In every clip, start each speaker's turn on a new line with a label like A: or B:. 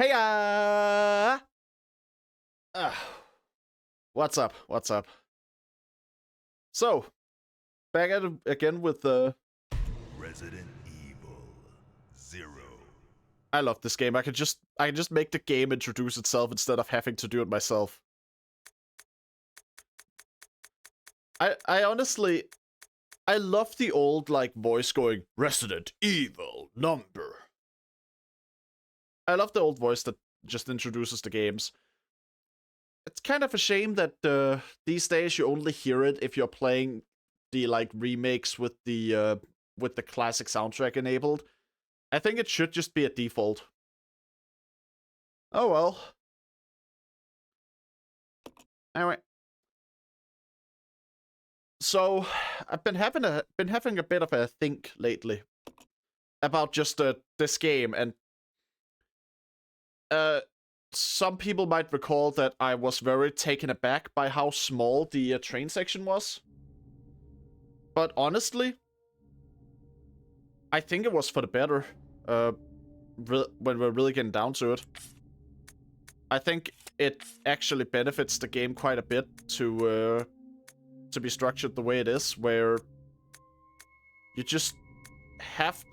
A: Hey, uh, what's up? What's up? So, back at it again with the.
B: Resident Evil 0.
A: I love this game. I can just make the game introduce itself instead of having to do it myself. I honestly, I love the old like voice going Resident Evil number. I love the old voice that just introduces the games. It's kind of a shame that these days you only hear it if you're playing the like remakes with the classic soundtrack enabled. I think it should just be a default. Oh well. Anyway, so I've been having a bit of a think lately about just this game, and some people might recall that I was very taken aback by how small the train section was. But honestly, I think it was for the better. When we're really getting down to it, I think it actually benefits the game quite a bit to be structured the way it is, where you just have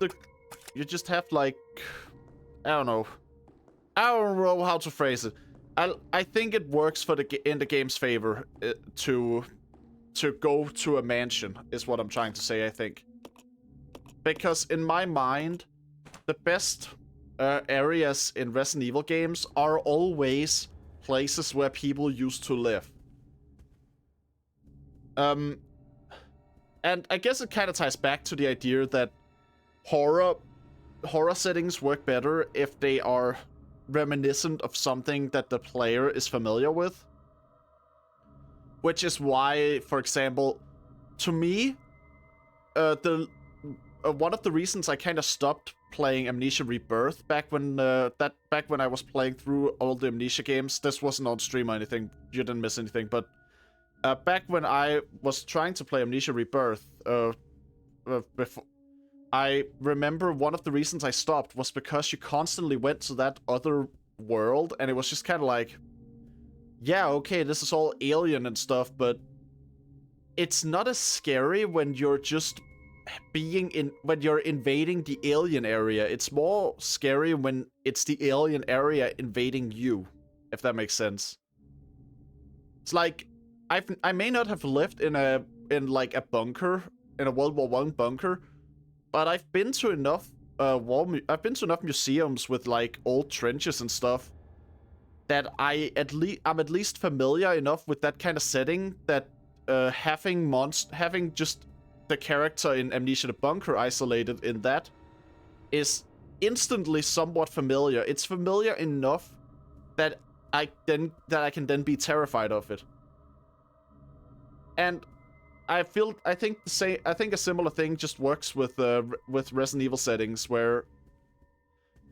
A: like, I don't know how to phrase it. I think it works for in the game's favor to go to a mansion is what I'm trying to say. I think because in my mind, the best areas in Resident Evil games are always places where people used to live. And I guess it kind of ties back to the idea that horror settings work better if they are reminiscent of something that the player is familiar with. Which is why, for example, to me, one of the reasons I kind of stopped playing Amnesia Rebirth back when I was playing through all the Amnesia games. This wasn't on stream or anything. You didn't miss anything, but back when I was trying to play Amnesia Rebirth, before, I remember one of the reasons I stopped was because you constantly went to that other world, and it was just kind of like, yeah, okay, this is all alien and stuff, but it's not as scary when you're just when you're invading the alien area. It's more scary when it's the alien area invading you, if that makes sense. It's like I may not have lived in a bunker, in a World War I bunker, but I've been to enough museums with like old trenches and stuff that I'm at least familiar enough with that kind of setting that having just the character in Amnesia the Bunker isolated in that is instantly somewhat familiar. It's familiar enough that I can then be terrified of it. And I think a similar thing just works with Resident Evil settings, where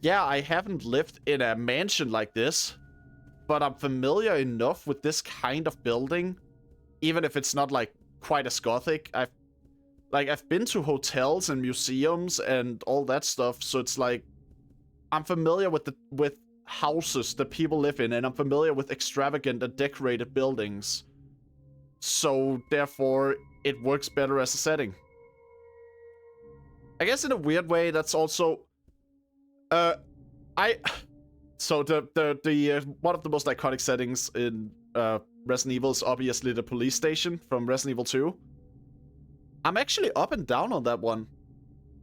A: yeah, I haven't lived in a mansion like this, but I'm familiar enough with this kind of building, even if it's not like quite as gothic. I've been to hotels and museums and all that stuff, so it's like I'm familiar with houses that people live in, and I'm familiar with extravagant and decorated buildings. So therefore, it works better as a setting. I guess in a weird way, that's also so the one of the most iconic settings in Resident Evil is obviously the police station from Resident Evil 2. I'm actually up and down on that one,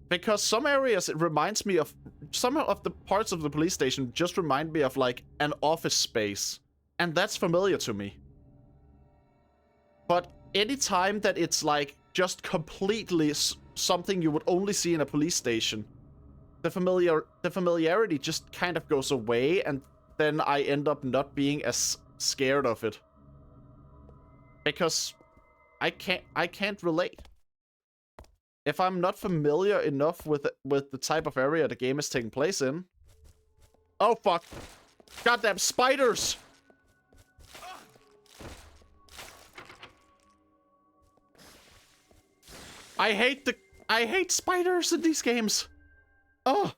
A: because some areas it reminds me of, some of the parts of the police station just remind me of like an office space, and that's familiar to me. But anytime that it's like just completely something you would only see in a police station, the familiarity just kind of goes away, and then I end up not being as scared of it, because I can't relate. If I'm not familiar enough with the type of area the game is taking place in. Oh fuck. Goddamn spiders! I hate spiders in these games. Oh.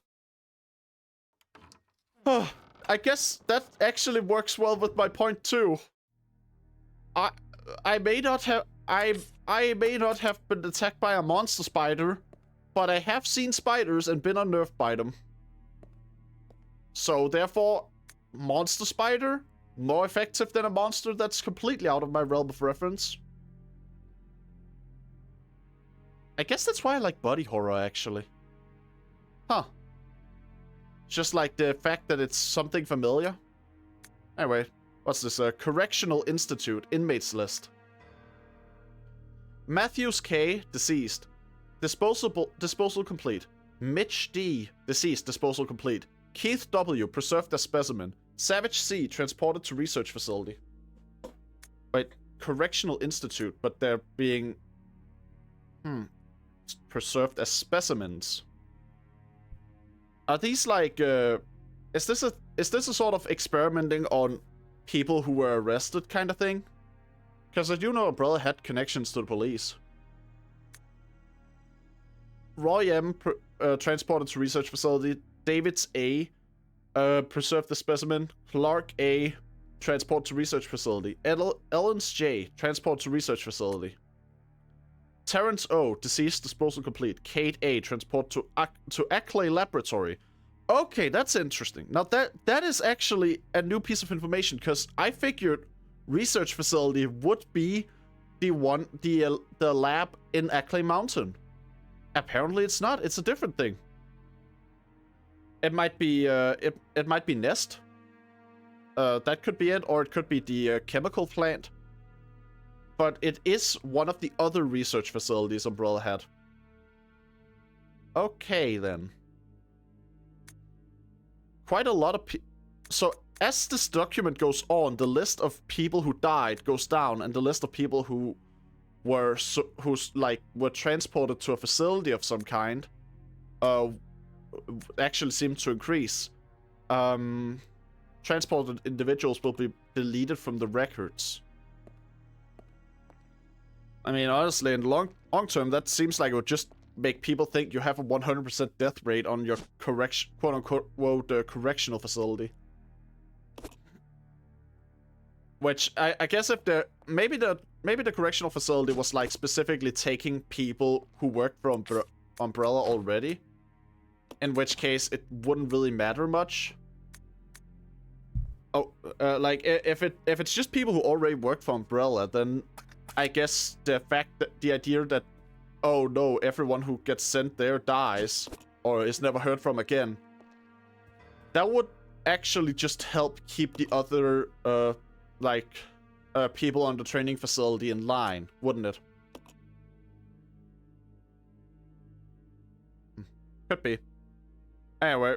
A: Oh. I guess that actually works well with my point too. I may not have I may not have been attacked by a monster spider, but I have seen spiders and been unnerved by them. So therefore, monster spider more effective than a monster that's completely out of my realm of reference. I guess that's why I like body horror actually. Huh. Just like the fact that it's something familiar. Anyway, what's this? Correctional Institute inmates list. Matthews K, deceased. Disposal complete. Mitch D, deceased. Disposal complete. Keith W, preserved as specimen. Savage C, transported to research facility. Wait, Correctional Institute, but they're being preserved as specimens. Are these like is this a sort of experimenting on people who were arrested kind of thing? Because I do know Umbrella had connections to the police. Roy M transported to research facility. Davids A preserved the specimen. Clark A transport to research facility. Ellens J transport to research facility. Terrence O, deceased, disposal complete. Kate A, transport to Ackley Laboratory. Okay, that's interesting. Now that is actually a new piece of information, because I figured research facility would be the lab in Ackley Mountain. Apparently it's not. It's a different thing. It might be it might be Nest. That could be it, or it could be the chemical plant. But it is one of the other research facilities Umbrella had. Okay, then. Quite a lot of so, as this document goes on, the list of people who died goes down, and the list of people who were were transported to a facility of some kind actually seemed to increase. Transported individuals will be deleted from the records. I mean, honestly, in the long term, that seems like it would just make people think you have a 100% death rate on your quote-unquote correctional facility. Which I guess if maybe the correctional facility was like specifically taking people who worked for Umbrella already, in which case it wouldn't really matter much. Oh, like if it's just people who already work for Umbrella, then I guess the idea that, oh no, everyone who gets sent there dies or is never heard from again, that would actually just help keep the other people on the training facility in line, wouldn't it? Could be. Anyway,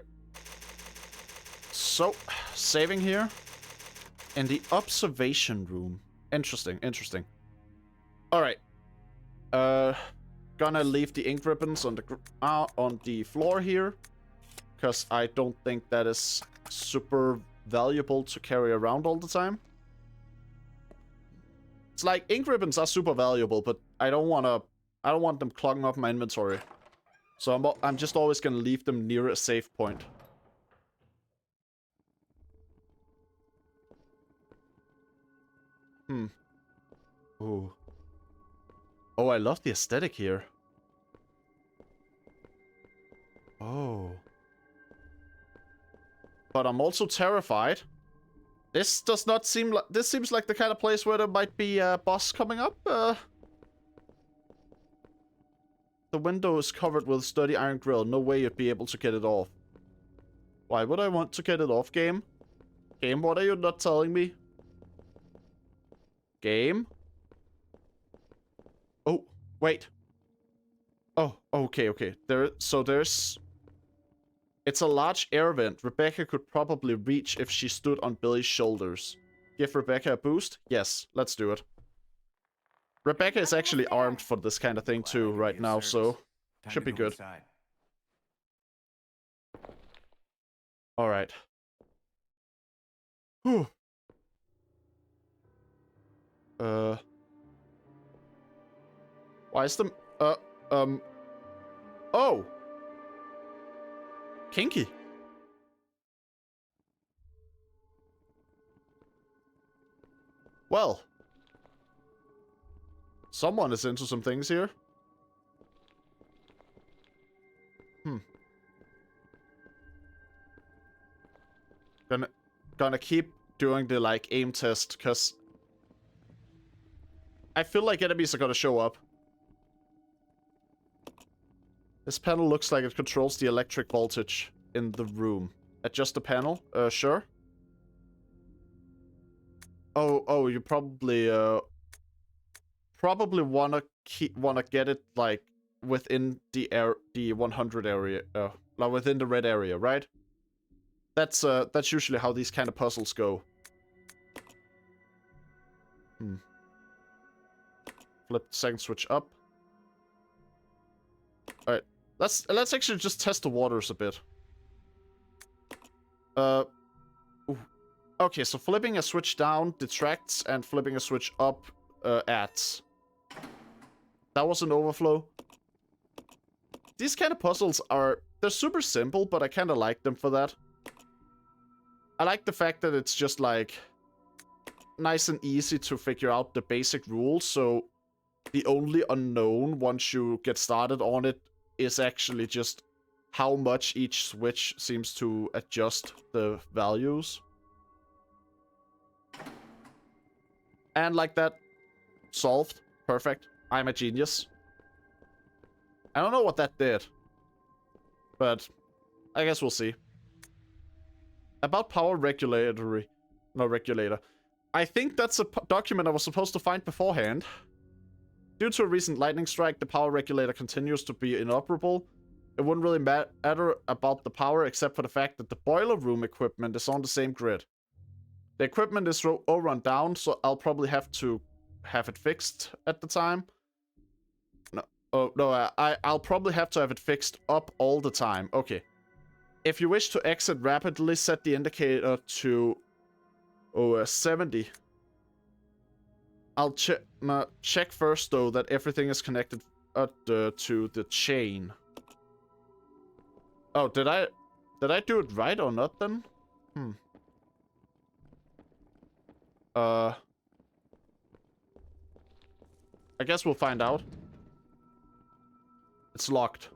A: so saving here in the observation room. Interesting. All right. Gonna leave the ink ribbons on the floor here, because I don't think that is super valuable to carry around all the time. It's like ink ribbons are super valuable, but I don't want them clogging up my inventory. So I'm just always gonna leave them near a safe point. Ooh. Oh, I love the aesthetic here. Oh. But I'm also terrified. This does not seem like... This seems like the kind of place where there might be a boss coming up. The window is covered with sturdy iron grill. No way you'd be able to get it off. Why would I want to get it off, game? Game, what are you not telling me? Game? Oh, wait. Oh, okay. There's... It's a large air vent. Rebecca could probably reach if she stood on Billy's shoulders. Give Rebecca a boost? Yes, let's do it. Rebecca is actually armed for this kind of thing too right now, so should be good. Alright. Whew. Why is the... Oh! Kinky. Well. Someone is into some things here. Gonna keep doing the, like, aim test, because I feel like enemies are gonna show up. This panel looks like it controls the electric voltage in the room. Adjust the panel? Sure. Oh, you probably wanna get it, like, within the 100 area, like within the red area, right? That's usually how these kind of puzzles go. Flip the second switch up. Alright. Let's actually just test the waters a bit. Ooh. Okay, so flipping a switch down detracts and flipping a switch up adds. That was an overflow. These kind of puzzles they're super simple, but I kind of like them for that. I like the fact that it's just, like, nice and easy to figure out the basic rules, so the only unknown once you get started on it is actually just how much each switch seems to adjust the values. And like that, solved. Perfect. I'm a genius. I don't know what that did, but I guess we'll see. About power regulator. I think that's a document I was supposed to find beforehand. Due to a recent lightning strike, the power regulator continues to be inoperable. It wouldn't really matter about the power except for the fact that the boiler room equipment is on the same grid. The equipment is all run down, so I'll probably have to have it fixed at the time. I'll probably have to have it fixed up all the time. Okay. If you wish to exit rapidly, set the indicator to 70. I'll check first, though, that everything is connected to the chain. Oh, did I do it right or not, then? I guess we'll find out. It's locked.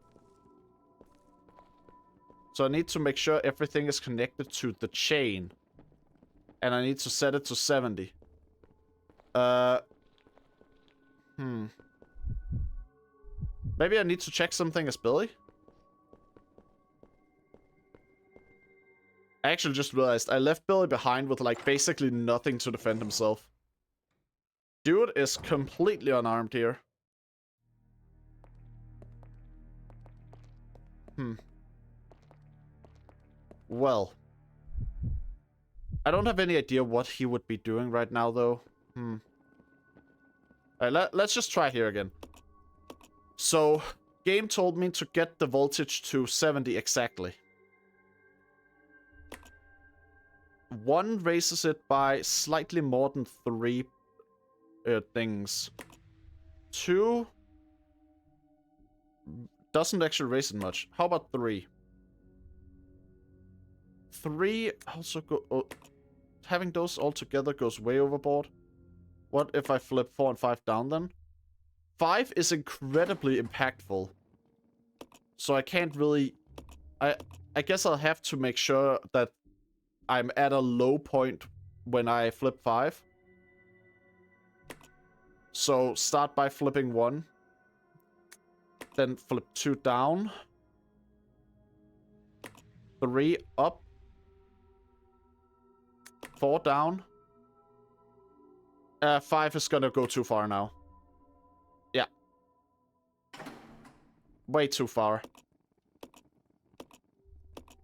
A: So I need to make sure everything is connected to the chain. And I need to set it to 70. Maybe I need to check something as Billy? I actually just realized I left Billy behind with, like, basically nothing to defend himself. Dude is completely unarmed here. Well. I don't have any idea what he would be doing right now, though. Alright, let's just try here again. So, game told me to get the voltage to 70 exactly. 1 raises it by slightly more than 3 things. 2 doesn't actually raise it much. How about 3? 3 also go... having those all together goes way overboard. What if I flip 4 and 5 down then? 5 is incredibly impactful. So I can't really... I guess I'll have to make sure that I'm at a low point when I flip 5. So start by flipping 1. Then flip 2 down. 3 up. 4 down. 5 is gonna go too far now. Yeah. Way too far.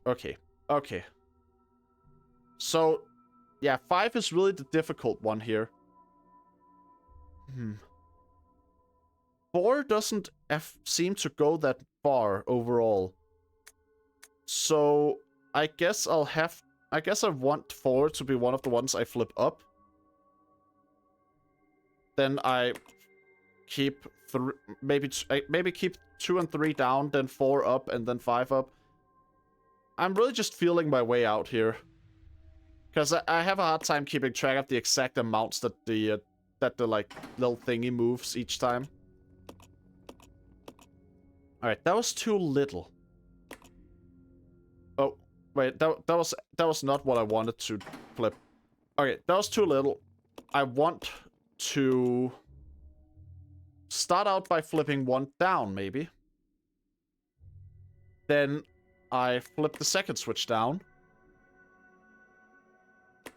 A: Okay. Okay. So, yeah, 5 is really the difficult one here. 4 doesn't seem to go that far overall. So, I guess I want 4 to be one of the ones I flip up. Then I keep maybe keep 2 and 3 down, then 4 up, and then 5 up. I'm really just feeling my way out here. Because I have a hard time keeping track of the exact amounts that the like little thingy moves each time. Alright, that was too little. Oh, wait, that was not what I wanted to flip. Okay, that was too little. I want to start out by flipping one down, maybe. Then I flip the second switch down.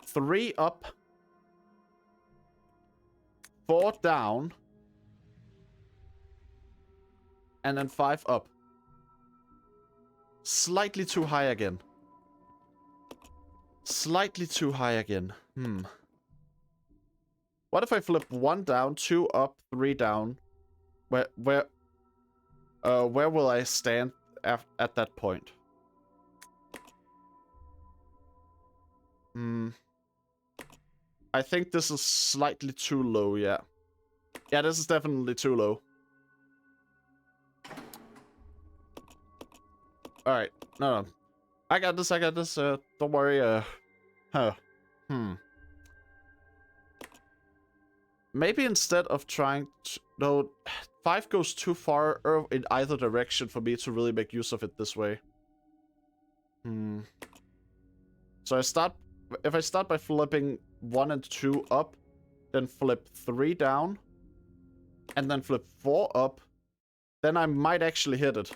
A: 3 up. 4 down. And then 5 up. Slightly too high again. Slightly too high again. What if I flip 1 down, 2 up, 3 down? Where will I stand at that point? I think this is slightly too low, yeah. Yeah, this is definitely too low. Alright, no. I got this, don't worry, Maybe instead of trying to... No, 5 goes too far in either direction for me to really make use of it this way. So if I start by flipping 1 and 2 up, then flip 3 down, and then flip 4 up, then I might actually hit it.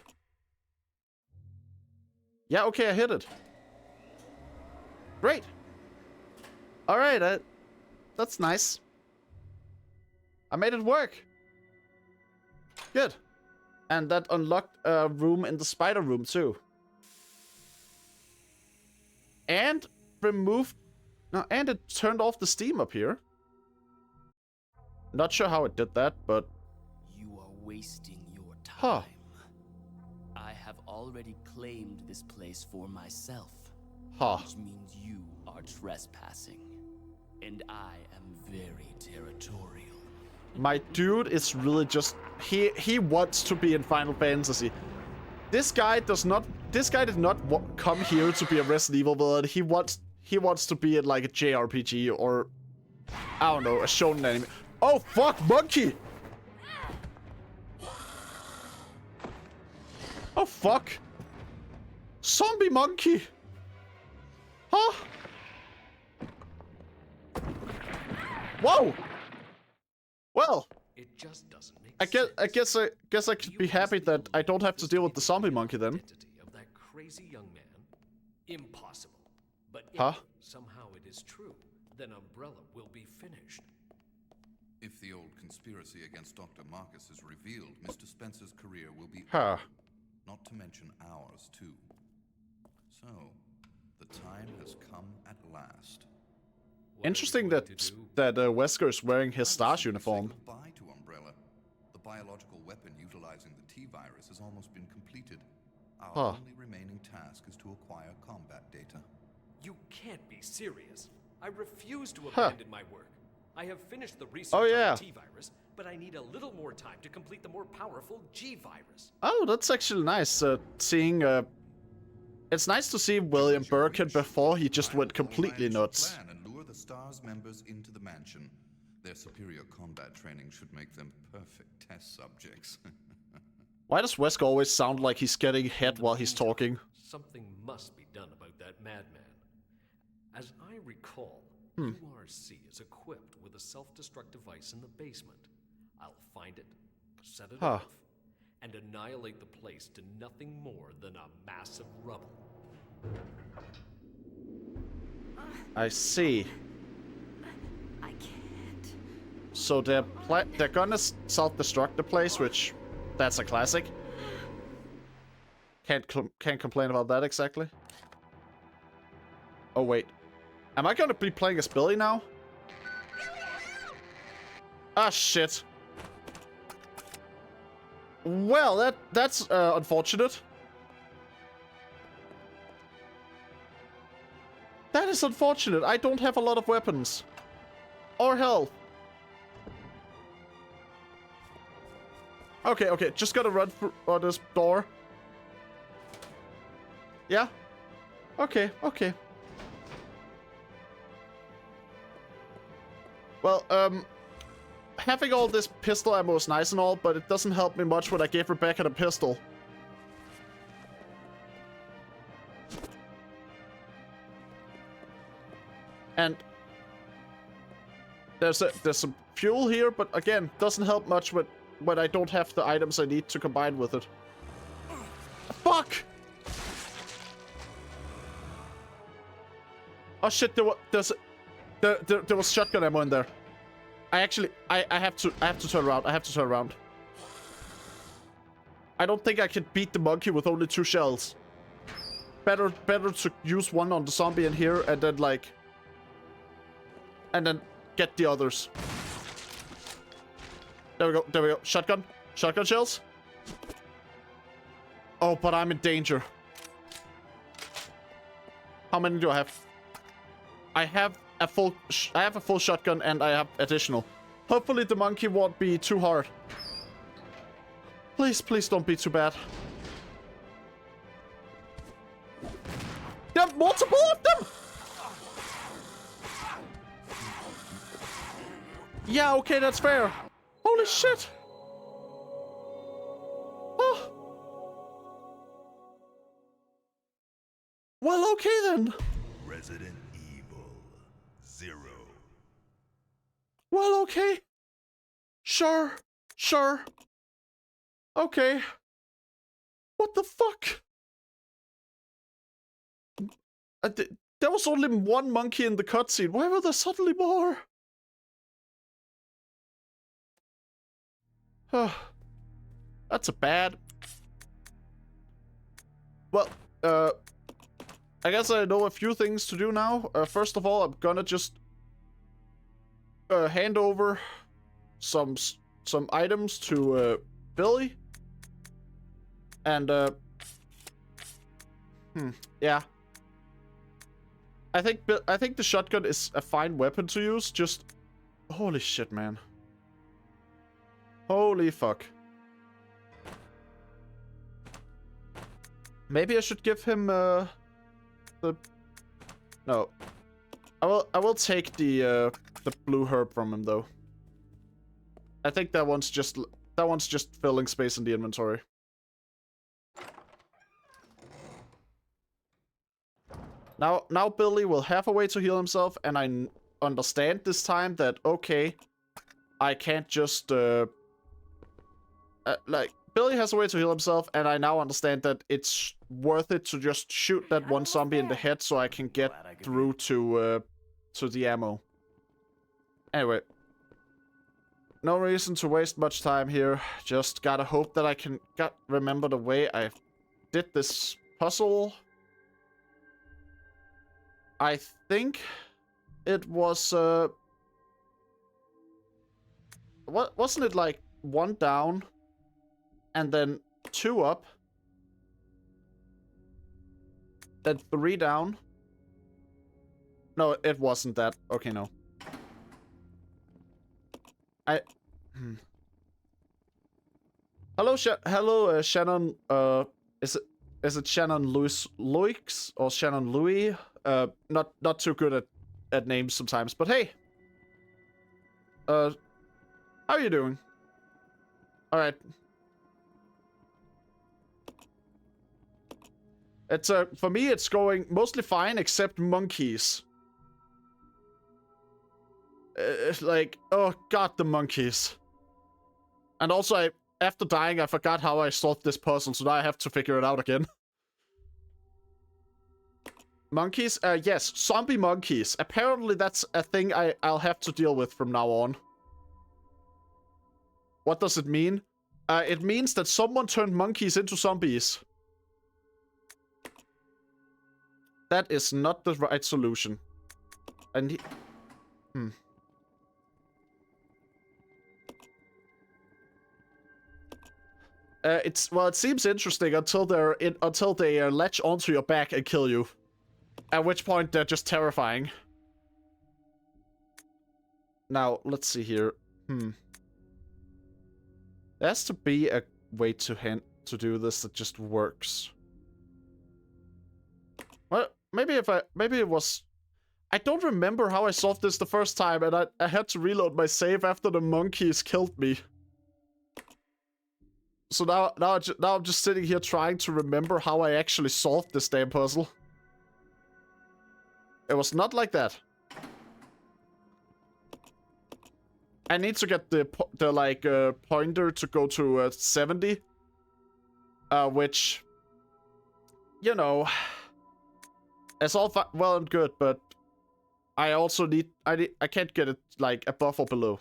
A: Yeah, okay, I hit it. Great. Alright, that's nice. I made it work. Good. And that unlocked a room in the spider room too. And removed... No, and it turned off the steam up here. Not sure how it did that, but...
C: You are wasting your time. I have already claimed this place for myself. Which means you are trespassing. And I am very territorial.
A: My dude is really just... He wants to be in Final Fantasy. This guy did not come here to be a Resident Evil villain. He wants to be in like a JRPG or... I don't know, a shonen anime. Oh, fuck, monkey! Oh, fuck. Zombie monkey! Huh? Whoa! Well,
D: it just doesn't make
A: I guess I could be happy that I don't have to deal with the zombie monkey then.
D: Of that crazy young man. Impossible. But if somehow it is true, then Umbrella will be finished.
E: If the old conspiracy against Dr. Marcus is revealed, Mr. Spencer's career will be not to mention ours too. So, the time has come at last.
A: Interesting that Wesker is wearing his Stars uniform.
E: Say goodbye to Umbrella. The biological weapon utilizing the T-virus has almost been completed. Our only remaining task is to acquire combat data.
D: You can't be serious. I refuse to abandon my work. I have finished the research on the T-virus, but I need a little more time to complete the more powerful G-virus.
A: Oh, that's actually nice. Seeing, it's nice to see William Birkin before he just went completely nuts.
E: STARS members into the mansion. Their superior combat training should make them perfect test subjects.
A: Why does Wesker always sound like he's getting hit while he's talking?
D: Something must be done about that madman. As I recall, URC is equipped with a self-destruct device in the basement. I'll find it, set it off, and annihilate the place to nothing more than a mass of rubble.
A: I see.
F: I can't.
A: So they're gonna self-destruct the place, which that's a classic. Can't complain about that exactly. Oh wait, am I gonna be playing as Billy now? Ah shit. Well, that's unfortunate. That is unfortunate. I don't have a lot of weapons. Or health. Okay. Just gotta run through this door. Yeah? Okay. Well, having all this pistol ammo is nice and all, but it doesn't help me much when I gave Rebecca the pistol. And there's some fuel here, but again, doesn't help much when I don't have the items I need to combine with it. Fuck! Oh shit! There was shotgun ammo in there. I have to turn around. I have to turn around. I don't think I can beat the monkey with only 2 shells. Better to use one on the zombie in here and then like, and then get the others. There we go. There we go. Shotgun shells. Oh, but I'm in danger. How many do I have? I have a full shotgun and I have additional. Hopefully the monkey won't be too hard. Please don't be too bad. There are multiple of them! Yeah, okay, that's fair. Holy shit! Oh. Well, okay then.
B: Resident Evil 0.
A: Well, okay. Sure. Okay. What the fuck? There was only 1 monkey in the cutscene. Why were there suddenly more? That's a bad. Well, I guess I know a few things to do now. First of all, I'm gonna just hand over some items to Billy. And yeah. I think the shotgun is a fine weapon to use. Just holy shit, man. Holy fuck. Maybe I should give him the no. I will take the blue herb from him though. I think that one's just filling space in the inventory. Now Billy will have a way to heal himself, and I understand this time that okay, I can't just like Billy has a way to heal himself, and I now understand that it's worth it to just shoot that one zombie in the head so I can get through to the ammo. Anyway, no reason to waste much time here. Just gotta hope that I can remember the way I did this puzzle. I think it was wasn't it like 1 down and then 2 up, then 3 down? No, it wasn't that. Okay, no. Hello, Shannon. Is it Shannon Louis or Shannon Louis? Not too good at names sometimes, but hey. How are you doing? All right. It's for me it's going mostly fine except monkeys. It's like, oh god, the monkeys. And also after dying I forgot how I solved this puzzle, so now I have to figure it out again. Monkeys? Yes, zombie monkeys. Apparently that's a thing I'll have to deal with from now on. What does it mean? It means that someone turned monkeys into zombies. That is not the right solution. And it seems interesting until they latch onto your back and kill you. At which point they're just terrifying. Now, let's see here. There has to be a way to do this that just works. Well, maybe it was. I don't remember how I solved this the first time, and I had to reload my save after the monkeys killed me. So now I'm just sitting here trying to remember how I actually solved this damn puzzle. It was not like that. I need to get the pointer to go to 70. Which, you know, it's all well and good, but I also need, I can't get it like above or below.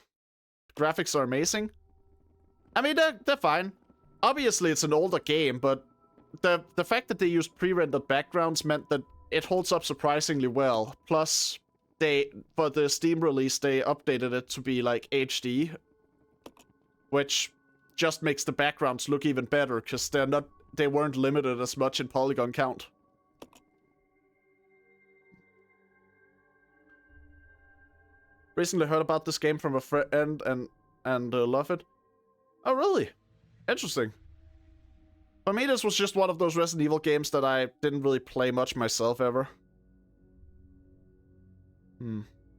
A: Graphics are amazing. I mean, they're fine. Obviously, it's an older game, but the fact that they used pre-rendered backgrounds meant that it holds up surprisingly well. Plus, for the Steam release, they updated it to be like HD, which just makes the backgrounds look even better because they weren't limited as much in polygon count. Recently heard about this game from a friend and love it. Oh, really? Interesting. For me, this was just one of those Resident Evil games that I didn't really play much myself ever.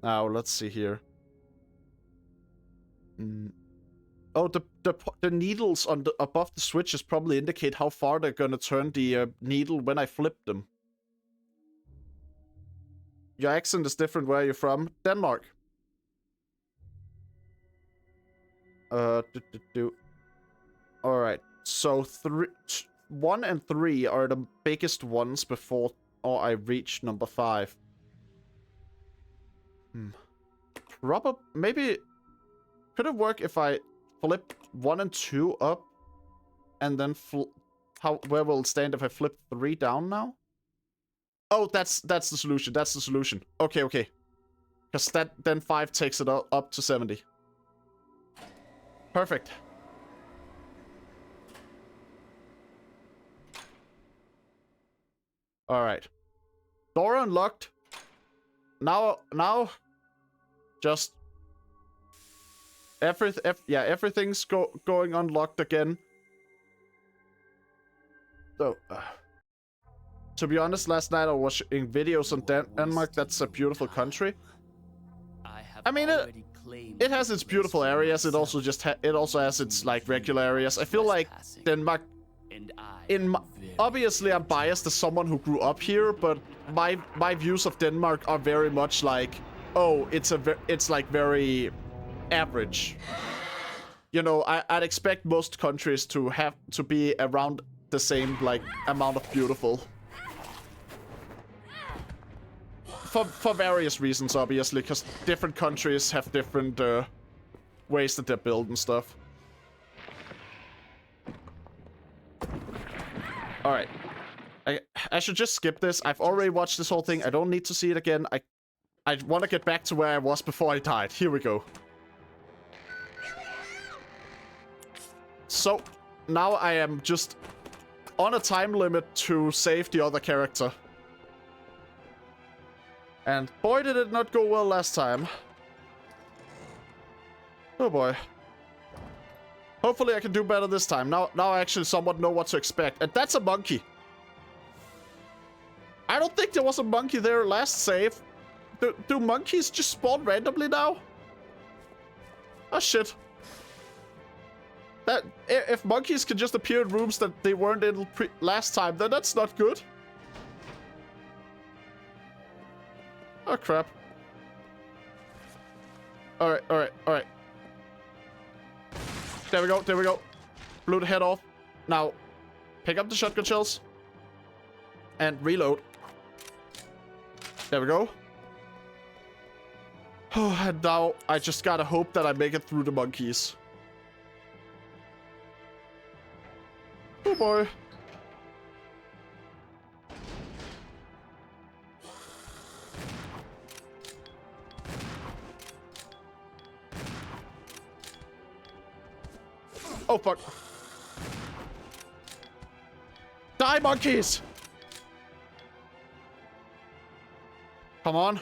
A: Now, let's see here. Oh, the needles on above the switches probably indicate how far they're gonna turn the needle when I flip them. Your accent is different. Where are you from? Denmark. Alright, so 1 and 3 are the biggest ones before I reach number 5. Maybe could it work if I flip 1 and 2 up and then where will it stand if I flip 3 down now? Oh, that's the solution. That's the solution. Okay. Because then 5 takes it up to 70. Perfect. All right. Door unlocked. Now, just everything's going unlocked again. So, to be honest, last night I was watching videos on Denmark. That's a beautiful country. I mean, it has its beautiful areas. It also has its like regular areas. I feel like Denmark. Obviously, I'm biased as someone who grew up here, but my views of Denmark are very much like, oh, it's like very average. You know, I'd expect most countries to have to be around the same like amount of beautiful. For various reasons, obviously, because different countries have different ways that they build and stuff. Alright. I should just skip this. I've already watched this whole thing. I don't need to see it again. I want to get back to where I was before I died. Here we go. So, now I am just on a time limit to save the other character. And boy, did it not go well last time. Oh boy. Hopefully I can do better this time. Now I actually somewhat know what to expect. And that's a monkey. I don't think there was a monkey there last save. Do monkeys just spawn randomly now? Oh shit. If monkeys can just appear in rooms that they weren't in last time, then that's not good. Oh crap. Alright. There we go. Blew the head off. Now, pick up the shotgun shells. And reload. There we go. Oh, and now I just gotta hope that I make it through the monkeys. Oh boy. Oh, fuck. Die, monkeys! Come on.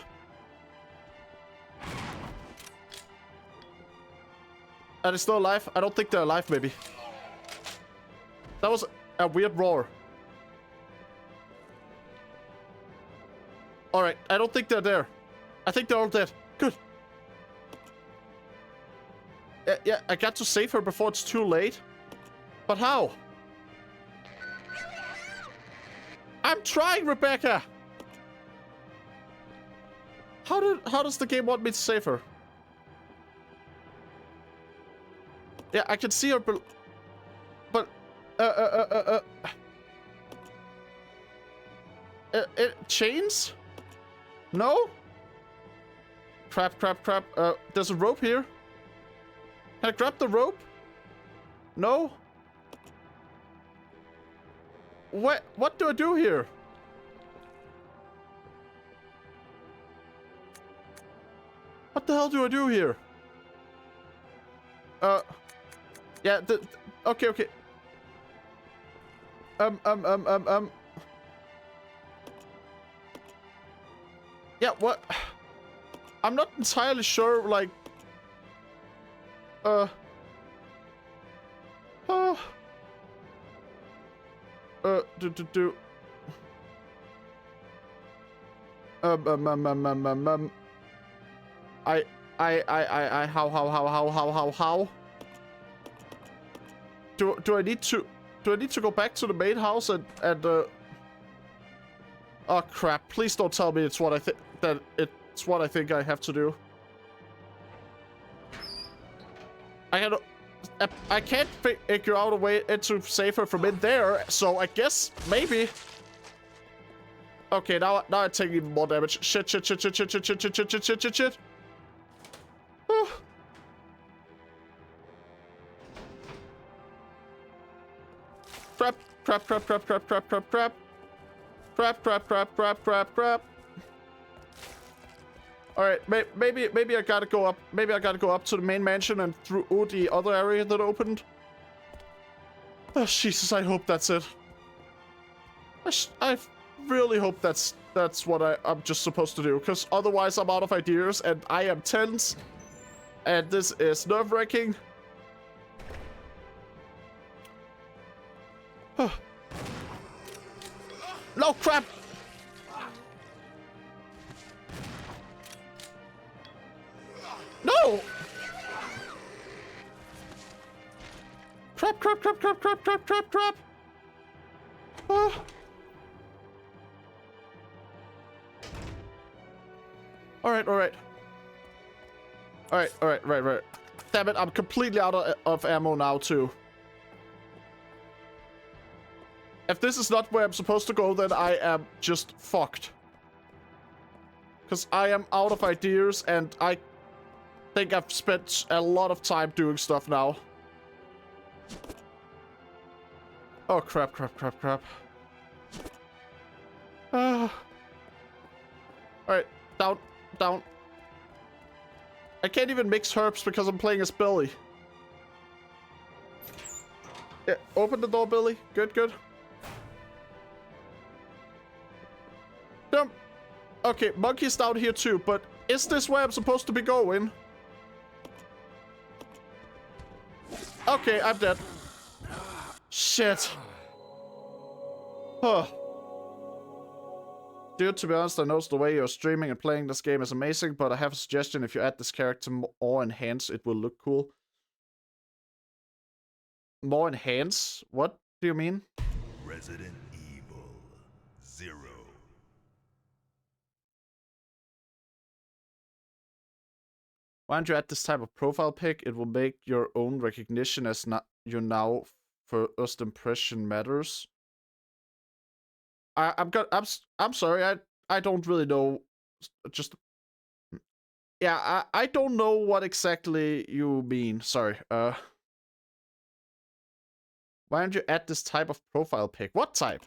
A: Are they still alive? I don't think they're alive, maybe. That was a weird roar. Alright, I don't think they're there. I think they're all dead. Good. Yeah, I got to save her before it's too late. But how? I'm trying, Rebecca! How does the game want me to save her? Yeah, I can see her, but chains? No? Crap. There's a rope here. Can I grab the rope? No? What do I do here? What the hell do I do here? Yeah, okay. Yeah, what? I'm not entirely sure, like... How? Do I need to go back to the main house and oh crap, please don't tell me it's what I think I have to do. I can't figure out a way to save her from in there, so I guess maybe. Okay, now I take even more damage. Shit. Crap. Alright, maybe I gotta go up. Maybe I gotta go up to the main mansion and through the other area that opened. Oh, Jesus, I hope that's it. I really hope that's what I'm just supposed to do, because otherwise I'm out of ideas and I am tense. And this is nerve-wracking. No, crap! No! Crap. Alright. Right. Damn it, I'm completely out of ammo now, too. If this is not where I'm supposed to go, then I am just fucked. Because I am out of ideas, and I think I've spent a lot of time doing stuff now. Oh, crap. Alright, down. I can't even mix herbs because I'm playing as Billy. Yeah, open the door, Billy. Good. Okay, monkey's down here too, but is this where I'm supposed to be going? Okay, I'm dead. Shit. Huh. Dude, to be honest, I noticed the way you're streaming and playing this game is amazing, but I have a suggestion. If you add this character more enhance, it will look cool. More enhance? What do you mean?
B: Resident Evil 0.
A: Why don't you add this type of profile pic? It will make your own recognition as your now first impression matters. I'm sorry. I don't really know. Just yeah. I don't know what exactly you mean. Sorry. Why don't you add this type of profile pic? What type?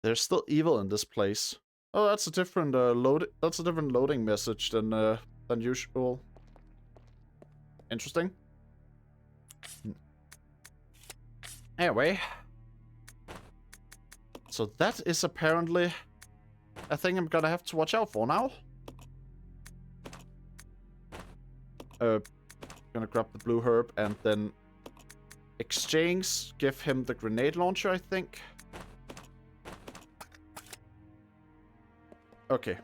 A: There's still evil in this place. Oh, that's a different That's a different loading message than usual. Interesting. Anyway, so that is apparently a thing I'm gonna have to watch out for now. Gonna grab the blue herb and then exchange. Give him the grenade launcher, I think. Okay.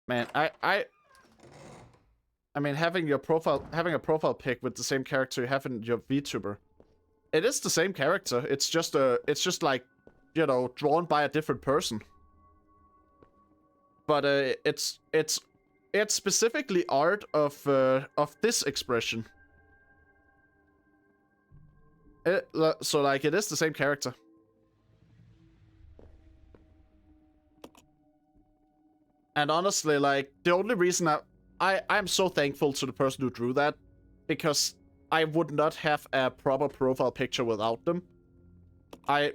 A: Man, I mean, having a profile pic with the same character you have in your VTuber, it is the same character. It's just like, you know, drawn by a different person. But it's specifically art of this expression. So like, it is the same character. And honestly, like, the only reason I'm so thankful to the person who drew that, because I would not have a proper profile picture without them. I'm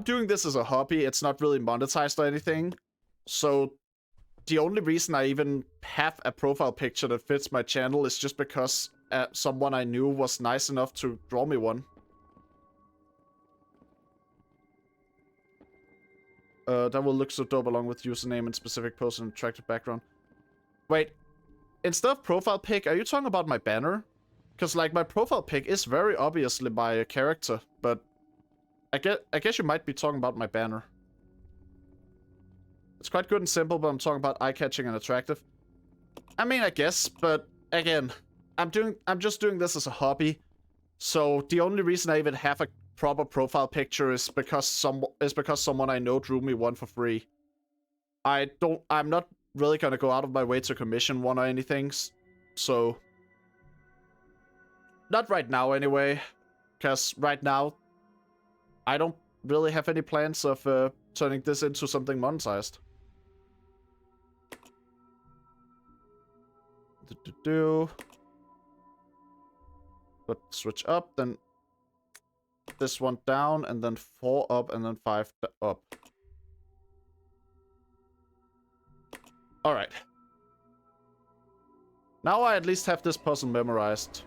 A: doing this as a hobby. It's not really monetized or anything. So the only reason I even have a profile picture that fits my channel is just because someone I knew was nice enough to draw me one. That will look so dope along with username and specific post and attractive background. Wait, instead of profile pic, are you talking about my banner? Because, like, my profile pic is very obviously by a character, but I guess you might be talking about my banner. It's quite good and simple, but I'm talking about eye-catching and attractive. I mean, I guess, but again, I'm just doing this as a hobby. So the only reason I even have a proper profile picture is because someone I know drew me one for free. I'm not really gonna go out of my way to commission one or anything, so not right now anyway, because right now I don't really have any plans of turning this into something monetized. But switch up, then this one down, and then 4 up, and then 5 up. Alright. Now I at least have this puzzle memorized.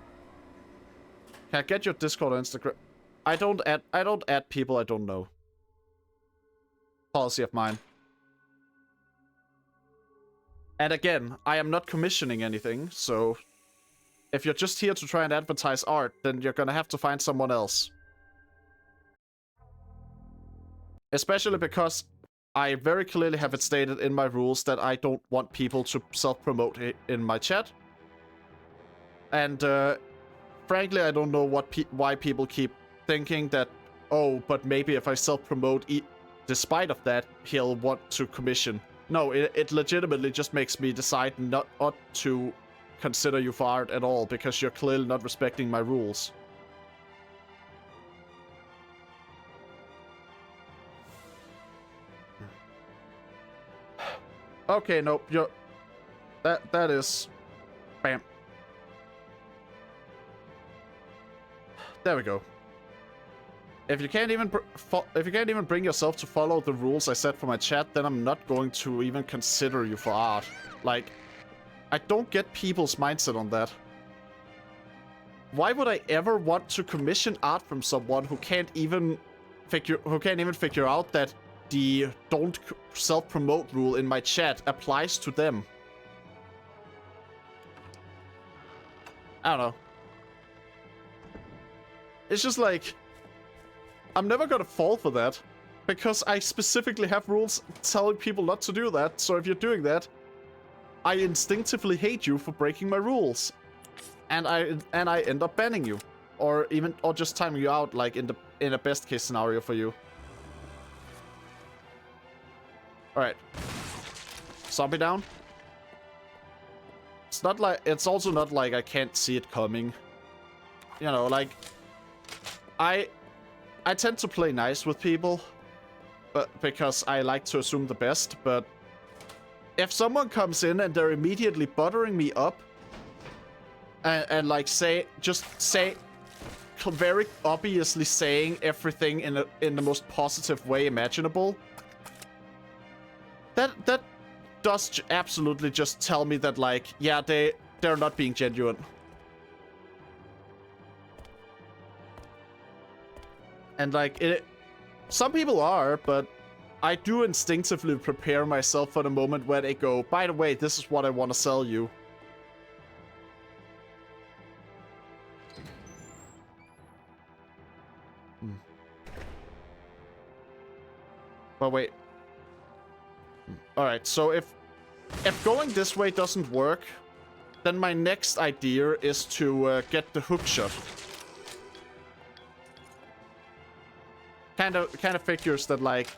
A: Can I get your Discord or Instagram? I don't add people I don't know. Policy of mine. And again, I am not commissioning anything, so if you're just here to try and advertise art, then you're gonna have to find someone else. Especially because I very clearly have it stated in my rules that I don't want people to self-promote in my chat. And frankly, I don't know why people keep thinking that, oh, but maybe if I self-promote, despite of that, he'll want to commission. No, it legitimately just makes me decide not to consider you for art at all, because you're clearly not respecting my rules. Okay, nope, you're... That is... Bam. There we go. If you can't even bring yourself to follow the rules I set for my chat, then I'm not going to even consider you for art. Like, I don't get people's mindset on that. Why would I ever want to commission art from someone who can't even figure out that the don't self-promote rule in my chat applies to them? I don't know. It's just like, I'm never gonna fall for that, because I specifically have rules telling people not to do that. So if you're doing that, I instinctively hate you for breaking my rules, and I end up banning you, or just timing you out, like in a best case scenario for you. All right, zombie down. It's also not like I can't see it coming. You know, like I tend to play nice with people, but because I like to assume the best, but if someone comes in and they're immediately buttering me up and like very obviously saying everything in the most positive way imaginable, that does absolutely just tell me that, like, yeah, they're not being genuine. And like, some people are, but I do instinctively prepare myself for the moment where they go, by the way, this is what I want to sell you. But wait. Alright, so if going this way doesn't work, then my next idea is to get the hook shot. Kind of figures that, like,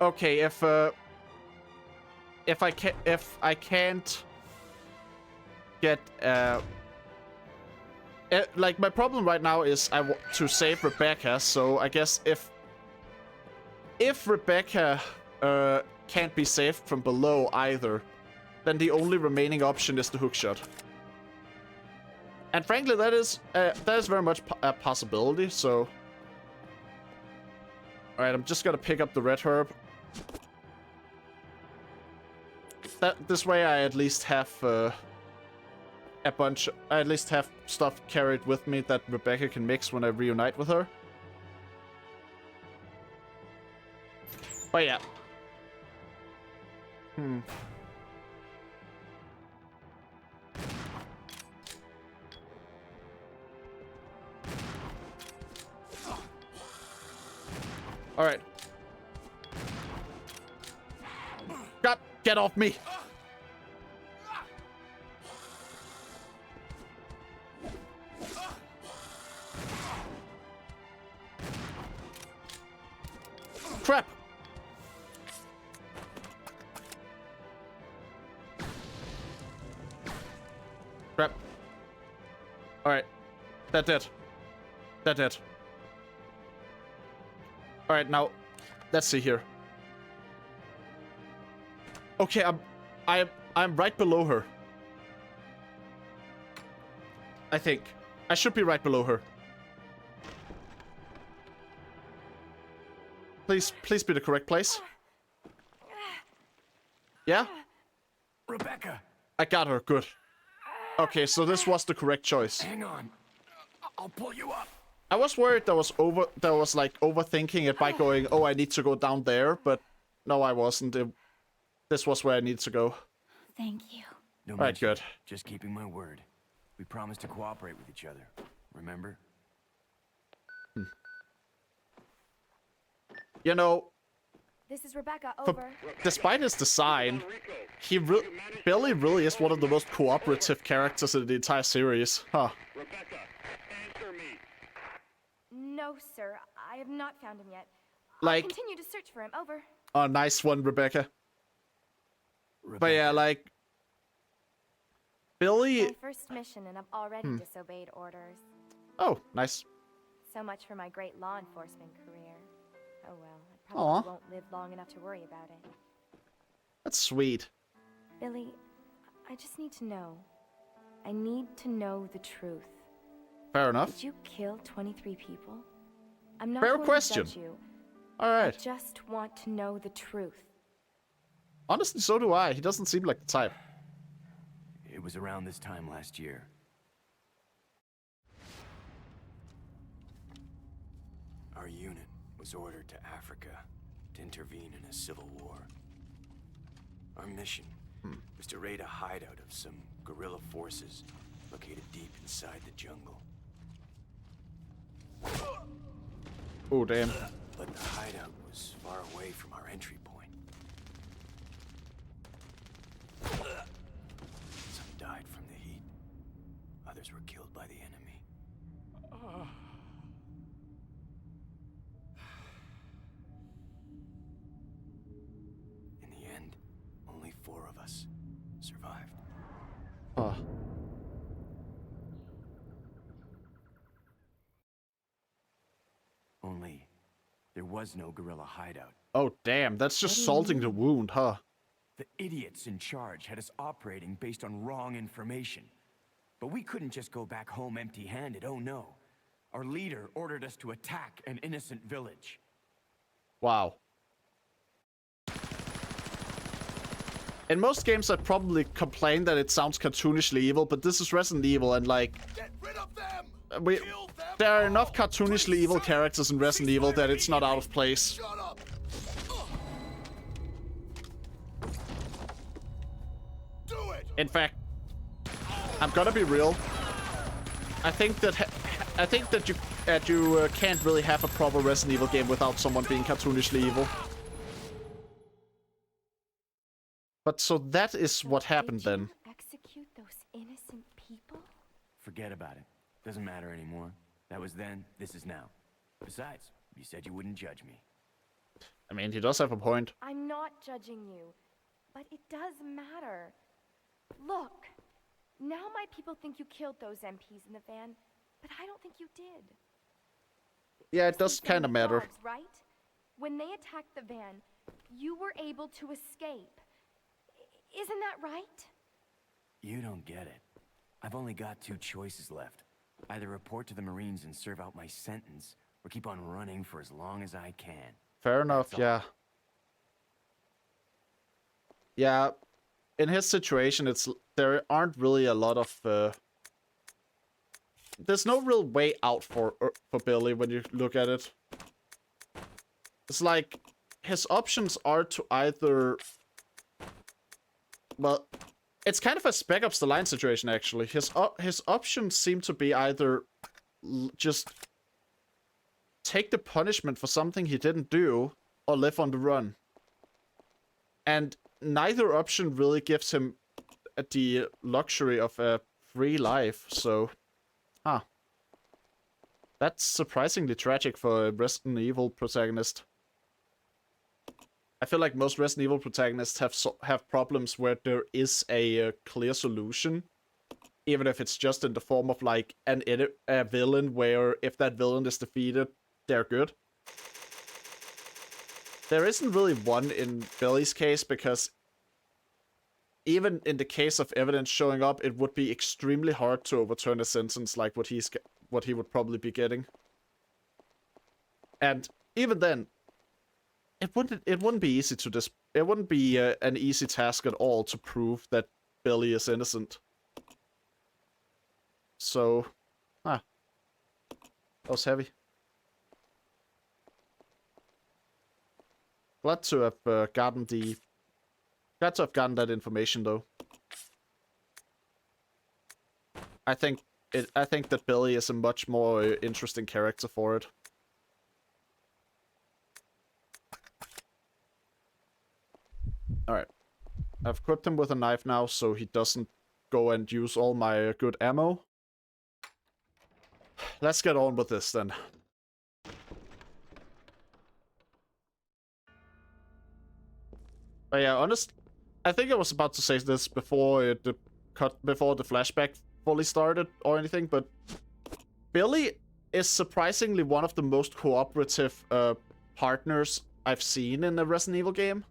A: okay, if I can't get like, my problem right now is I want to save Rebecca, so I guess if Rebecca can't be saved from below either, then the only remaining option is the hookshot. And frankly, that is very much a possibility, so... Alright, I'm just gonna pick up the red herb. This way I at least have I at least have stuff carried with me that Rebecca can mix when I reunite with her. But yeah. Alright. God, get off me! Crap! Crap. Alright. That did. That did. Alright, now, let's see here. Okay, I'm right below her. I think. I should be right below her. Please be the correct place. Yeah?
G: Rebecca!
A: I got her, good. Okay, so this was the correct choice.
G: Hang on. I'll pull you up.
A: I was worried that was like overthinking it by going, oh, I need to go down there, but no, I wasn't. This was where I need to go.
F: Thank you.
G: No
A: Right, good.
G: Just keeping my word. We promised to cooperate with each other. Remember?
A: You know,
F: This is Rebecca, over.
A: despite his design, Billy really is one of the most cooperative characters in the entire series. Huh.
H: Rebecca, answer me.
F: No, sir. I have not found him yet.
A: Like,
F: I'll continue to search for him, over.
A: oh, nice one, Rebecca. But yeah, like, Billy...
F: My first mission, and I've already disobeyed orders.
A: Oh, nice.
F: So much for my great law enforcement career. Oh well, I probably won't live long enough to worry about it.
A: That's sweet.
F: Billy, I just need to know. I need to know the truth.
A: Fair enough.
F: Did you kill 23 people? I'm not
A: Fair
F: going
A: question.
F: to judge you.
A: Alright.
F: I just want to know the truth.
A: Honestly, so do I. He doesn't seem like the type.
G: It was around this time last year. Our unit was ordered to Africa to intervene in a civil war. Our mission was to raid a hideout of some guerrilla forces located deep inside the jungle.
A: Oh, damn.
G: But the hideout was far away from our entry point. Some died from the heat. Others were killed by the enemy. In the end, only 4 of us survived.
A: Oh.
G: Only there was no guerrilla hideout.
A: Oh, damn. That's just salting the wound, huh?
G: The idiots in charge had us operating based on wrong information. But we couldn't just go back home empty-handed, oh no. Our leader ordered us to attack an innocent village.
A: Wow. In most games, I'd probably complain that it sounds cartoonishly evil, but this is Resident Evil, and like...
B: Get rid of them! Kill them
A: there are
B: all!
A: enough cartoonishly evil characters in Resident Evil that it's not out of place.
B: Shut up!
A: In fact, I'm gonna be real. I think that you can't really have a proper Resident Evil game without someone being cartoonishly evil. But so that is what happened then.
F: Execute those innocent people?
G: Forget about it. Doesn't matter anymore. That was then, this is now. Besides, you said you wouldn't judge me.
A: I mean, he does have a point.
F: I'm not judging you, but it does matter. Look, now my people think you killed those MPs in the van, but I don't think you did.
A: Yeah, it does kind of matter.
F: Dogs, right? When they attacked the van, you were able to escape. Isn't that right?
G: You don't get it. I've only got 2 choices left. Either report to the Marines and serve out my sentence, or keep on running for as long as I can.
A: Fair enough, yeah. Yeah, in his situation, there aren't really a lot of... there's no real way out for Billy when you look at it. It's like, his options are to either... Well, it's kind of a spec ups the line situation, actually. His options seem to be either just take the punishment for something he didn't do, or live on the run. And neither option really gives him the luxury of a free life, so... Huh. That's surprisingly tragic for a Resident Evil protagonist. I feel like most Resident Evil protagonists have problems where there is a clear solution, even if it's just in the form of like a villain where if that villain is defeated, they're good. There isn't really one in Billy's case because even in the case of evidence showing up, it would be extremely hard to overturn a sentence like what he would probably be getting. And even then, it wouldn't be easy to it wouldn't be an easy task at all to prove that Billy is innocent. So, that was heavy. Glad to have gotten that information though. I think that Billy is a much more interesting character for it. Alright. I've equipped him with a knife now, so he doesn't go and use all my good ammo. Let's get on with this then. But yeah, I think I was about to say this before the flashback fully started or anything, but Billy is surprisingly one of the most cooperative partners I've seen in a Resident Evil game.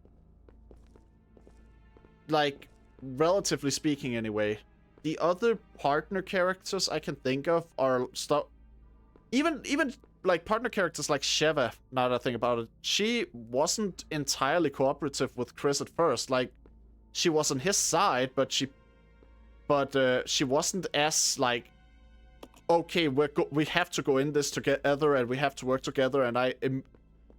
A: Like, relatively speaking anyway. The other partner characters I can think of are even like partner characters like Sheva, now that I think about it, she wasn't entirely cooperative with Chris at first. Like, she was on his side, but she wasn't as like, okay, we have to go in this together and we have to work together. And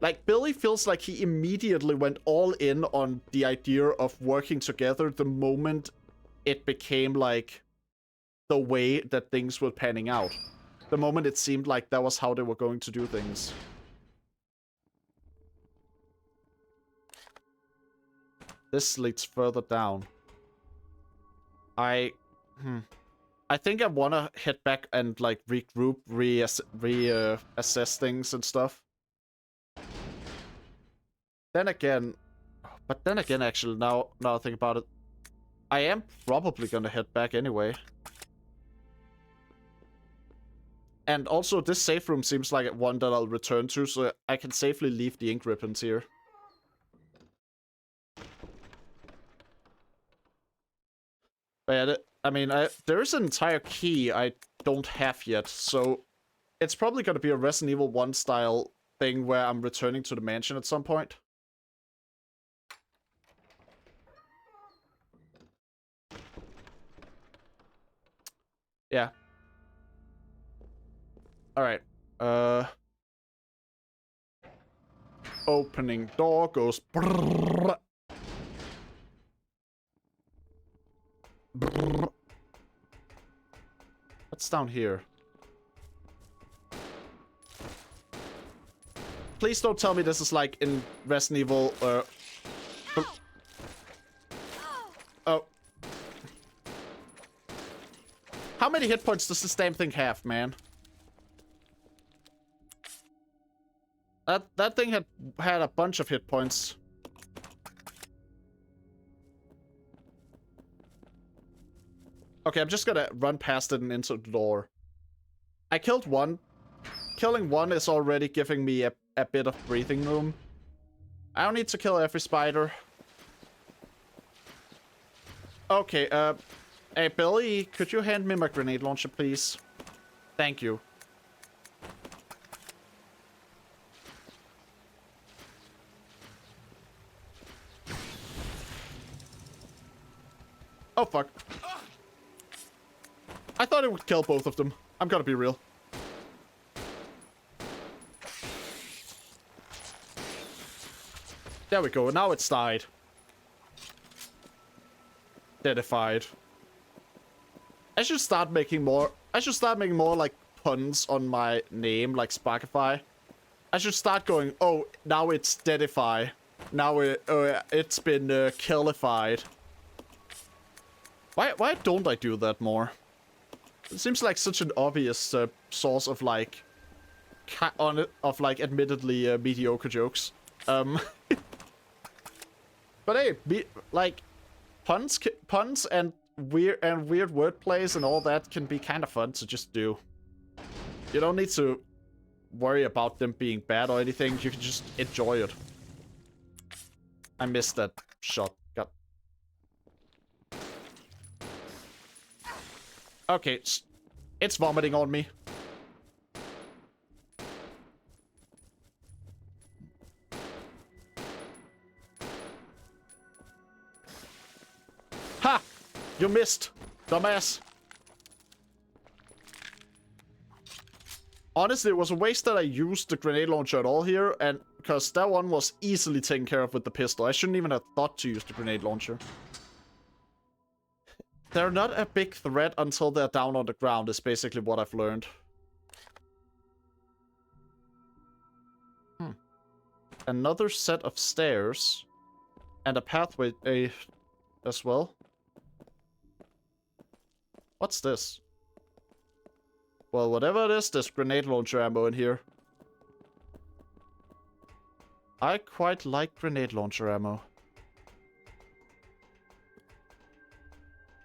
A: like, Billy feels like he immediately went all in on the idea of working together the moment it became like the way that things were panning out. The moment it seemed like that was how they were going to do things. This leads further down. I think I want to head back and like regroup, reassess things and stuff. Then again, actually, now I think about it, I am probably gonna head back anyway. And also, this safe room seems like one that I'll return to, so I can safely leave the ink ribbons here. But yeah, I mean, there is an entire key I don't have yet, so it's probably gonna be a Resident Evil 1 style thing where I'm returning to the mansion at some point. Yeah. Alright. Opening door goes brrrr. What's down here? Please don't tell me this is like in Resident Evil. Oh. How many hit points does this damn thing have, man? That thing had a bunch of hit points. Okay, I'm just gonna run past it and into the door. I killed one. Killing one is already giving me a bit of breathing room. I don't need to kill every spider. Okay, hey, Billy, could you hand me my grenade launcher, please? Thank you. Oh, fuck. I thought it would kill both of them. I'm gonna be real. There we go. Now it's died. Deadified. I should start making more like puns on my name, like Sparkify. I should start going, oh, now it's Deadify. Now it's been killified. Why don't I do that more? It seems like such an obvious source of like admittedly mediocre jokes. But hey, like puns and weird wordplays and all that can be kind of fun to just do. You don't need to worry about them being bad or anything. You can just enjoy it. I missed that shot. God. Okay, it's vomiting on me. Ha! You missed, dumbass. Honestly, it was a waste that I used the grenade launcher at all here, and because that one was easily taken care of with the pistol. I shouldn't even have thought to use the grenade launcher. They're not a big threat until they're down on the ground, is basically what I've learned. Another set of stairs. And a pathway as well. What's this? Well, whatever it is, there's grenade launcher ammo in here. I quite like grenade launcher ammo.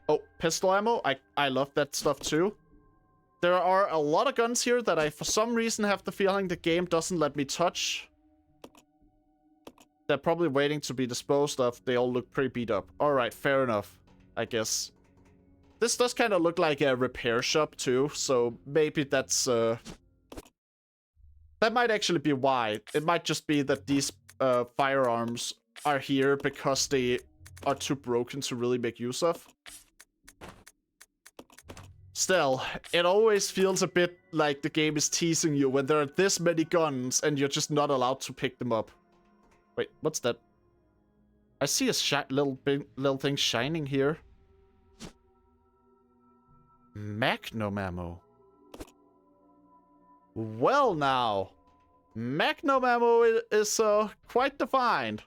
A: Oh, pistol ammo. I love that stuff too. There are a lot of guns here that I, for some reason, have the feeling the game doesn't let me touch. They're probably waiting to be disposed of. They all look pretty beat up. Alright, fair enough, I guess. This does kind of look like a repair shop too, so maybe that's... That might actually be why. It might just be that these firearms are here because they are too broken to really make use of. Still, it always feels a bit like the game is teasing you when there are this many guns and you're just not allowed to pick them up. Wait, what's that? I see a little thing shining here. Magnum ammo. Well now. Magnum ammo is quite defined.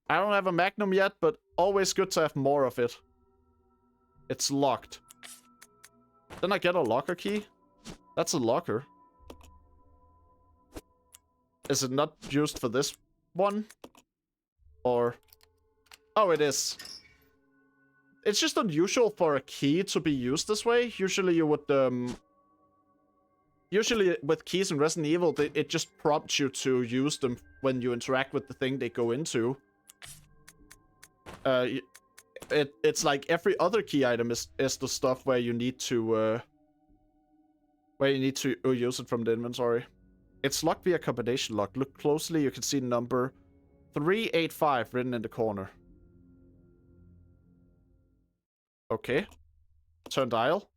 A: I don't have a Magnum yet, but always good to have more of it. It's locked. Then I get a locker key? That's a locker. Is it not used for this one? Or... Oh, it is. It's just unusual for a key to be used this way. Usually you would, Usually with keys in Resident Evil, it just prompts you to use them when you interact with the thing they go into. It's like every other key item is the stuff where you need to use it from the inventory. It's locked via combination lock. Look closely, you can see number 385 written in the corner. Okay. Turn dial.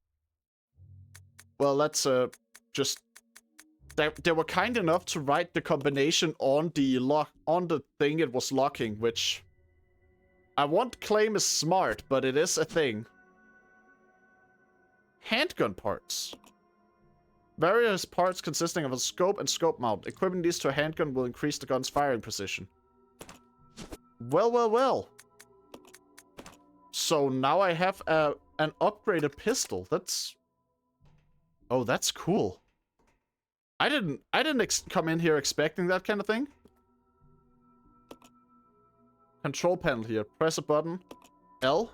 A: Well, let's just... They were kind enough to write the combination on the thing it was locking, which I won't claim is smart, but it is a thing. Handgun parts. Various parts consisting of a scope and scope mount. Equipping these to a handgun will increase the gun's firing precision. Well, well, well. So now I have an upgraded pistol. That's... Oh, that's cool. I didn't come in here expecting that kind of thing. Control panel here. Press a button. L.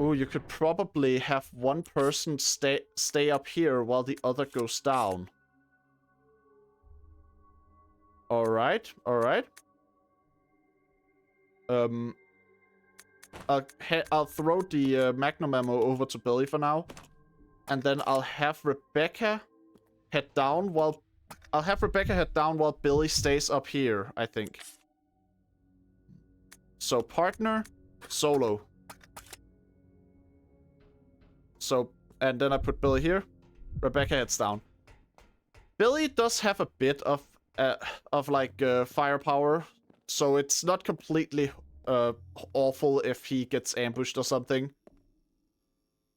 A: Ooh, you could probably have one person stay up here while the other goes down. Alright, alright. I'll throw the Magnum ammo over to Billy for now. And then I'll have Rebecca head down while... Billy stays up here, I think. So, partner, solo. So, and then I put Billy here. Rebecca heads down. Billy does have a bit of firepower. So it's not completely awful if he gets ambushed or something.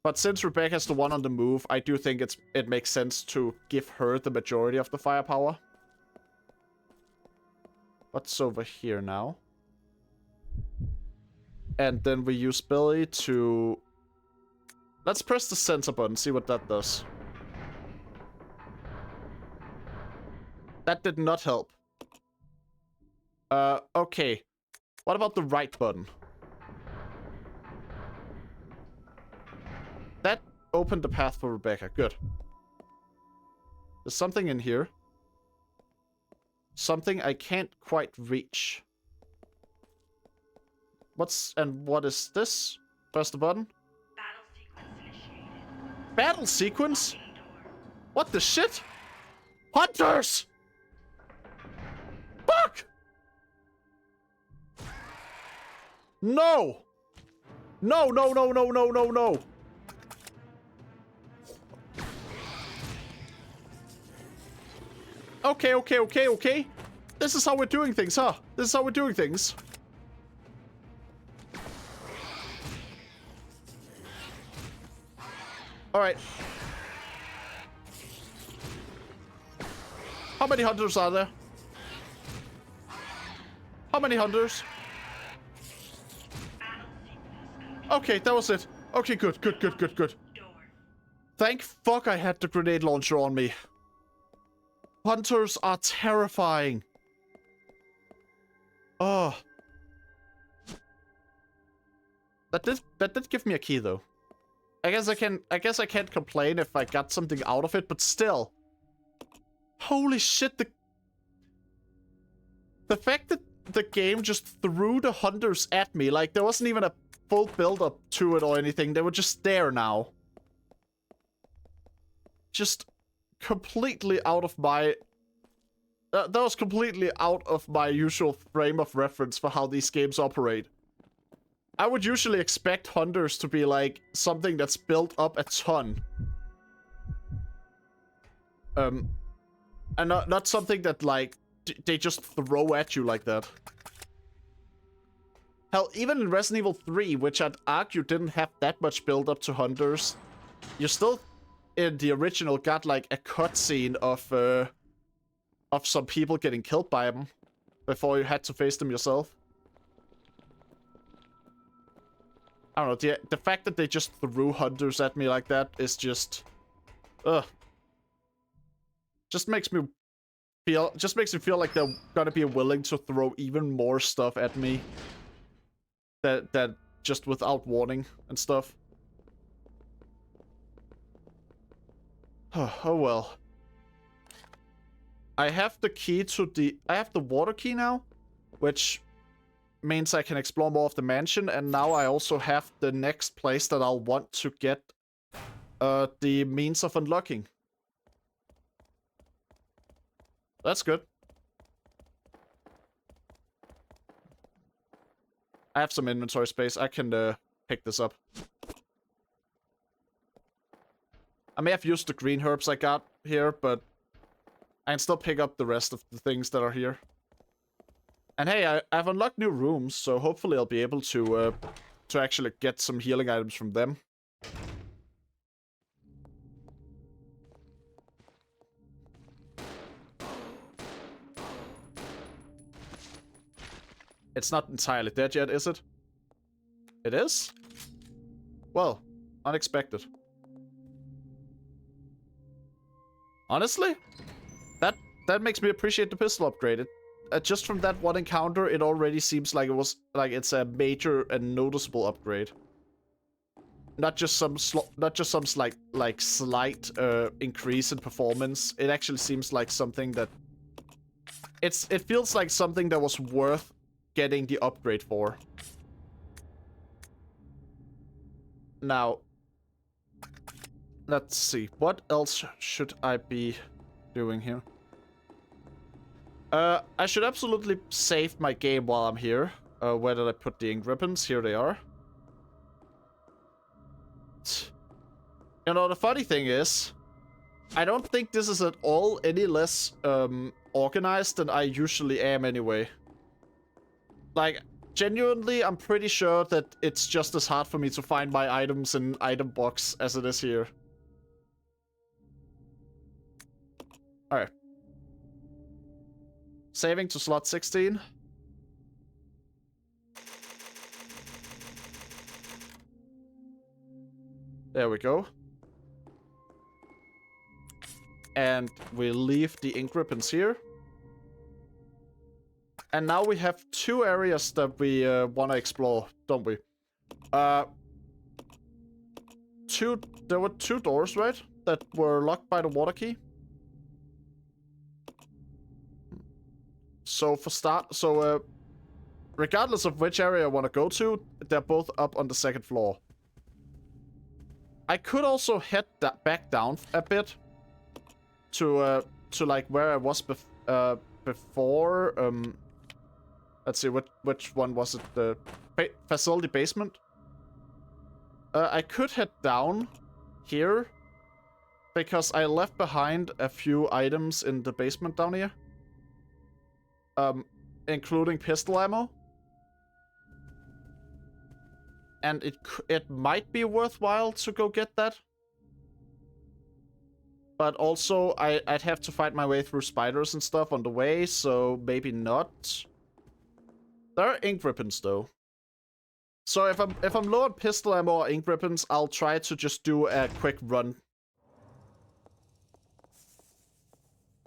A: But since Rebecca's the one on the move, I do think it makes sense to give her the majority of the firepower. What's over here now? And then we use Billy to... Let's press the sensor button, see what that does. That did not help. Okay. What about the right button? That opened the path for Rebecca. Good. There's something in here. Something I can't quite reach. What is this? Press the button. Battle sequence? What the shit? Hunters! Fuck! No! No, no, no, no, no, no, no. Okay, okay, okay, okay. This is how we're doing things, huh? This is how we're doing things. Alright. How many hunters are there? How many hunters? Okay, that was it. Okay, good, good, good, good, good. Thank fuck I had the grenade launcher on me. Hunters are terrifying. Oh. That did give me a key though. I guess I can't complain if I got something out of it, but still. Holy shit, the fact that the game just threw the hunters at me, like there wasn't even a full build-up to it or anything, they were just there now. Just completely out of my... that was completely out of my usual frame of reference for how these games operate. I would usually expect hunters to be like something that's built up a ton. And not something that like they just throw at you like that. Hell, even in Resident Evil 3, which I'd argue didn't have that much build up to hunters, you still in the original got like a cutscene of some people getting killed by them before you had to face them yourself. I don't know, the fact that they just threw hunters at me like that is just... Ugh. Just makes me feel like they're gonna be willing to throw even more stuff at me. That just without warning and stuff. Oh well. I have the key to the... I have the water key now, which means I can explore more of the mansion, and now I also have the next place that I'll want to get the means of unlocking. That's good. I have some inventory space. I can pick this up. I may have used the green herbs I got here, but I can still pick up the rest of the things that are here. And hey, I've unlocked new rooms, so hopefully I'll be able to to actually get some healing items from them. It's not entirely dead yet, is it? It is? Well, unexpected. Honestly, that makes me appreciate the pistol upgrade. Just from that one encounter, it already seems like it's a major and noticeable upgrade. Not just some slight increase in performance. It actually seems like something that it feels like something that was worth getting the upgrade for. Now, let's see. What else should I be doing here? I should absolutely save my game while I'm here. Where did I put the ink ribbons? Here they are. You know, the funny thing is, I don't think this is at all any less organized than I usually am anyway. Like, genuinely, I'm pretty sure that it's just as hard for me to find my items in item box as it is here. Alright. Saving to slot 16. There we go. And we leave the ink ribbons here. And now we have 2 areas that we want to explore, don't we? There were 2 doors, right? That were locked by the water key. So regardless of which area I want to go to, they're both up on the 2nd floor. I could also head back down a bit to like where I was before. Let's see, which one was it? The facility basement? I could head down here because I left behind a few items in the basement down here. Including pistol ammo. And it might be worthwhile to go get that. But also, I'd have to fight my way through spiders and stuff on the way, so maybe not. There are ink ribbons though. So if I'm low on pistol ammo or ink ribbons, I'll try to just do a quick run.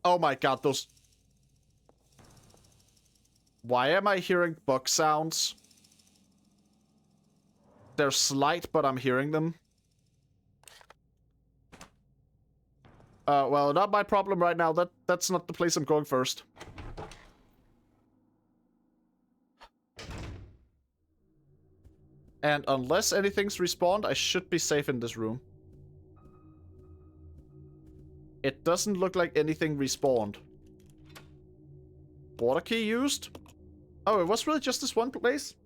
A: Oh my god, those... Why am I hearing bug sounds? They're slight, but I'm hearing them. Well, not my problem right now. That's not the place I'm going first. And unless anything's respawned, I should be safe in this room. It doesn't look like anything respawned. Water key used? Oh, it was really just this one place?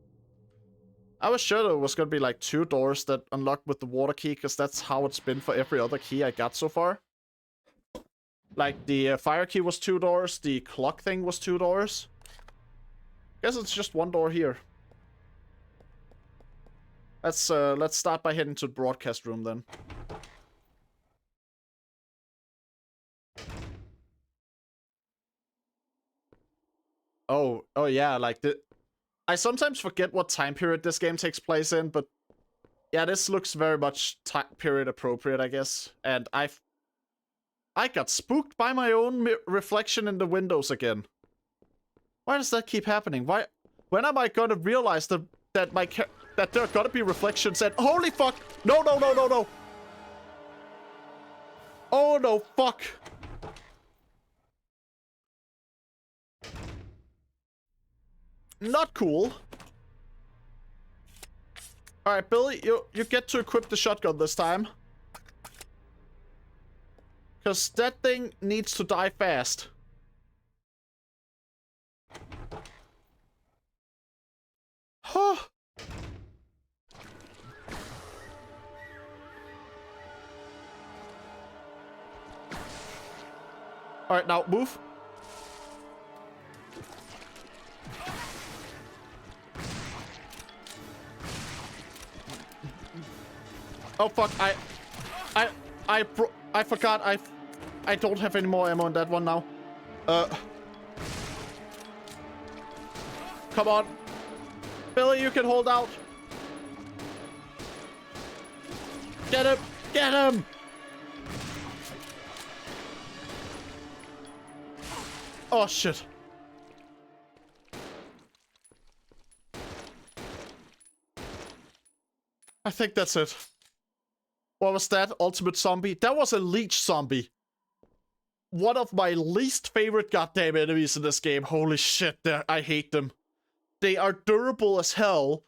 A: I was sure there was gonna be like 2 doors that unlocked with the water key, because that's how it's been for every other key I got so far. Like, the fire key was 2 doors, the clock thing was 2 doors. Guess it's just 1 door here. Let's start by heading to the broadcast room then. Oh yeah, like I sometimes forget what time period this game takes place in, but yeah, this looks very much time period appropriate, I guess. And I got spooked by my own reflection in the windows again. Why does that keep happening? Why? When am I gonna realize that there are gonna be reflections and holy fuck! No! Oh no! Fuck! Not cool. Alright, Billy, you get to equip the shotgun this time. Because that thing needs to die fast. Huh. Alright, now move. Oh fuck, I forgot I don't have any more ammo on that one now. Come on. Billy, you can hold out. Get him! Get him! Oh shit. I think that's it. What was that? Ultimate zombie? That was a leech zombie. One of my least favorite goddamn enemies in this game. Holy shit, I hate them. They are durable as hell.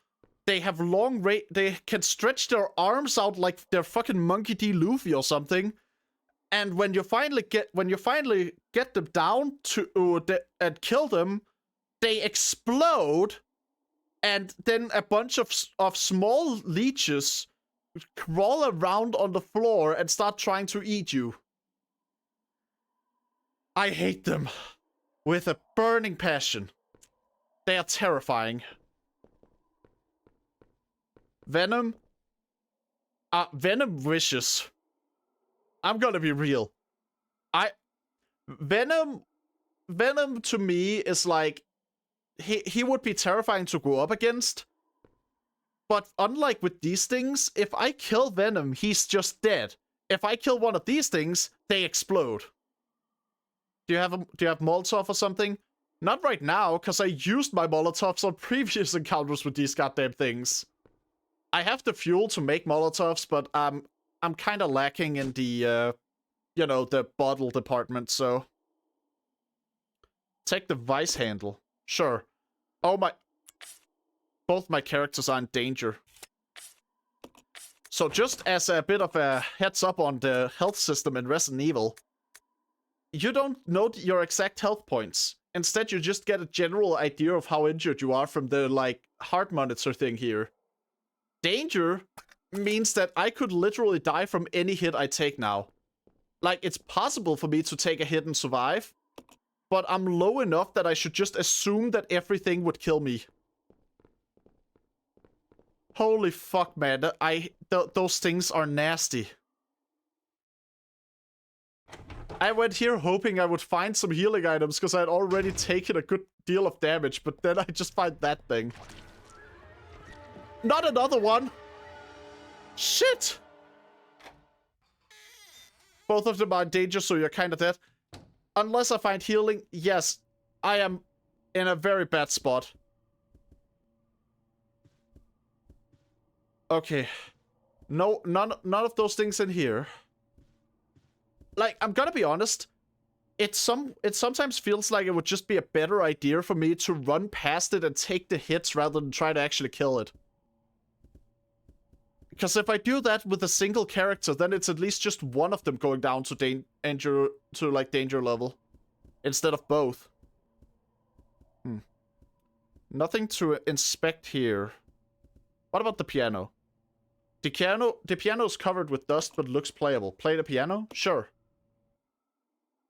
A: They have long range. They can stretch their arms out like they're fucking Monkey D. Luffy or something. And when you finally get them down to and kill them, they explode. And then a bunch of small leeches crawl around on the floor and start trying to eat you. I hate them with a burning passion. They are terrifying. Venom? Venom wishes. I'm gonna be real. Venom to me is like, he would be terrifying to go up against. But unlike with these things, if I kill Venom, he's just dead. If I kill one of these things, they explode. Do you have Molotov or something? Not right now, because I used my Molotovs on previous encounters with these goddamn things. I have the fuel to make Molotovs, but I'm kind of lacking in the, you know, the bottle department, so... Take the vice handle. Sure. Oh my... Both my characters are in danger. So just as a bit of a heads up on the health system in Resident Evil, you don't know your exact health points. Instead, you just get a general idea of how injured you are from the, like, heart monitor thing here. Danger means that I could literally die from any hit I take now. Like, it's possible for me to take a hit and survive, but I'm low enough that I should just assume that everything would kill me. Holy fuck, man. Those things are nasty. I went here hoping I would find some healing items because I had already taken a good deal of damage, but then I just find that thing. Not another one! Shit! Both of them are in danger, so you're kind of dead. Unless I find healing, yes, I am in a very bad spot. Okay. No, none of those things in here. Like, I'm gonna be honest. It sometimes feels like it would just be a better idea for me to run past it and take the hits rather than try to actually kill it. Because if I do that with a single character, then it's at least just one of them going down to danger level. Instead of both. Nothing to inspect here. What about the piano? The piano's covered with dust but looks playable. Play the piano? Sure.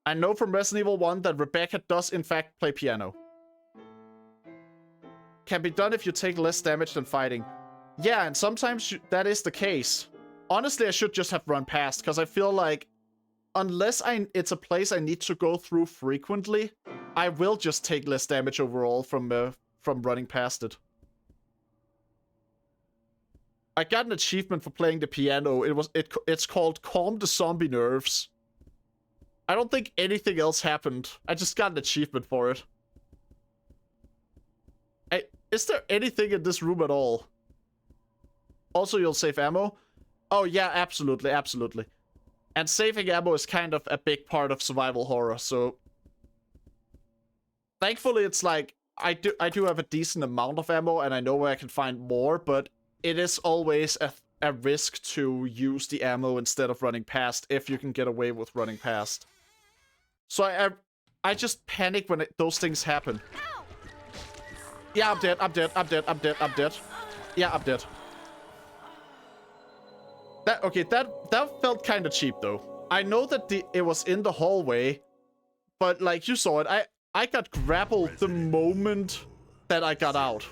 A: I know from Resident Evil 1 that Rebecca does in fact play piano. Can be done if you take less damage than fighting. Yeah, and sometimes that is the case. Honestly, I should just have run past, because I feel like unless it's a place I need to go through frequently, I will just take less damage overall from running past it. I got an achievement for playing the piano. It's called Calm the Zombie Nerves. I don't think anything else happened. I just got an achievement for it. Is there anything in this room at all? Also, you'll save ammo? Oh yeah, absolutely, absolutely. And saving ammo is kind of a big part of survival horror, so... Thankfully, it's like, I do have a decent amount of ammo, and I know where I can find more, but it is always a risk to use the ammo instead of running past, if you can get away with running past. So I just panic when those things happen. Yeah, I'm dead, I'm dead, I'm dead, I'm dead, I'm dead. Yeah, I'm dead. That felt kind of cheap, though. I know that it was in the hallway, but like you saw it, I got grappled the moment that I got out.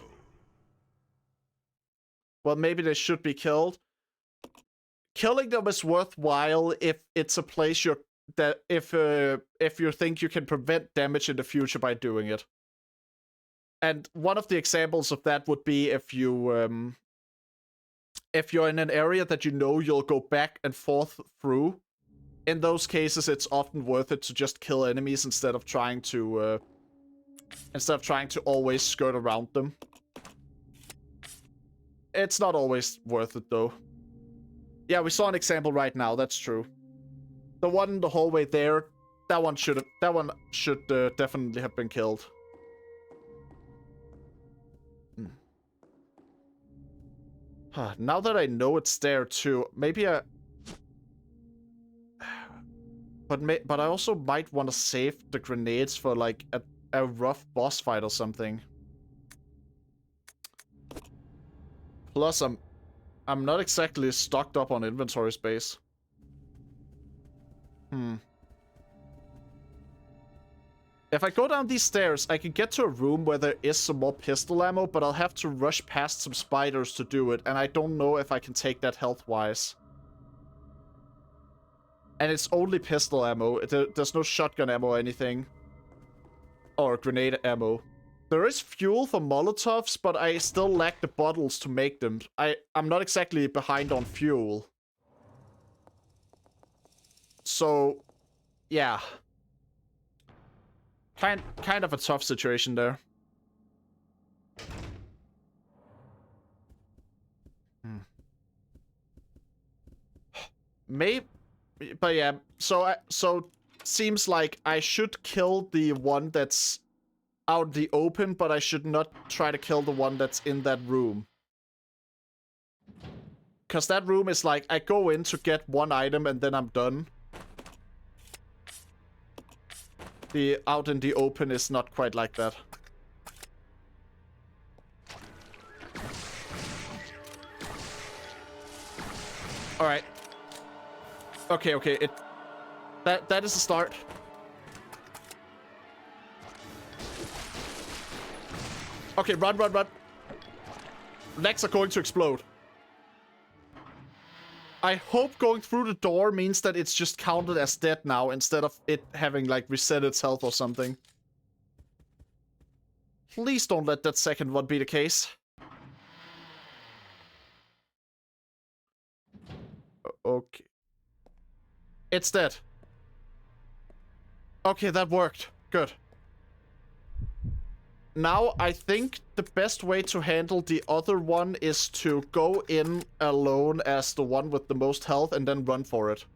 A: Well, maybe they should be killed. killing them is worthwhile if it's a place if you think you can prevent damage in the future by doing it. And one of the examples of that would be if you're in an area that you know you'll go back and forth through. In those cases, it's often worth it to just kill enemies instead of trying to always skirt around them. It's not always worth it though. Yeah, we saw an example right now. That's true. The one in the hallway there, that one should definitely have been killed. Now that I know it's there too, maybe I... But I also might want to save the grenades for like a rough boss fight or something. Plus, I'm not exactly stocked up on inventory space. If I go down these stairs, I can get to a room where there is some more pistol ammo, but I'll have to rush past some spiders to do it, and I don't know if I can take that health-wise. And it's only pistol ammo. There's no shotgun ammo or anything. Or grenade ammo. There is fuel for Molotovs, but I still lack the bottles to make them. I'm not exactly behind on fuel. So, yeah. Kind of a tough situation there. Maybe, but yeah. So seems like I should kill the one that's out in the open, but I should not try to kill the one that's in that room. Because that room is like, I go in to get one item and then I'm done. The out in the open is not quite like that. Alright. Okay. That is a start. Okay, run. Legs are going to explode. I hope going through the door means that it's just counted as dead now, instead of it having, like, reset its health or something. Please don't let that second one be the case. Okay. It's dead. Okay, that worked. Good. Now, I think the best way to handle the other one is to go in alone as the one with the most health and then run for it.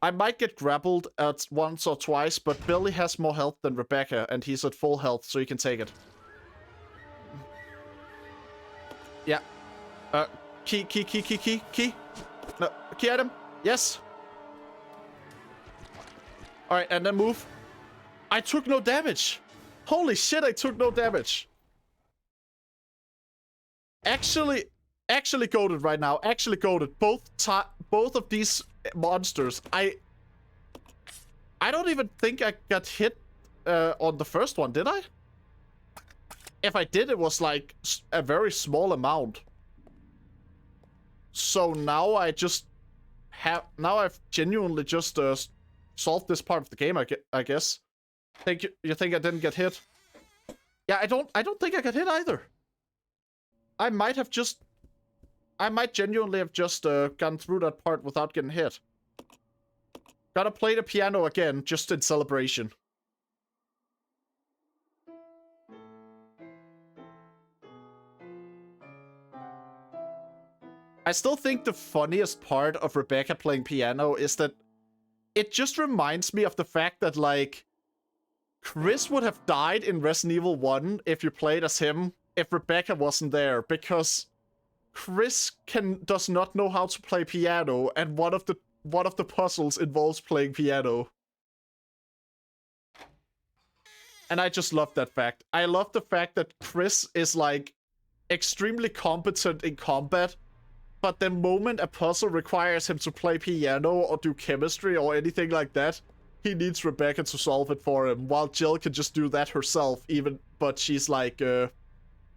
A: I might get grappled at once or twice, but Billy has more health than Rebecca, and he's at full health, so you can take it. Yeah. Key. No, key item. Yes. Alright, and then move. I took no damage. Holy shit, I took no damage. Actually goated right now. Actually goated. Both of these monsters. I don't even think I got hit on the first one, did I? If I did, it was like a very small amount. So now I just have... Now I've genuinely just solved this part of the game, I guess. You think I didn't get hit? Yeah, I don't think I got hit either. I might genuinely have just gone through that part without getting hit. Gotta play the piano again, just in celebration. I still think the funniest part of Rebecca playing piano is that it just reminds me of the fact that, like, Chris would have died in Resident Evil 1 if you played as him, if Rebecca wasn't there, because Chris does not know how to play piano, and one of the puzzles involves playing piano. And I just love that fact. I love the fact that Chris is, like, extremely competent in combat, but the moment a puzzle requires him to play piano or do chemistry or anything like that, he needs Rebecca to solve it for him, while Jill can just do that herself, but she's like,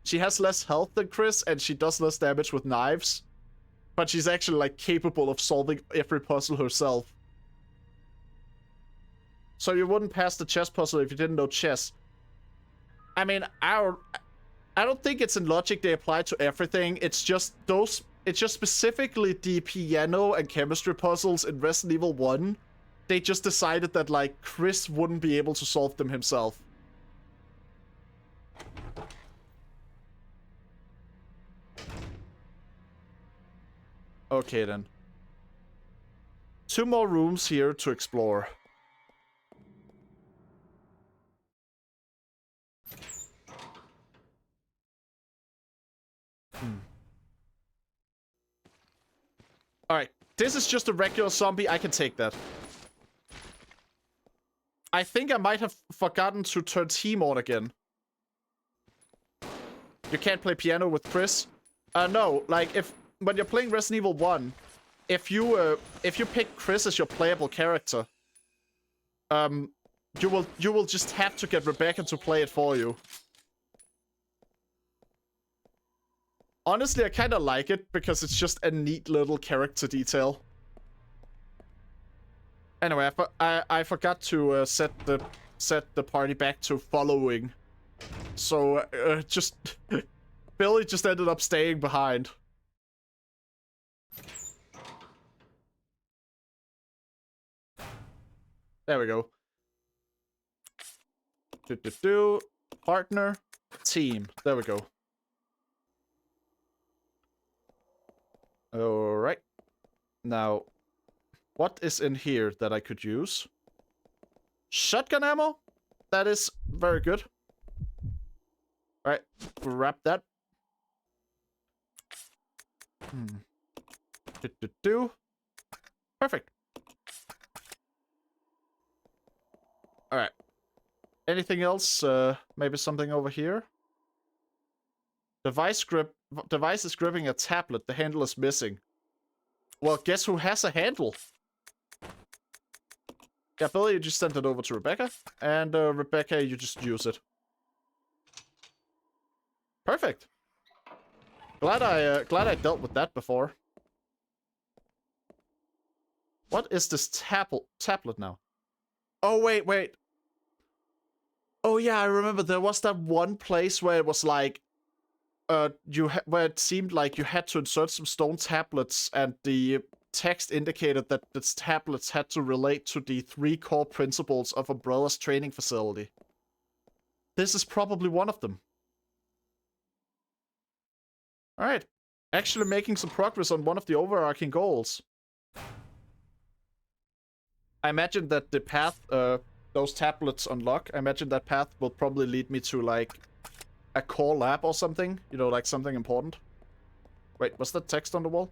A: she has less health than Chris, and she does less damage with knives. But she's actually, like, capable of solving every puzzle herself. So you wouldn't pass the chess puzzle if you didn't know chess. I mean, I don't think it's in logic they apply to everything. It's just those... It's just specifically the piano and chemistry puzzles in Resident Evil 1. They just decided that, like, Chris wouldn't be able to solve them himself. Okay, then. 2 more rooms here to explore. Alright, this is just a regular zombie. I can take that. I think I might have forgotten to turn team on again. You can't play piano with Chris? No, like, when you're playing Resident Evil 1, if you pick Chris as your playable character, you will just have to get Rebecca to play it for you. Honestly, I kind of like it because it's just a neat little character detail. Anyway, I forgot to set the party back to following, so just Billy just ended up staying behind. There we go. Partner, team. There we go. Alright. Now, what is in here that I could use? Shotgun ammo? That is very good. Alright, grab that. Perfect. Alright. Anything else? Maybe something over here? Device is gripping a tablet. The handle is missing. Well, guess who has a handle? Yeah, Billy, you just send it over to Rebecca. And Rebecca, you just use it. Perfect. Glad I dealt with that before. What is this tablet now? Oh, wait. Oh, yeah, I remember there was that one place where it was like... where it seemed like you had to insert some stone tablets, and the text indicated that the tablets had to relate to the 3 core principles of Umbrella's training facility. This is probably one of them. Alright. Actually making some progress on one of the overarching goals. I imagine that the path those tablets unlock, I imagine that path will probably lead me to, like, a core lab or something. You know, like something important. Wait, was that text on the wall?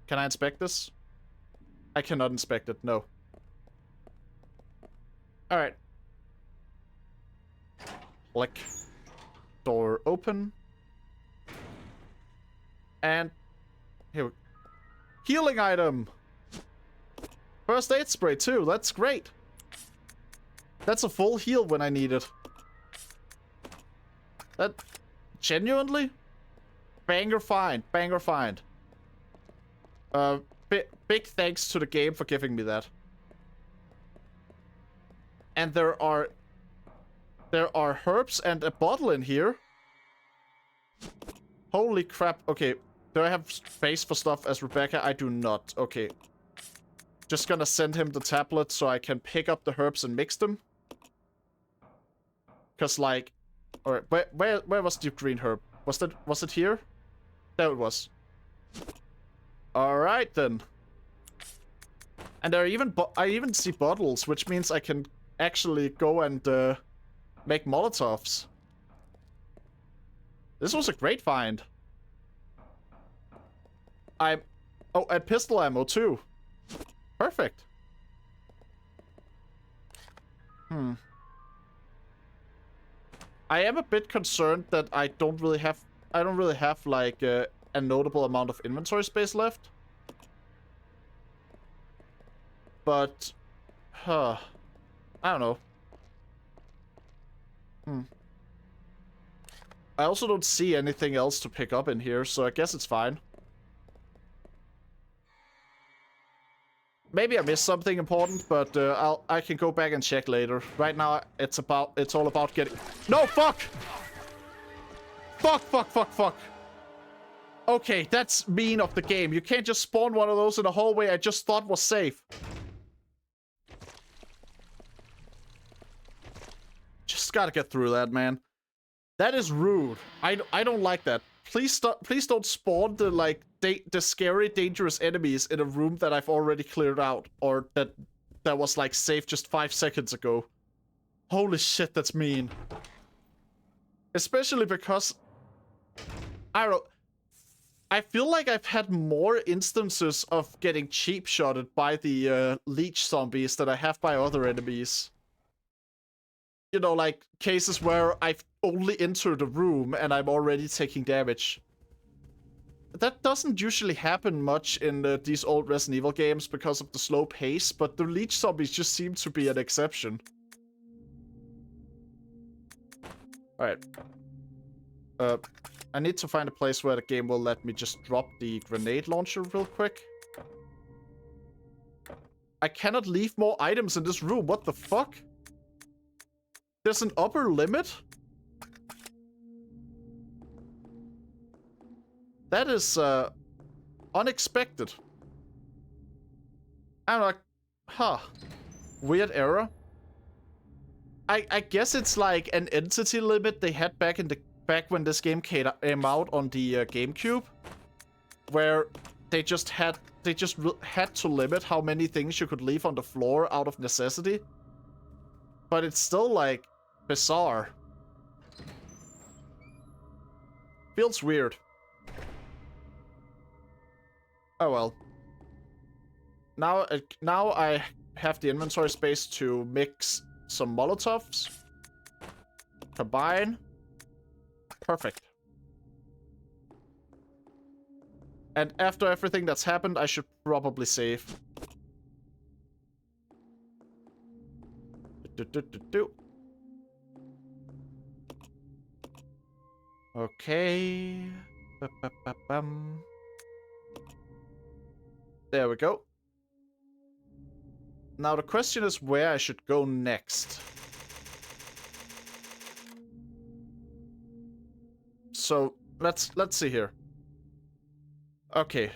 A: Can I inspect this? I cannot inspect it, no. Alright. Click. Door open. And... here we... healing item! First aid spray too, that's great! That's a full heal when I need it. That... genuinely? Banger find, banger find. Big thanks to the game for giving me that. And there are herbs and a bottle in here. Holy crap. Okay, do I have space for stuff as Rebecca? I do not. Okay. Just gonna send him the tablet so I can pick up the herbs and mix them. Cause like... alright, where was the green herb? Was it here? There it was. Alright then. And there are I even see bottles, which means I can actually go and make Molotovs. This was a great find. Oh, and pistol ammo too. Perfect. I am a bit concerned that I don't really have like a notable amount of inventory space left. But I don't know. I also don't see anything else to pick up in here, so I guess it's fine. Maybe I missed something important, but I can go back and check later. Right now, it's all about getting... No, fuck! Fuck. Okay, that's mean of the game. You can't just spawn one of those in the hallway I just thought was safe. Just gotta get through that, man. That is rude. I don't like that. Please don't spawn the, the scary, dangerous enemies in a room that I've already cleared out. Or that was, safe just 5 seconds ago. Holy shit, that's mean. Especially because... I don't know. I feel like I've had more instances of getting cheap-shotted by the leech zombies than I have by other enemies. You know, cases where I've only entered a room and I'm already taking damage. That doesn't usually happen much in these old Resident Evil games because of the slow pace, but the leech zombies just seem to be an exception. Alright. I need to find a place where the game will let me just drop the grenade launcher real quick. I cannot leave more items in this room. What the fuck? There's an upper limit? That is, unexpected. I'm like, huh. Weird error. I guess it's like an entity limit they had back when this game came out on the GameCube, where they just had to limit how many things you could leave on the floor out of necessity. But it's still bizarre. Feels weird. Oh well. Now I have the inventory space to mix some Molotovs. Combine. Perfect. And after everything that's happened, I should probably save. Okay. There we go. Now the question is where I should go next. So let's see here. Okay.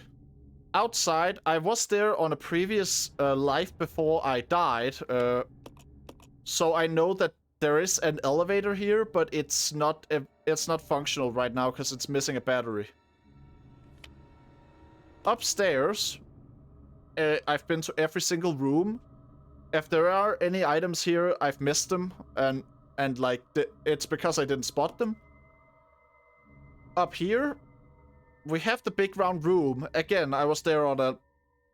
A: Outside, I was there on a previous life before I died. So I know that there is an elevator here, but it's not functional right now because it's missing a battery. Upstairs, I've been to every single room. If there are any items here, I've missed them, and it's because I didn't spot them. Up here, we have the big round room. Again, I was there on a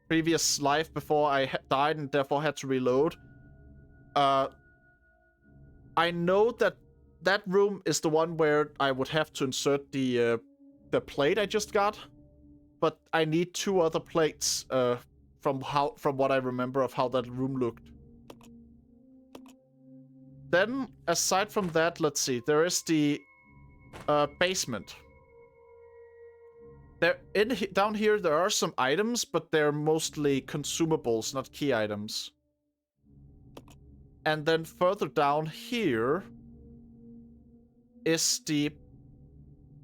A: previous life before I died and therefore had to reload. I know that room is the one where I would have to insert the plate I just got, but I need 2 other plates from what I remember of how that room looked. Then, aside from that, let's see. There is the basement. Down here, there are some items, but they're mostly consumables, not key items. And then further down here is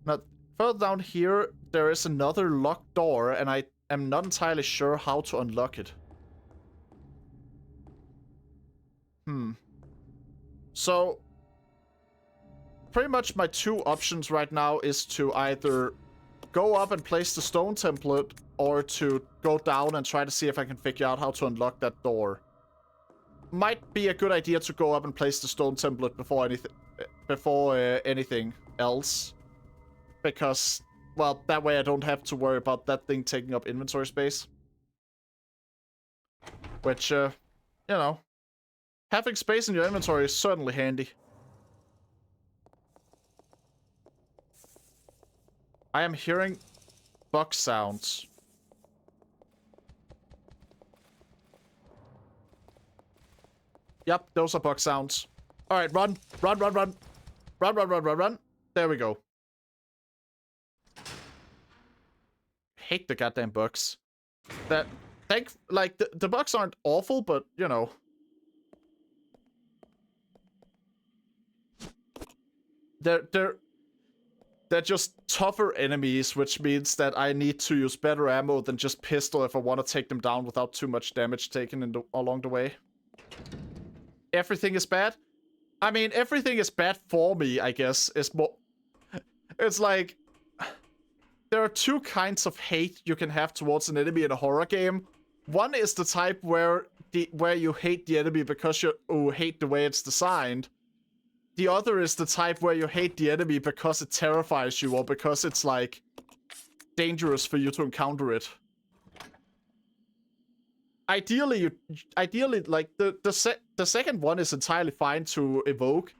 A: further down here, there is another locked door, and I am not entirely sure how to unlock it. So, pretty much my 2 options right now is to either go up and place the stone template, or to go down and try to see if I can figure out how to unlock that door. Might be a good idea to go up and place the stone template before anything else. Because, well, that way I don't have to worry about that thing taking up inventory space. Which, you know, having space in your inventory is certainly handy. I am hearing box sounds. Yep, those are box sounds. Alright, run. Run. Run. There we go. hate the goddamn bugs. The bugs aren't awful, but you know. They're just tougher enemies, which means that I need to use better ammo than just pistol if I want to take them down without too much damage taken along the way. Everything is bad? I mean, everything is bad for me, I guess. It's like... There are two kinds of hate you can have towards an enemy in a horror game. One is the type where you hate the enemy because you hate the way it's designed. The other is the type where you hate the enemy because it terrifies you or because it's, like, dangerous for you to encounter it. Ideally, like, the second one is entirely fine to evoke.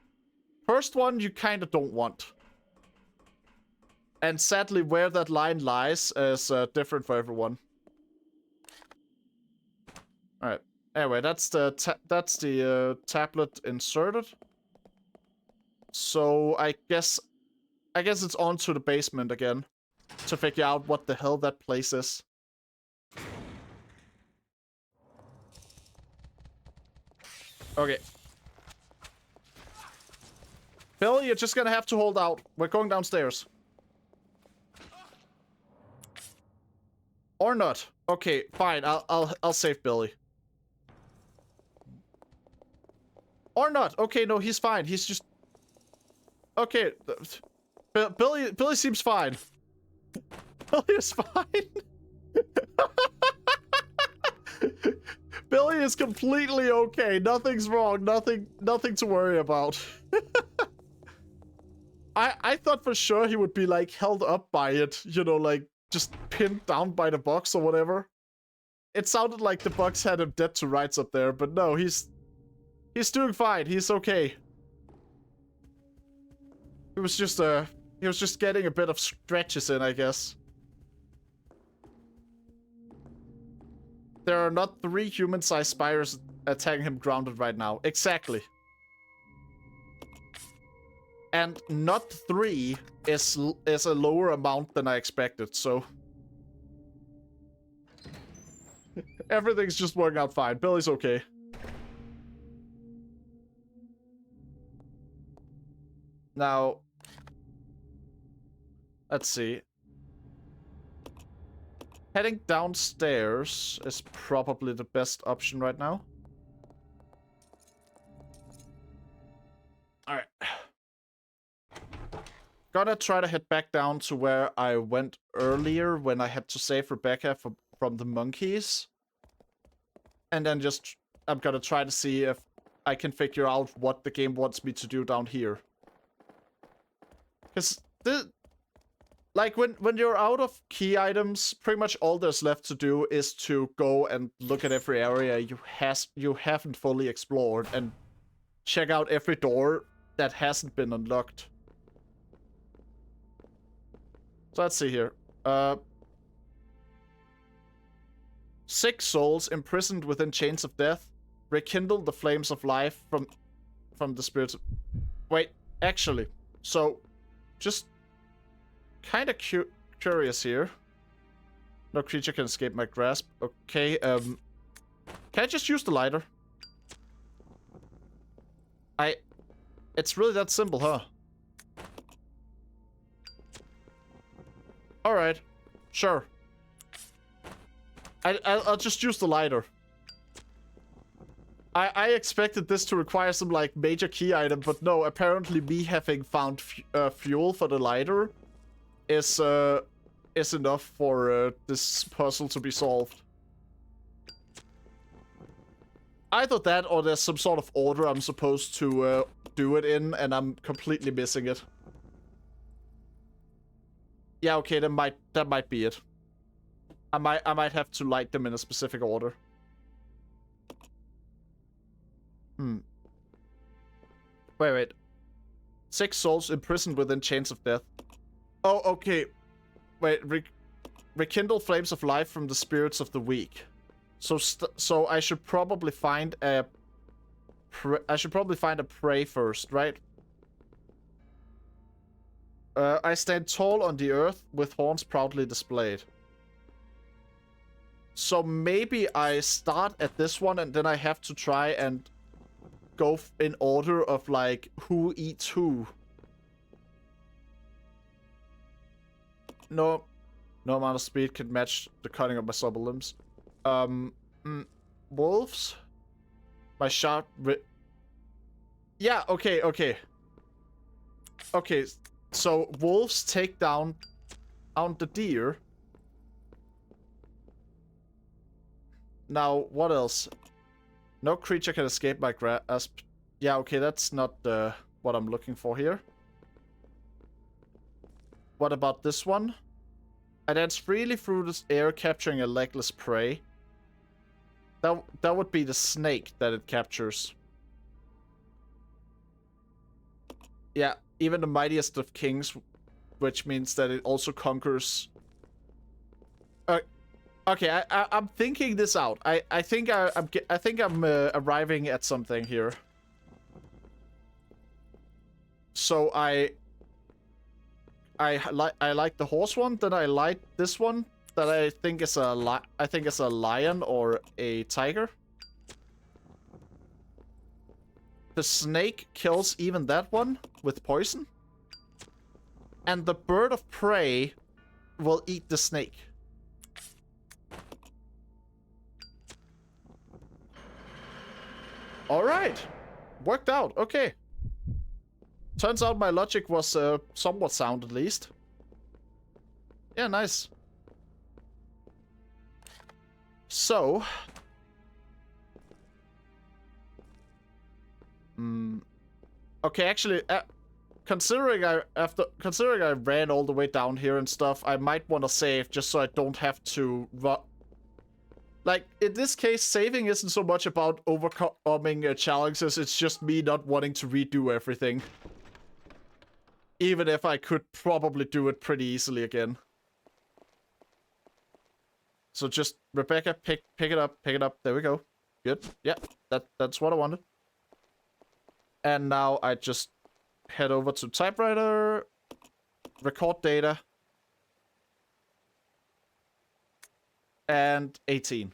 A: First one, you kind of don't want. And sadly, where that line lies is different for everyone. Alright. Anyway, that's the tablet inserted. So I guess it's on to the basement again to figure out what the hell that place is. Okay. Bill, you're just gonna have to hold out. We're going downstairs. Or not. Okay, fine. I'll save Billy. Or not. Okay, no, he's fine. He's just... Okay, Billy seems fine. Billy is fine. Billy is completely okay. Nothing's wrong. Nothing to worry about. I thought for sure he would be like held up by it, you know, like just pinned down by the box or whatever. It sounded like the box had him dead to rights up there, but no, he's doing fine. He's okay. He was just getting a bit of stretches in, I guess. There are not 3 human-sized spiders attacking him grounded right now. Exactly. And not 3 is a lower amount than I expected, so... Everything's just working out fine. Billy's okay. Now... Let's see. Heading downstairs is probably the best option right now. Alright. Gonna try to head back down to where I went earlier when I had to save Rebecca from the monkeys. And then I'm gonna try to see if I can figure out what the game wants me to do down here. Because like, when you're out of key items, pretty much all there's left to do is to go and look at every area you haven't fully explored and check out every door that hasn't been unlocked. So let's see here. 6 souls imprisoned within chains of death. Rekindle the flames of life from the spirits. Wait, actually. So, just... kind of curious here. No creature can escape my grasp. Okay, can I just use the lighter? It's really that simple, huh? Alright. Sure. I'll just use the lighter. I expected this to require some, like, major key item, but no, apparently me having found fuel for the lighter is enough for this puzzle to be solved. Either that or there's some sort of order I'm supposed to do it in, and I'm completely missing it. Yeah, okay, that might be it. I might have to light them in a specific order. Wait. 6 souls imprisoned within chains of death. Oh, okay. Wait, rekindle flames of life from the spirits of the weak. So I should probably find a prey first, right? I stand tall on the earth with horns proudly displayed. So maybe I start at this one and then I have to try and go in order of like who eats who. No amount of speed can match the cutting of my supple limbs. Wolves. My sharp. Yeah. Okay. Okay. So wolves take down the deer. Now what else? No creature can escape my grasp. Yeah. Okay. That's not what I'm looking for here. What about this one? I dance freely through the air, capturing a legless prey. That would be the snake that it captures. Yeah, even the mightiest of kings, which means that it also conquers. Okay, I'm thinking this out. I think I'm arriving at something here. So I like the horse one, then I like this one that I think is a lion or a tiger. The snake kills even that one with poison. And the bird of prey will eat the snake. All right. Worked out. Okay. Turns out my logic was somewhat sound, at least. Yeah, nice. So... Okay, actually, considering I ran all the way down here and stuff, I might want to save just so I don't have to run. Like, in this case, saving isn't so much about overcoming challenges, it's just me not wanting to redo everything. Even if I could probably do it pretty easily again. So just, Rebecca, pick it up, there we go. Good, yeah, that's what I wanted. And now I just head over to typewriter, record data, and 18.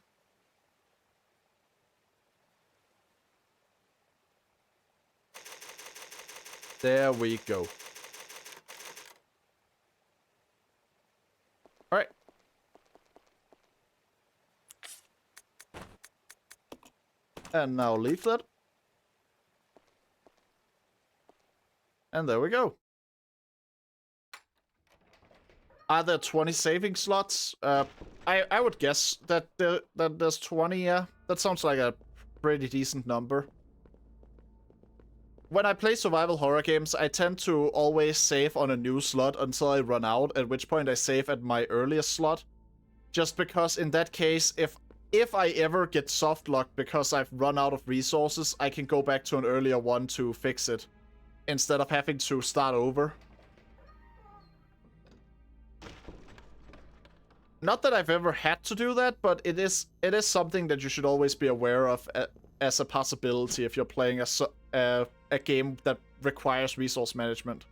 A: There we go. All right. And now leaflet. And there we go. Are there 20 saving slots? I would guess that there's 20, yeah. That sounds like a pretty decent number. When I play survival horror games, I tend to always save on a new slot until I run out, at which point I save at my earliest slot. Just because in that case, if I ever get soft locked because I've run out of resources, I can go back to an earlier one to fix it. Instead of having to start over. Not that I've ever had to do that, but it is something that you should always be aware of as a possibility if you're playing a game that requires resource management.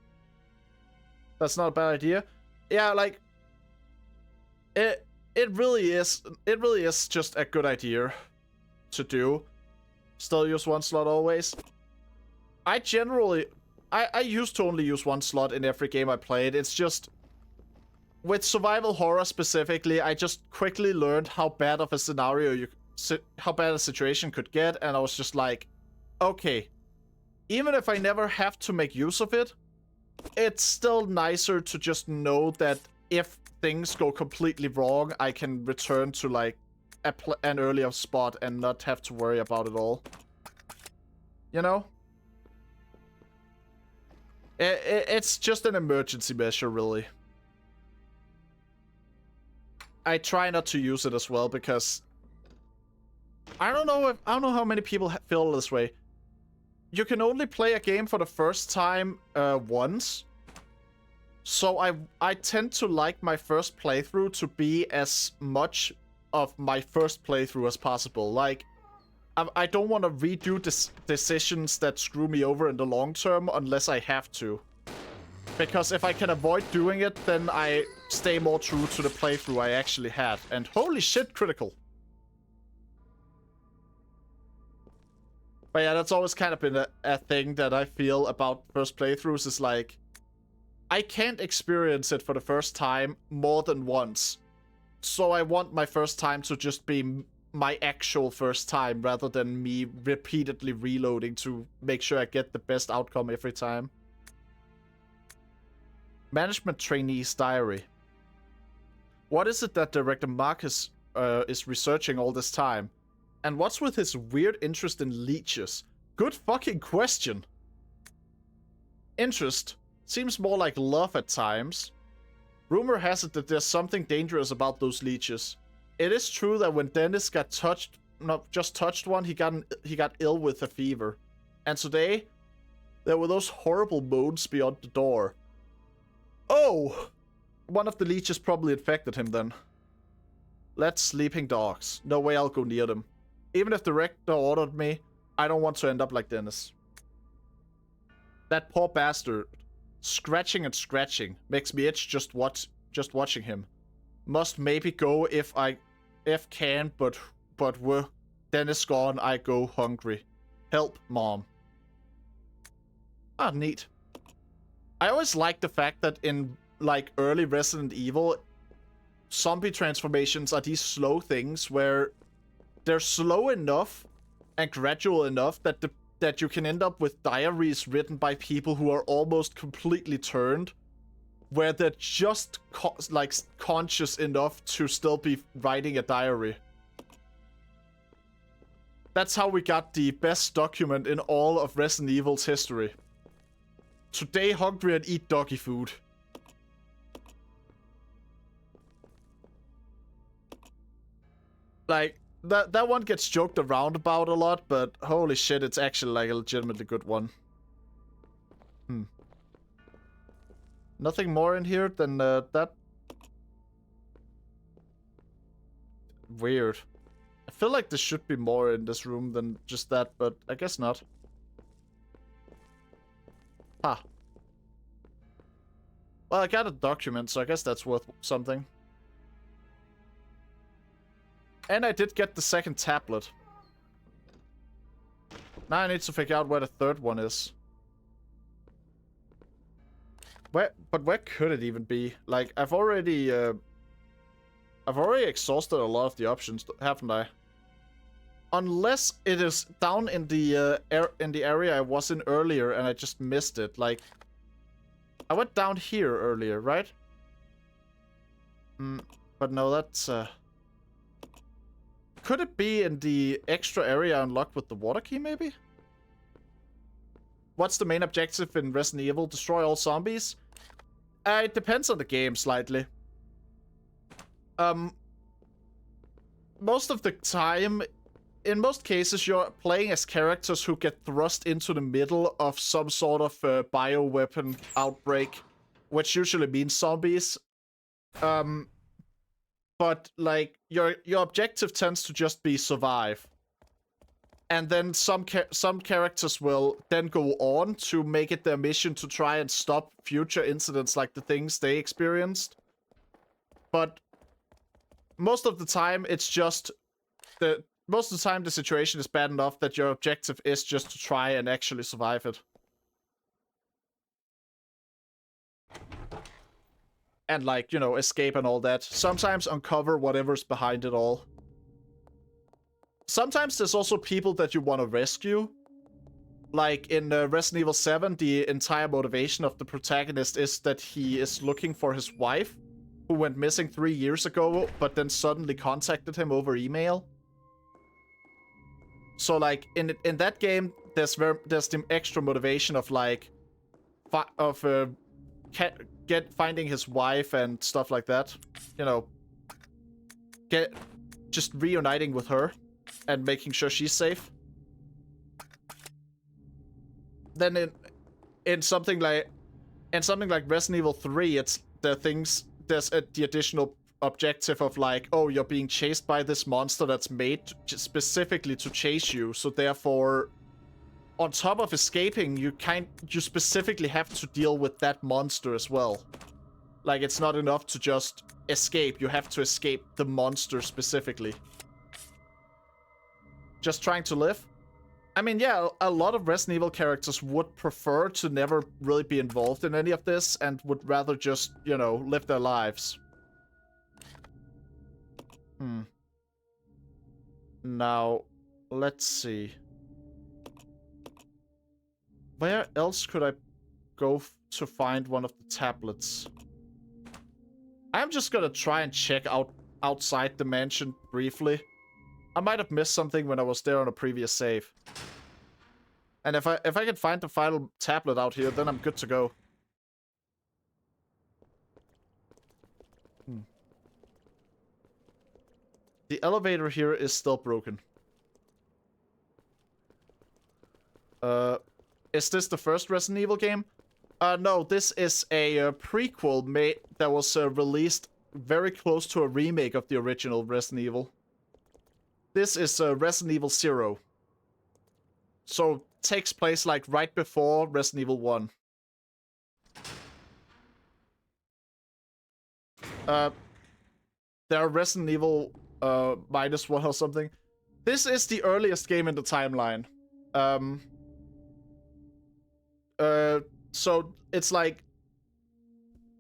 A: That's not a bad idea. Yeah, like it really is just a good idea to do. Still use one slot always. I used to only use one slot in every game I played. It's just, with survival horror specifically, I just quickly learned how bad of a scenario how bad a situation could get, and I was just like, okay, even if I never have to make use of it, it's still nicer to just know that if things go completely wrong, I can return to like an earlier spot and not have to worry about it all. You know? It's just an emergency measure, really. I try not to use it as well because I don't know how many people feel this way. You can only play a game for the first time once. So I tend to like my first playthrough to be as much of my first playthrough as possible. Like, I don't want to redo decisions that screw me over in the long term unless I have to. Because if I can avoid doing it, then I stay more true to the playthrough I actually had. And holy shit, critical. But yeah, that's always kind of been a thing that I feel about first playthroughs is like, I can't experience it for the first time more than once. So I want my first time to just be my actual first time rather than me repeatedly reloading to make sure I get the best outcome every time. Management Trainee's Diary. What is it that Director Marcus is researching all this time? And what's with his weird interest in leeches? Good fucking question. Interest seems more like love at times. Rumor has it that there's something dangerous about those leeches. It is true that when Dennis got touched, not just touched one, he got ill with a fever. And today, there were those horrible moans beyond the door. Oh! One of the leeches probably infected him then. Let sleeping dogs. No way I'll go near them. Even if the rector ordered me, I don't want to end up like Dennis. That poor bastard. Scratching and scratching. Makes me itch just watching him. Must maybe go if can, but with Dennis gone, I go hungry. Help, Mom. Ah, neat. I always like the fact that in, like, early Resident Evil, zombie transformations are these slow things where they're slow enough and gradual enough that you can end up with diaries written by people who are almost completely turned, where they're just conscious enough to still be writing a diary. That's how we got the best document in all of Resident Evil's history. Today hungry and eat doggy food. Like, that one gets joked around about a lot, but holy shit, it's actually like a legitimately good one. Nothing more in here than that. Weird. I feel like there should be more in this room than just that, but I guess not. Huh. Well, I got a document, so I guess that's worth something. And I did get the second tablet. Now I need to figure out where the third one is. But where could it even be? Like, I've already exhausted a lot of the options, haven't I? Unless it is down in the area I was in earlier and I just missed it. Like, I went down here earlier, right? But no, that's could it be in the extra area unlocked with the water key, maybe? What's the main objective in Resident Evil? Destroy all zombies? It depends on the game slightly. Most of the time, in most cases, you're playing as characters who get thrust into the middle of some sort of bioweapon outbreak, which usually means zombies. But like your objective tends to just be survive, and then some characters will then go on to make it their mission to try and stop future incidents like the things they experienced. But most of the time, it's just most of the time the situation is bad enough that your objective is just to try and actually survive it. And, like, you know, escape and all that. Sometimes uncover whatever's behind it all. Sometimes there's also people that you want to rescue. Like, in Resident Evil 7, the entire motivation of the protagonist is that he is looking for his wife, who went missing 3 years ago, but then suddenly contacted him over email. So, like, in that game, there's the extra motivation of, like, finding his wife and stuff like that. You know, just reuniting with her and making sure she's safe. Then in something like Resident Evil 3, it's there's the additional objective of, like, oh, you're being chased by this monster that's made specifically to chase you, so therefore, on top of escaping, you specifically have to deal with that monster as well. Like, it's not enough to just escape, you have to escape the monster specifically. Just trying to live? I mean, yeah, a lot of Resident Evil characters would prefer to never really be involved in any of this and would rather just, you know, live their lives. Now, let's see. Where else could I go to find one of the tablets? I'm just gonna try and check outside the mansion briefly. I might have missed something when I was there on a previous save. And if I can find the final tablet out here, then I'm good to go. The elevator here is still broken. Is this the first Resident Evil game? No, this is a prequel that was released very close to a remake of the original Resident Evil. This is Resident Evil 0. So, takes place like right before Resident Evil 1. There are Resident Evil -1 or something. This is the earliest game in the timeline. So it's like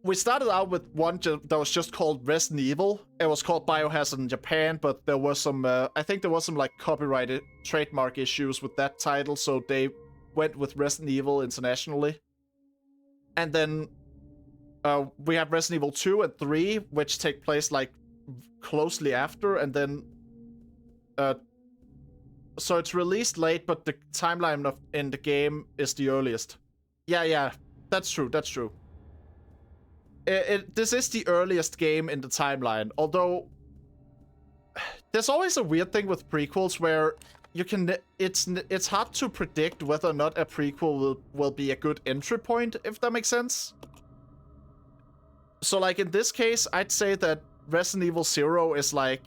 A: we started out with one that was just called Resident Evil. It was called Biohazard in Japan, but there was some I think there was some like copyright trademark issues with that title, so they went with Resident Evil internationally. And then we have Resident Evil 2 and 3, which take place like closely after, and then so it's released late, but the timeline in the game is the earliest. Yeah, that's true. This is the earliest game in the timeline, although there's always a weird thing with prequels where you can it's hard to predict whether or not a prequel will be a good entry point, if that makes sense. So like in this case, I'd say that Resident Evil 0 is like,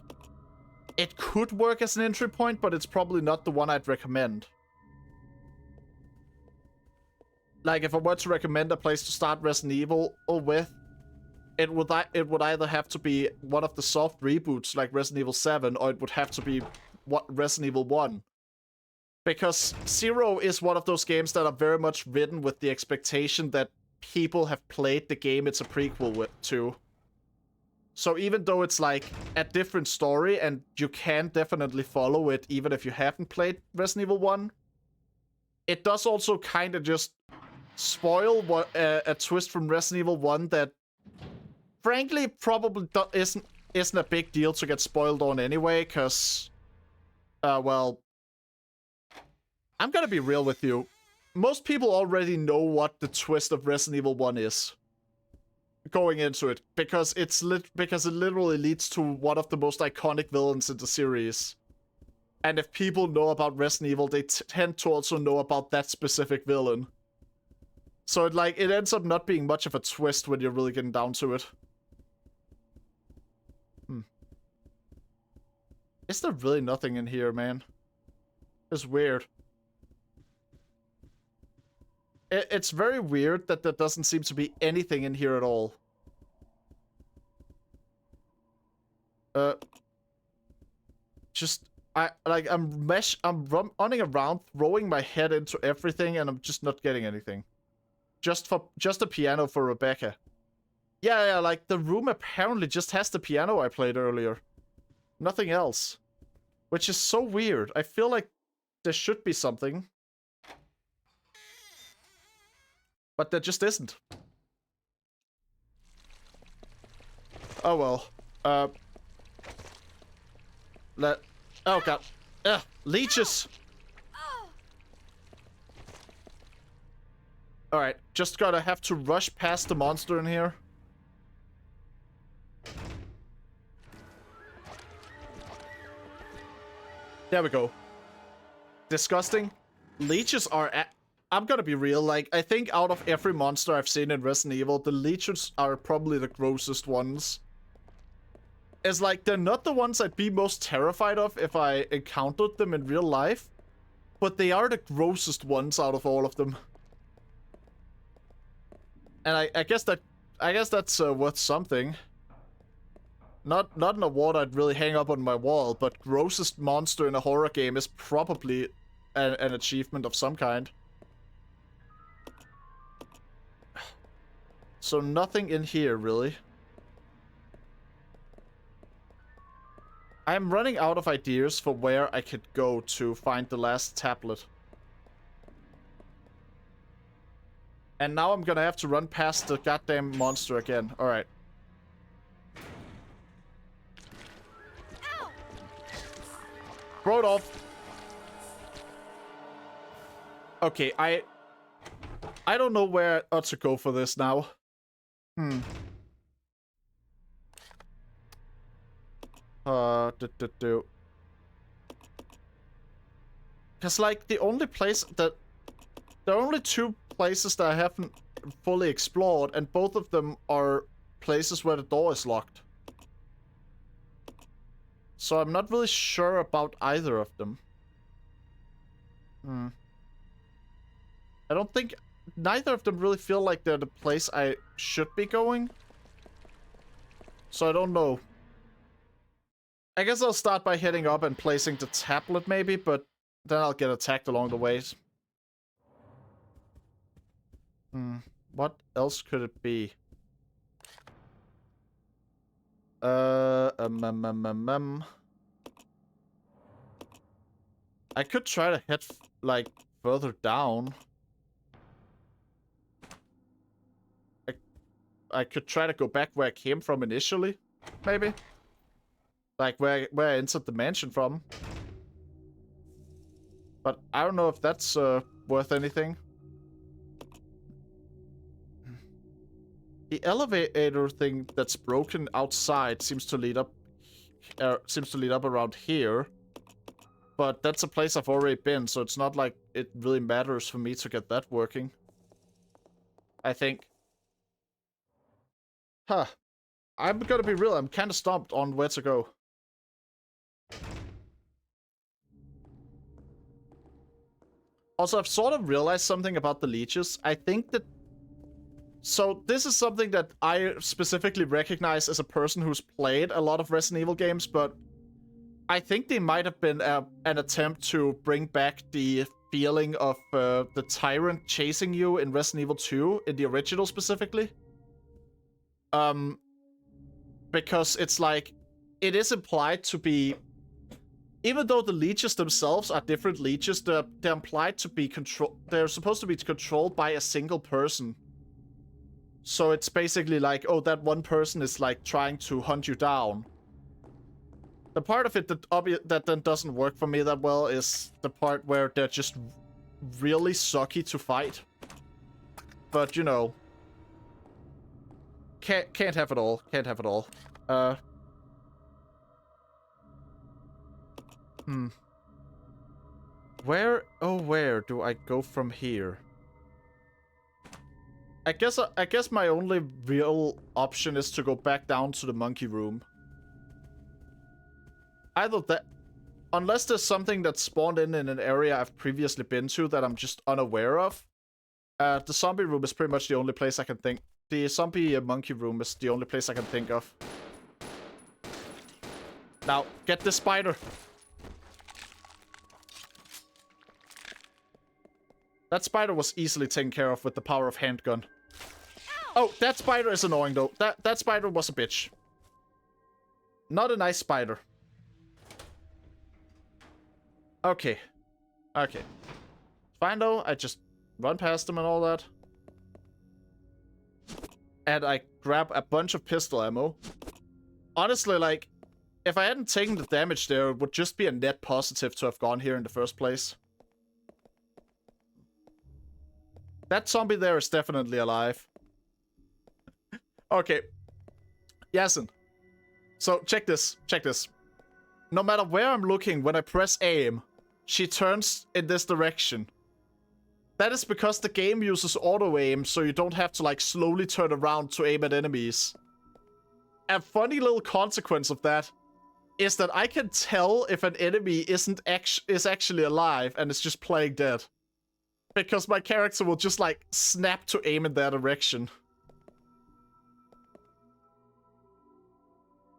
A: it could work as an entry point, but it's probably not the one I'd recommend. Like if I were to recommend a place to start Resident Evil with, it would either have to be one of the soft reboots like Resident Evil 7, or it would have to be Resident Evil 1. Because 0 is one of those games that are very much written with the expectation that people have played the game it's a prequel to. So even though it's like a different story and you can definitely follow it even if you haven't played Resident Evil 1, it does also kind of just spoil a twist from Resident Evil 1 that frankly probably isn't a big deal to get spoiled on anyway, because well, I'm gonna be real with you. Most people already know what the twist of Resident Evil 1 is going into it, because it literally leads to one of the most iconic villains in the series. And if people know about Resident Evil, they tend to also know about that specific villain. So it ends up not being much of a twist when you're really getting down to it. Is there really nothing in here, man? It's weird. It's very weird that there doesn't seem to be anything in here at all. I'm running around, throwing my head into everything, and I'm just not getting anything. Just a piano for Rebecca. Yeah, like the room apparently just has the piano I played earlier. Nothing else. Which is so weird. I feel like there should be something. But there just isn't. Oh well. Oh god. Ugh, leeches! Alright, just gotta have to rush past the monster in here. There we go. Disgusting. Leeches are I'm gonna be real, like, I think out of every monster I've seen in Resident Evil, the leeches are probably the grossest ones. It's like, they're not the ones I'd be most terrified of if I encountered them in real life, but they are the grossest ones out of all of them. And I guess that's worth something. Not an award I'd really hang up on my wall, but grossest monster in a horror game is probably an achievement of some kind. So nothing in here, really. I'm running out of ideas for where I could go to find the last tablet. And now I'm gonna have to run past the goddamn monster again. Alright. Throw it off. Okay, I don't know where to go for this now. Because, like, the only place that... There are only 2 places that I haven't fully explored, and both of them are places where the door is locked. So I'm not really sure about either of them. I don't think... Neither of them really feel like they're the place I should be going. So I don't know. I guess I'll start by heading up and placing the tablet maybe, but then I'll get attacked along the way. What else could it be? I could try to head, like, further down. I could try to go back where I came from initially, maybe. Like, where I entered the mansion from. But I don't know if that's worth anything. The elevator thing that's broken outside seems to lead up around here. But that's a place I've already been, so it's not like it really matters for me to get that working. I think. Huh. I'm gonna be real, I'm kinda stumped on where to go. Also, I've sort of realized something about the leeches. I think that... So, this is something that I specifically recognize as a person who's played a lot of Resident Evil games, but I think they might have been an attempt to bring back the feeling of the tyrant chasing you in Resident Evil 2, in the original specifically. Because it's like, it is implied to be... Even though the leeches themselves are different leeches, they're implied to be they're supposed to be controlled by a single person. So it's basically like, oh, that one person is like trying to hunt you down. The part of it that then doesn't work for me that well is the part where they're just really sucky to fight. But, you know, can't have it all. Can't have it all. Where do I go from here? I guess my only real option is to go back down to the monkey room. Either that, unless there's something that spawned in an area I've previously been to that I'm just unaware of. The zombie room is pretty much the only place I can think. The zombie monkey room is the only place I can think of. Now, get this spider. That spider was easily taken care of with the power of handgun. Oh, that spider is annoying though. That spider was a bitch. Not a nice spider. Okay. Okay. Fine though, I just run past them and all that. And I grab a bunch of pistol ammo. Honestly, like, if I hadn't taken the damage there, it would just be a net positive to have gone here in the first place. That zombie there is definitely alive. Okay. Yasin. So, check this. Check this. No matter where I'm looking, when I press aim, she turns in this direction. That is because the game uses auto-aim, so you don't have to, like, slowly turn around to aim at enemies. A funny little consequence of that is that I can tell if an enemy is actually alive and is just playing dead. Because my character will just, like, snap to aim in that direction.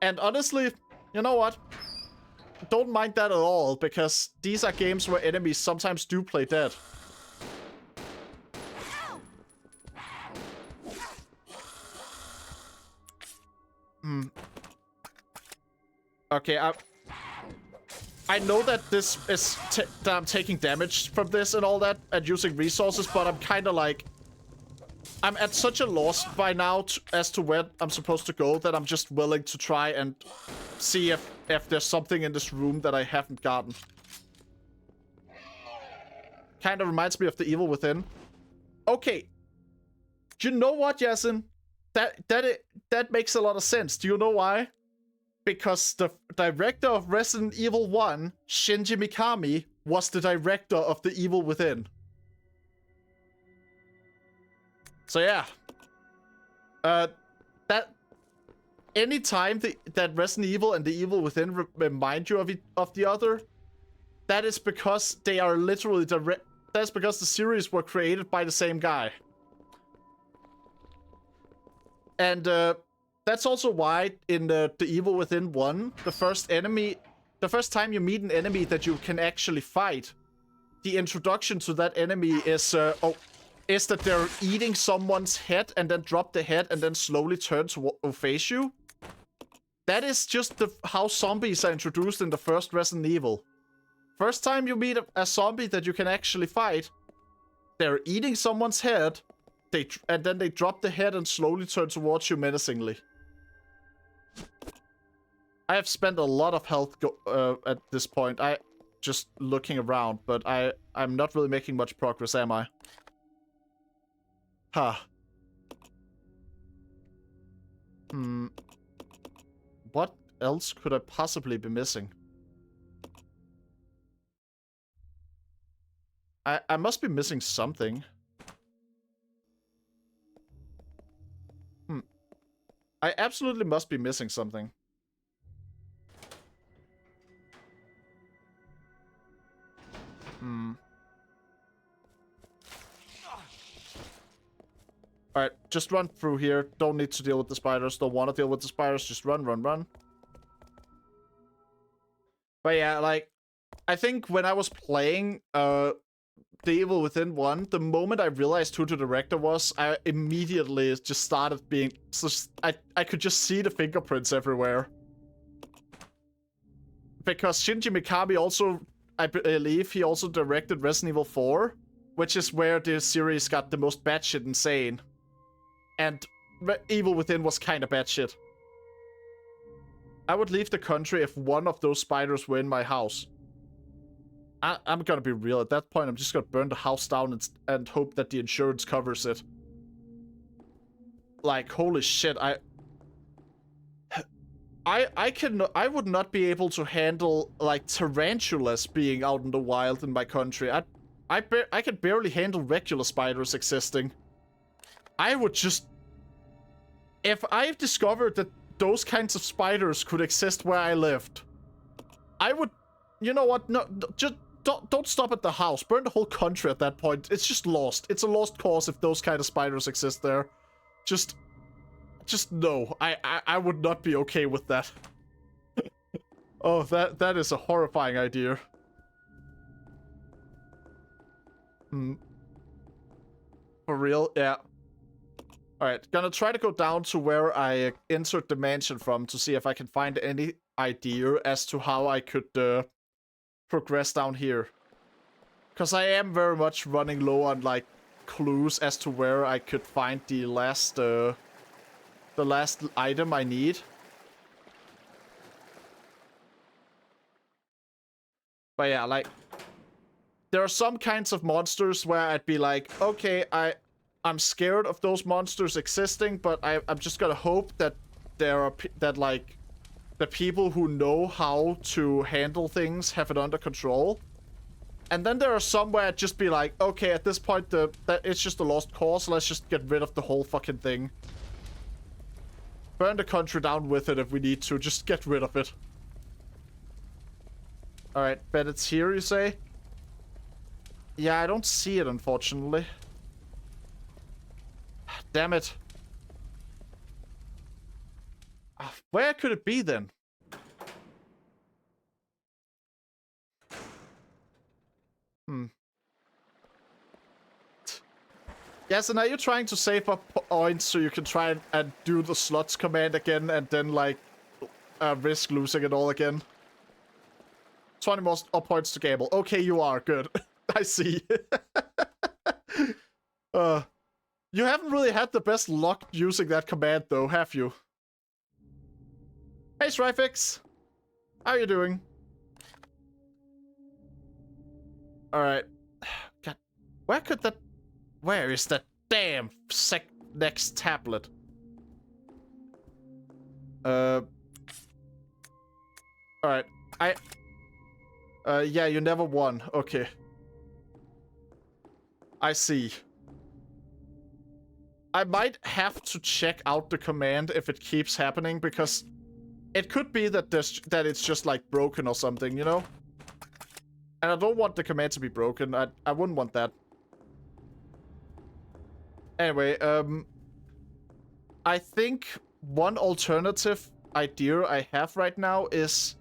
A: And honestly, you know what? don't mind that at all, because these are games where enemies sometimes do play dead. Okay, I know that this is that I'm taking damage from this and all that, and using resources, but I'm kind of like... I'm at such a loss by now as to where I'm supposed to go that I'm just willing to try and see if there's something in this room that I haven't gotten. Kind of reminds me of The Evil Within. Okay. Do you know what, Yasin? That makes a lot of sense. Do you know why? Because the director of Resident Evil 1, Shinji Mikami, was the director of The Evil Within. So yeah. That anytime that Resident Evil and The Evil Within remind you of the other, that is because they are literally that's because the series were created by the same guy. And that's also why in the Evil Within 1, the first time you meet an enemy that you can actually fight, the introduction to that enemy is that they're eating someone's head and then drop the head and then slowly turn to face you. That is just how zombies are introduced in the first Resident Evil. First time you meet a zombie that you can actually fight, they're eating someone's head, and then they drop the head and slowly turn towards you menacingly. I have spent a lot of health at this point. I just looking around, but I'm not really making much progress, am I? Huh. What else could I possibly be missing? I must be missing something. I absolutely must be missing something. Alright, just run through here. Don't need to deal with the spiders. Don't want to deal with the spiders. Just run, run, run. But yeah, like, I think when I was playing The Evil Within 1, the moment I realized who the director was, I immediately just started being... I could just see the fingerprints everywhere. Because Shinji Mikami also, I believe, he also directed Resident Evil 4, which is where the series got the most batshit insane. And Evil Within was kind of batshit. I would leave the country if one of those spiders were in my house. I'm gonna be real. At that point, I'm just gonna burn the house down and hope that the insurance covers it. Like, holy shit, I would not be able to handle, like, tarantulas being out in the wild in my country. I could barely handle regular spiders existing. I would just... If I've discovered that those kinds of spiders could exist where I lived, I would... You know what? No, just don't stop at the house. Burn the whole country at that point. It's just lost. It's a lost cause if those kind of spiders exist there. Just no. I would not be okay with that. Oh, that is a horrifying idea. For real? Yeah. Alright, gonna try to go down to where I entered the mansion from to see if I can find any idea as to how I could progress down here. Because I am very much running low on, like, clues as to where I could find the last item I need. But yeah, like, there are some kinds of monsters where I'd be like, okay, I'm scared of those monsters existing, but I'm just gonna hope that like, the people who know how to handle things have it under control. And then there are some where I'd just be like, okay, at this point, it's just a lost cause, let's just get rid of the whole fucking thing. Burn the country down with it if we need to, just get rid of it. Alright, bet it's here, you say? Yeah, I don't see it, unfortunately. Damn it. Where could it be then? Yes, and are you trying to save up points so you can try and do the slots command again and then, like, risk losing it all again? 20 more points to gamble. Okay, you are. Good. I see. You haven't really had the best luck using that command, though, have you? Hey, Stryfix. How are you doing? Alright. God. Where could that... Where is that damn next tablet? Alright. Yeah, you never won. Okay. I see. I might have to check out the command if it keeps happening, because it could be that it's just, like, broken or something, you know? And I don't want the command to be broken. I wouldn't want that. Anyway, I think one alternative idea I have right now is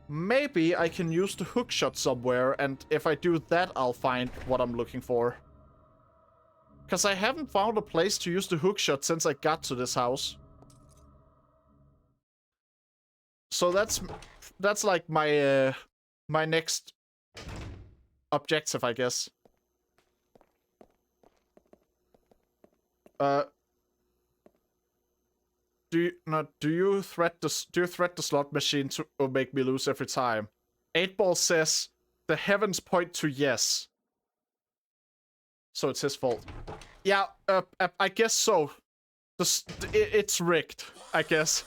A: maybe I can use the hookshot somewhere, and if I do that, I'll find what I'm looking for. Because I haven't found a place to use the hookshot since I got to this house. So that's like my my next objective, I guess. Do you threat the slot machine to make me lose every time? 8ball says the heavens point to yes. So it's his fault. Yeah, I guess so. It's rigged, I guess.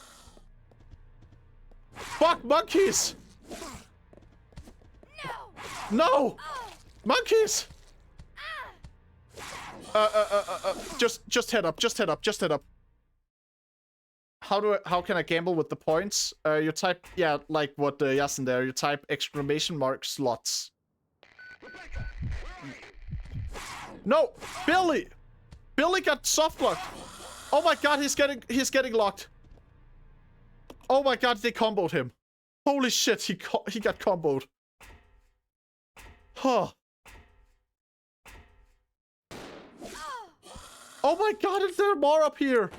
A: Fuck monkeys! No! Monkeys! Just head up, just head up, just head up. How can I gamble with the points? You type, yeah, like what Yasin there, you type !! slots. No! Billy! Billy got soft locked! Oh my god, he's getting locked. Oh my god, they comboed him. Holy shit, he got comboed. Huh. Oh my god, is there more up here?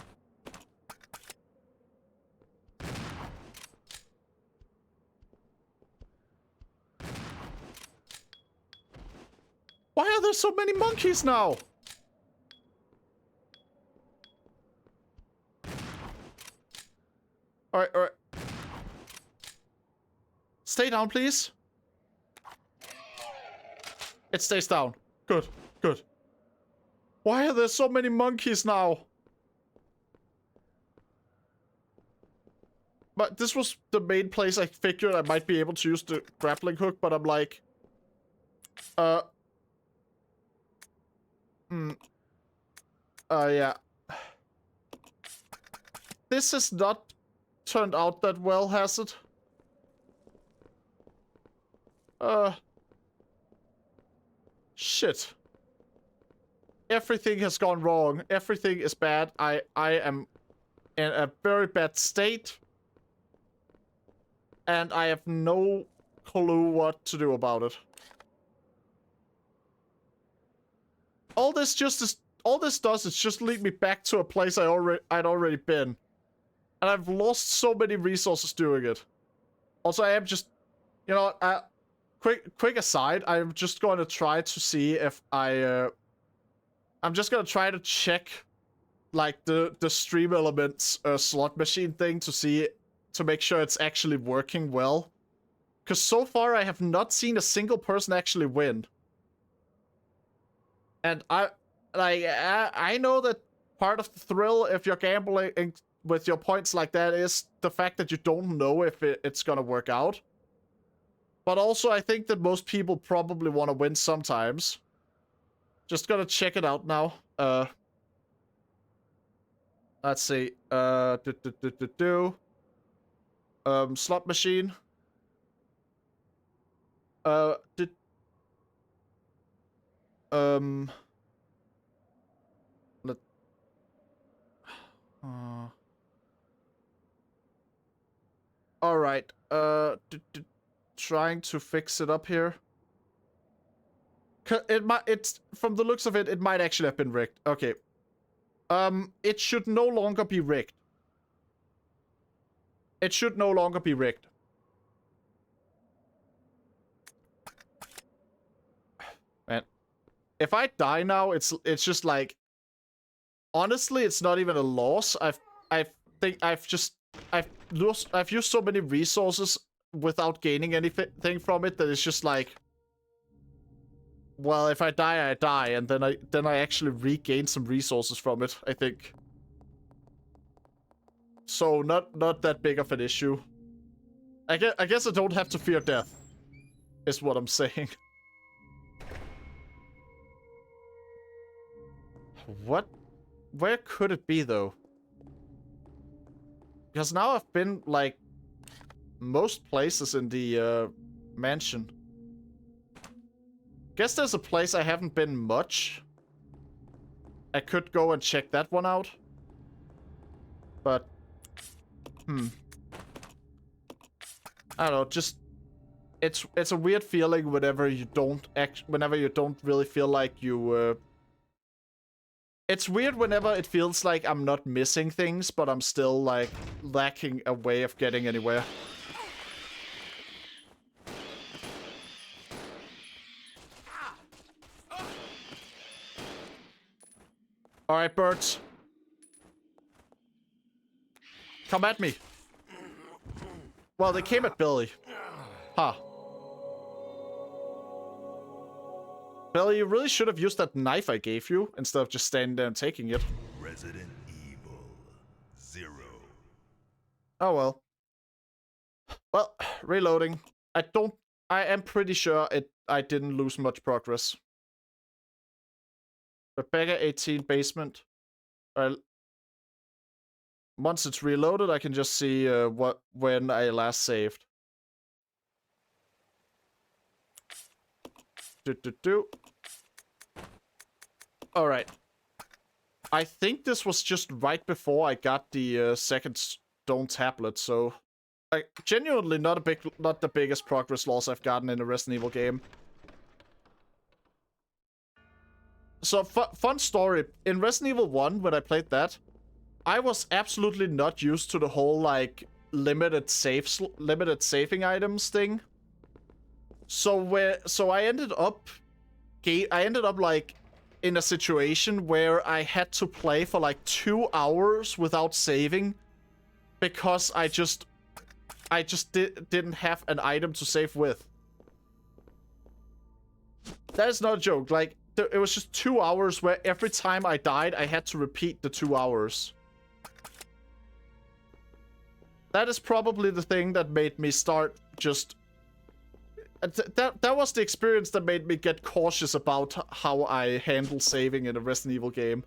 A: Why are there so many monkeys now? Alright, alright. Stay down, please. It stays down. Good, good. Why are there so many monkeys now? But this was the main place I figured I might be able to use the grappling hook, but I'm like... yeah. This has not turned out that well, has it? Shit. Everything has gone wrong. Everything is bad. I am in a very bad state. And I have no clue what to do about it. All this does is just lead me back to a place I'd already been. And I've lost so many resources doing it. Also, I am just, you know, quick aside, I'm just going to try to see if I'm just going to try to check, like, the Stream Elements slot machine thing to make sure it's actually working well. Because so far, I have not seen a single person actually win. And I know that part of the thrill, if you're gambling with your points like that, is the fact that you don't know if it's gonna work out. But also, I think that most people probably want to win sometimes. Just gonna check it out now. Let's see. Slot machine. Alright, trying to fix it up here. It's from the looks of it, it might actually have been rigged. Okay. It should no longer be rigged. It should no longer be rigged. Man, if I die now, it's just like, honestly, it's not even a loss. I've used so many resources without gaining anything from it that it's just like, well, if I die, I die, and then I actually regain some resources from it, I think. So not that big of an issue. I guess I don't have to fear death, is what I'm saying. What? Where could it be, though? Because now I've been, like, most places in the mansion. Guess there's a place I haven't been much. I could go and check that one out. But, I don't know, just... It's a weird feeling whenever you don't really feel like you, It's weird whenever it feels like I'm not missing things, but I'm still, like, lacking a way of getting anywhere. Alright, birds. Come at me. Well, they came at Billy. Huh. Billy, you really should have used that knife I gave you, instead of just standing there and taking it.
B: Resident Evil 0.
A: Oh well. Well, reloading. I am pretty sure I didn't lose much progress. Rebecca 18 basement. Once it's reloaded, I can just see when I last saved. Alright. I think this was just right before I got the second stone tablet, so... Like, genuinely not the biggest progress loss I've gotten in a Resident Evil game. So, fun story. In Resident Evil 1, when I played that, I was absolutely not used to the whole, like, limited saving items thing. So I ended up like in a situation where I had to play for like 2 hours without saving because I just didn't have an item to save with. That is not a joke. Like, it was just 2 hours where every time I died, I had to repeat the 2 hours. That is probably the thing that made me start just... That was the experience that made me get cautious about how I handle saving in a Resident Evil game.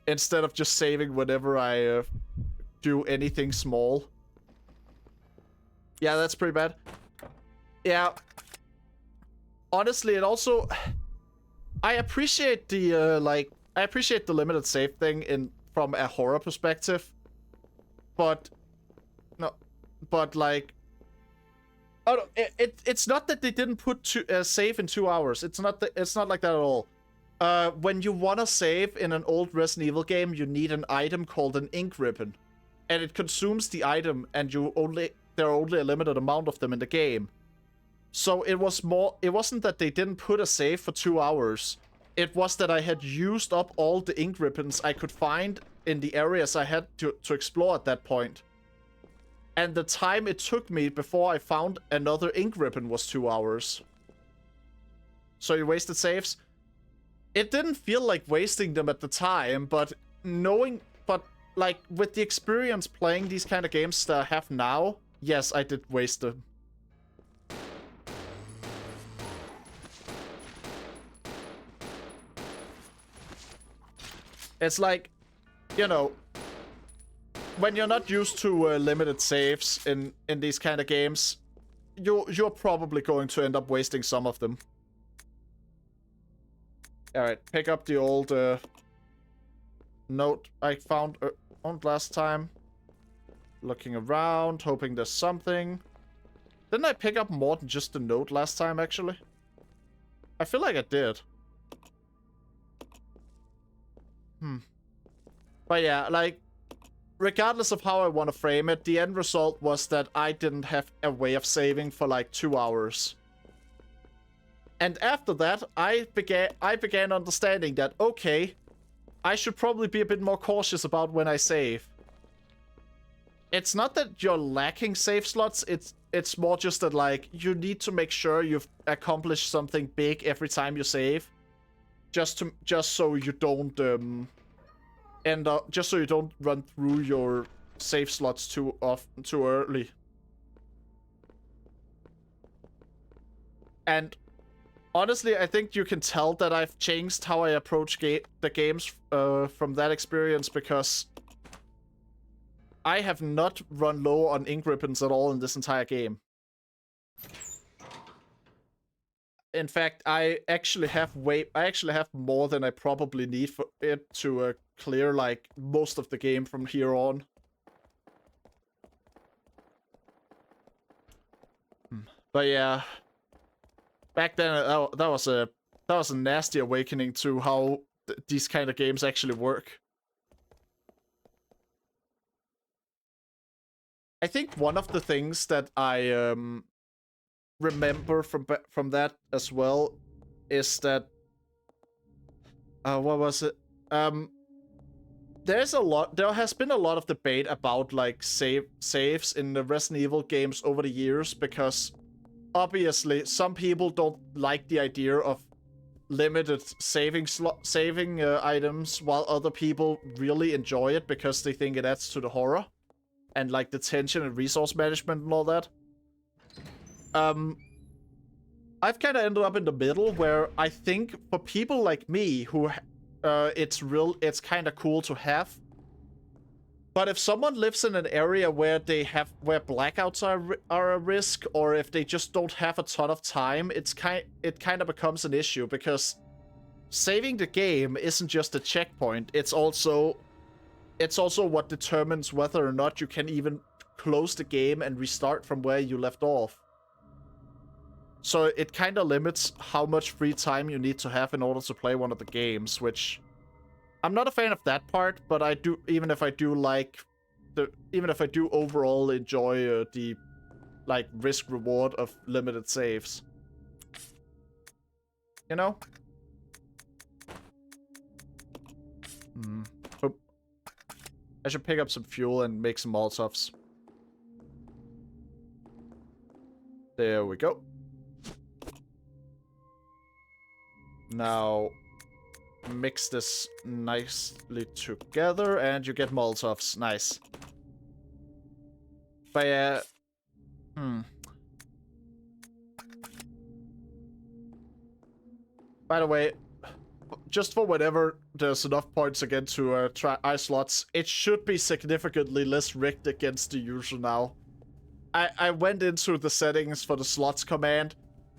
A: Instead of just saving whenever I do anything small. Yeah, that's pretty bad. Yeah. Honestly, it also... I appreciate the, I appreciate the limited save thing from a horror perspective. But... No. But, like... Oh, it's not that they didn't put save in 2 hours. It's not like that at all. When you wanna save in an old Resident Evil game, you need an item called an ink ribbon, and it consumes the item, and there are only a limited amount of them in the game. So it wasn't that they didn't put a save for 2 hours. It was that I had used up all the ink ribbons I could find in the areas I had to explore at that point. And the time it took me before I found another ink ribbon was 2 hours. So you wasted saves? It didn't feel like wasting them at the time, but like, with the experience playing these kind of games that I have now, yes, I did waste them. It's like, you know... When you're not used to limited saves in these kind of games, you're probably going to end up wasting some of them. Alright, pick up the old note I found last time. Looking around, hoping there's something. Didn't I pick up more than just the note last time, actually? I feel like I did. But yeah, like, regardless of how I want to frame it, the end result was that I didn't have a way of saving for like 2 hours. And after that, I began understanding that, okay, I should probably be a bit more cautious about when I save. It's not that you're lacking save slots, it's more just that, like, you need to make sure you've accomplished something big every time you save. Just so you don't just so you don't run through your save slots too early. And honestly, I think you can tell that I've changed how I approach the games from that experience, because I have not run low on ink ribbons at all in this entire game. In fact, I actually have more than I probably need for it to clear like most of the game from here on. But yeah, back then that was a nasty awakening to how these kind of games actually work. I think one of the things that I remember from that as well is that what was it? There has been a lot of debate about like saves in the Resident Evil games over the years, because obviously some people don't like the idea of limited saving items, while other people really enjoy it because they think it adds to the horror and like the tension and resource management and all that. I've kind of ended up in the middle, where I think for people like me who it's kind of cool to have. But if someone lives in an area where blackouts are a risk, or if they just don't have a ton of time, it kind of becomes an issue, because saving the game isn't just a checkpoint. It's also what determines whether or not you can even close the game and restart from where you left off. So it kind of limits how much free time you need to have in order to play one of the games, which I'm not a fan of that part, but I do, even if I do overall enjoy the like risk reward of limited saves. You know? Oh. I should pick up some fuel and make some Molotovs. There we go. Now, mix this nicely together, and you get Molotovs. Nice. But yeah... By the way, just for whenever there's enough points again to try slots, it should be significantly less rigged against the user now. I went into the settings for the slots command.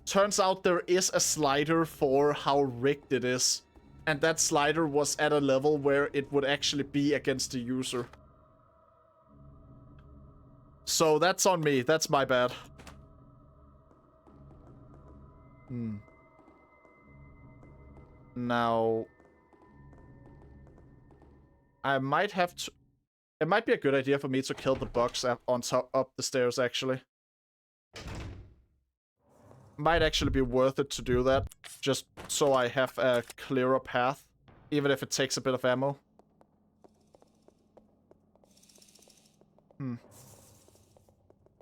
A: Turns out there is a slider for how rigged it is. And that slider was at a level where it would actually be against the user. So that's on me. That's my bad. Now, I might have to... It might be a good idea for me to kill the bugs on top up the stairs, actually. Might actually be worth it to do that, just so I have a clearer path, even if it takes a bit of ammo.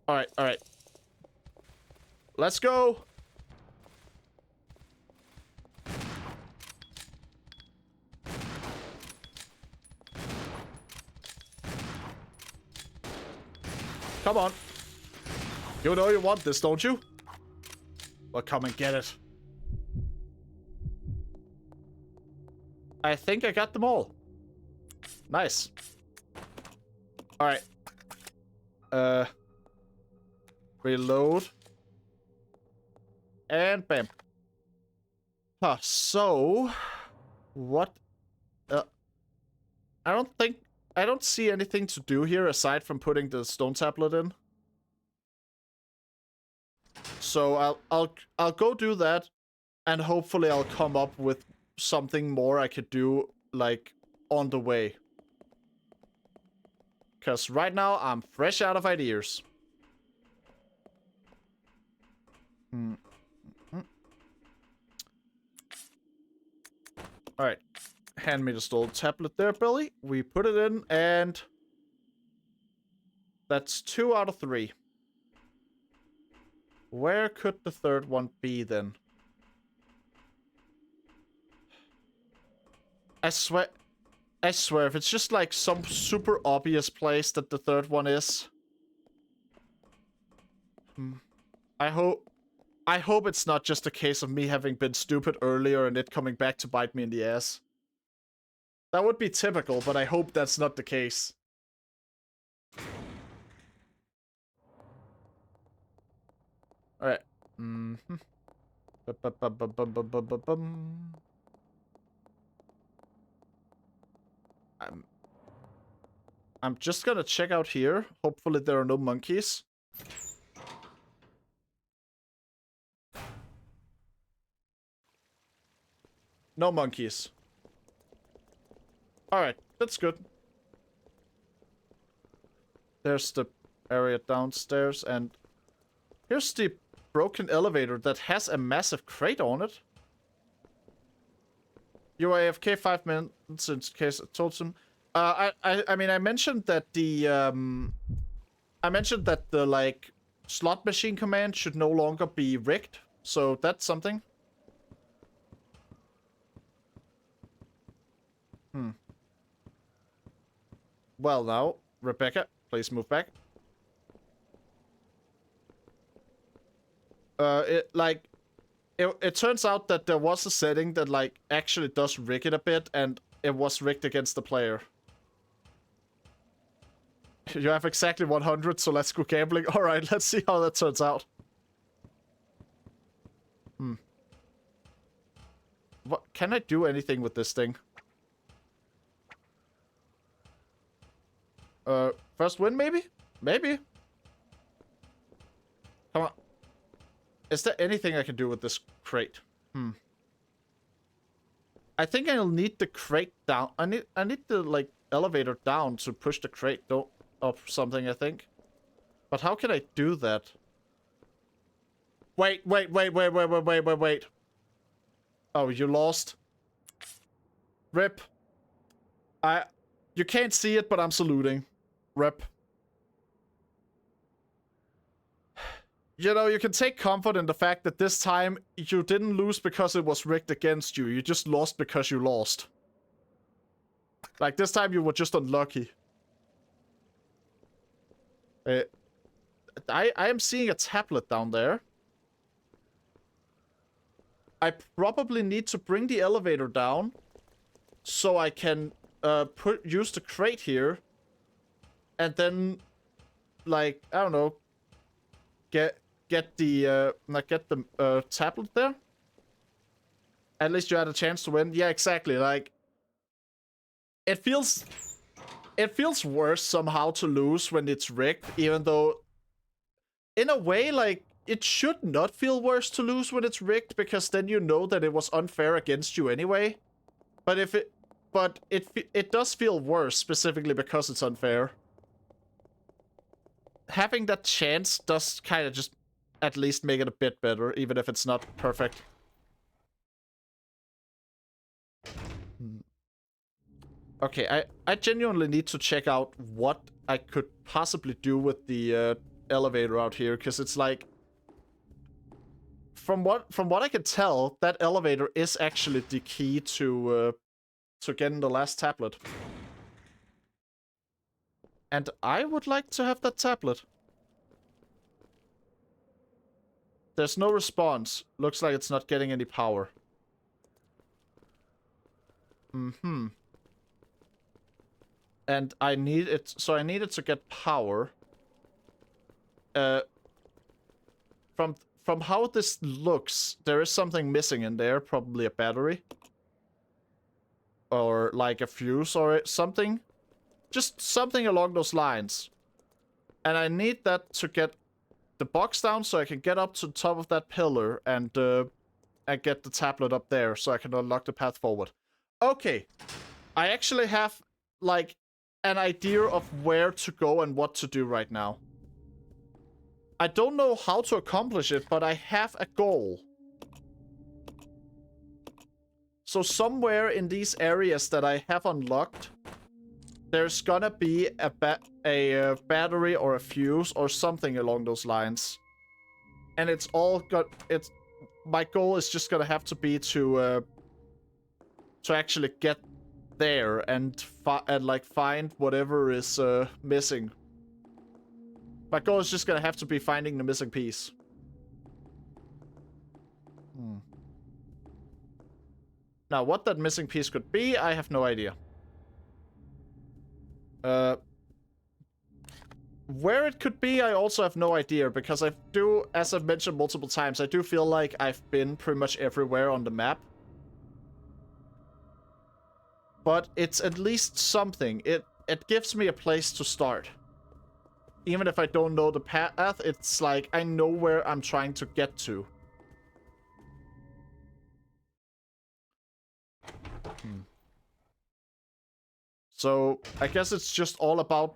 A: Alright, alright. Let's go! Come on. You know you want this, don't you? Well, come and get it. I think I got them all. Nice. Alright. Reload. And bam. Huh, so... What? I don't see anything to do here aside from putting the stone tablet in. So I'll go do that, And hopefully I'll come up with something more I could do, like, on the way. Because right now, I'm fresh out of ideas. Alright. Hand me the stolen tablet there, Billy. We put it in, and... that's 2 out of 3. Where could the third one be, then? I swear, if it's just like some super obvious place that the third one is. I hope it's not just a case of me having been stupid earlier and it coming back to bite me in the ass. That would be typical, but I hope that's not the case. Alright. I'm just gonna check out here. Hopefully there are no monkeys. No monkeys. Alright, that's good. There's the area downstairs, and here's the broken elevator that has a massive crate on it. You are AFK 5 minutes in case I told him. I mean, I mentioned that the like slot machine command should no longer be rigged, so that's something. Well now, Rebecca, please move back. It turns out that there was a setting that like actually does rig it a bit, and it was rigged against the player. You have exactly 100, so let's go gambling. Alright, let's see how that turns out. What? Can I do anything with this thing? First win, maybe? Maybe. Come on. Is there anything I can do with this crate? I think I'll need the crate down. I need the, like, elevator down to push the crate up something, I think. But how can I do that? Wait. Oh, you lost? Rip. You can't see it, but I'm saluting. Rip. You know, you can take comfort in the fact that this time you didn't lose because it was rigged against you. You just lost because you lost. Like, this time you were just unlucky. I am seeing a tablet down there. I probably need to bring the elevator down so I can use the crate here. And then, like, I don't know, get the tablet there. At least you had a chance to win. Yeah, exactly. Like, it feels worse somehow to lose when it's rigged, even though, in a way, like, it should not feel worse to lose when it's rigged, because then you know that it was unfair against you anyway. But it does feel worse specifically because it's unfair. Having that chance does kind of just at least make it a bit better, even if it's not perfect. Okay, I genuinely need to check out what I could possibly do with the elevator out here, because it's like, from what I can tell, that elevator is actually the key to getting the last tablet. And I would like to have that tablet. There's no response. Looks like it's not getting any power. And I need it, so I needed to get power. From how this looks, there is something missing in there, probably a battery. Or like a fuse or something. Just something along those lines. And I need that to get the box down so I can get up to the top of that pillar and get the tablet up there so I can unlock the path forward. Okay. I actually have, like, an idea of where to go and what to do right now. I don't know how to accomplish it, but I have a goal. So somewhere in these areas that I have unlocked, there's gonna be a battery or a fuse or something along those lines. And it's all got... My goal is just gonna have to be to actually get there and like find whatever is missing. My goal is just gonna have to be finding the missing piece. Now, what that missing piece could be, I have no idea. Where it could be, I also have no idea, because I do, as I've mentioned multiple times, I do feel like I've been pretty much everywhere on the map. But it's at least something. It gives me a place to start. Even if I don't know the path, it's like I know where I'm trying to get to. So, I guess it's just all about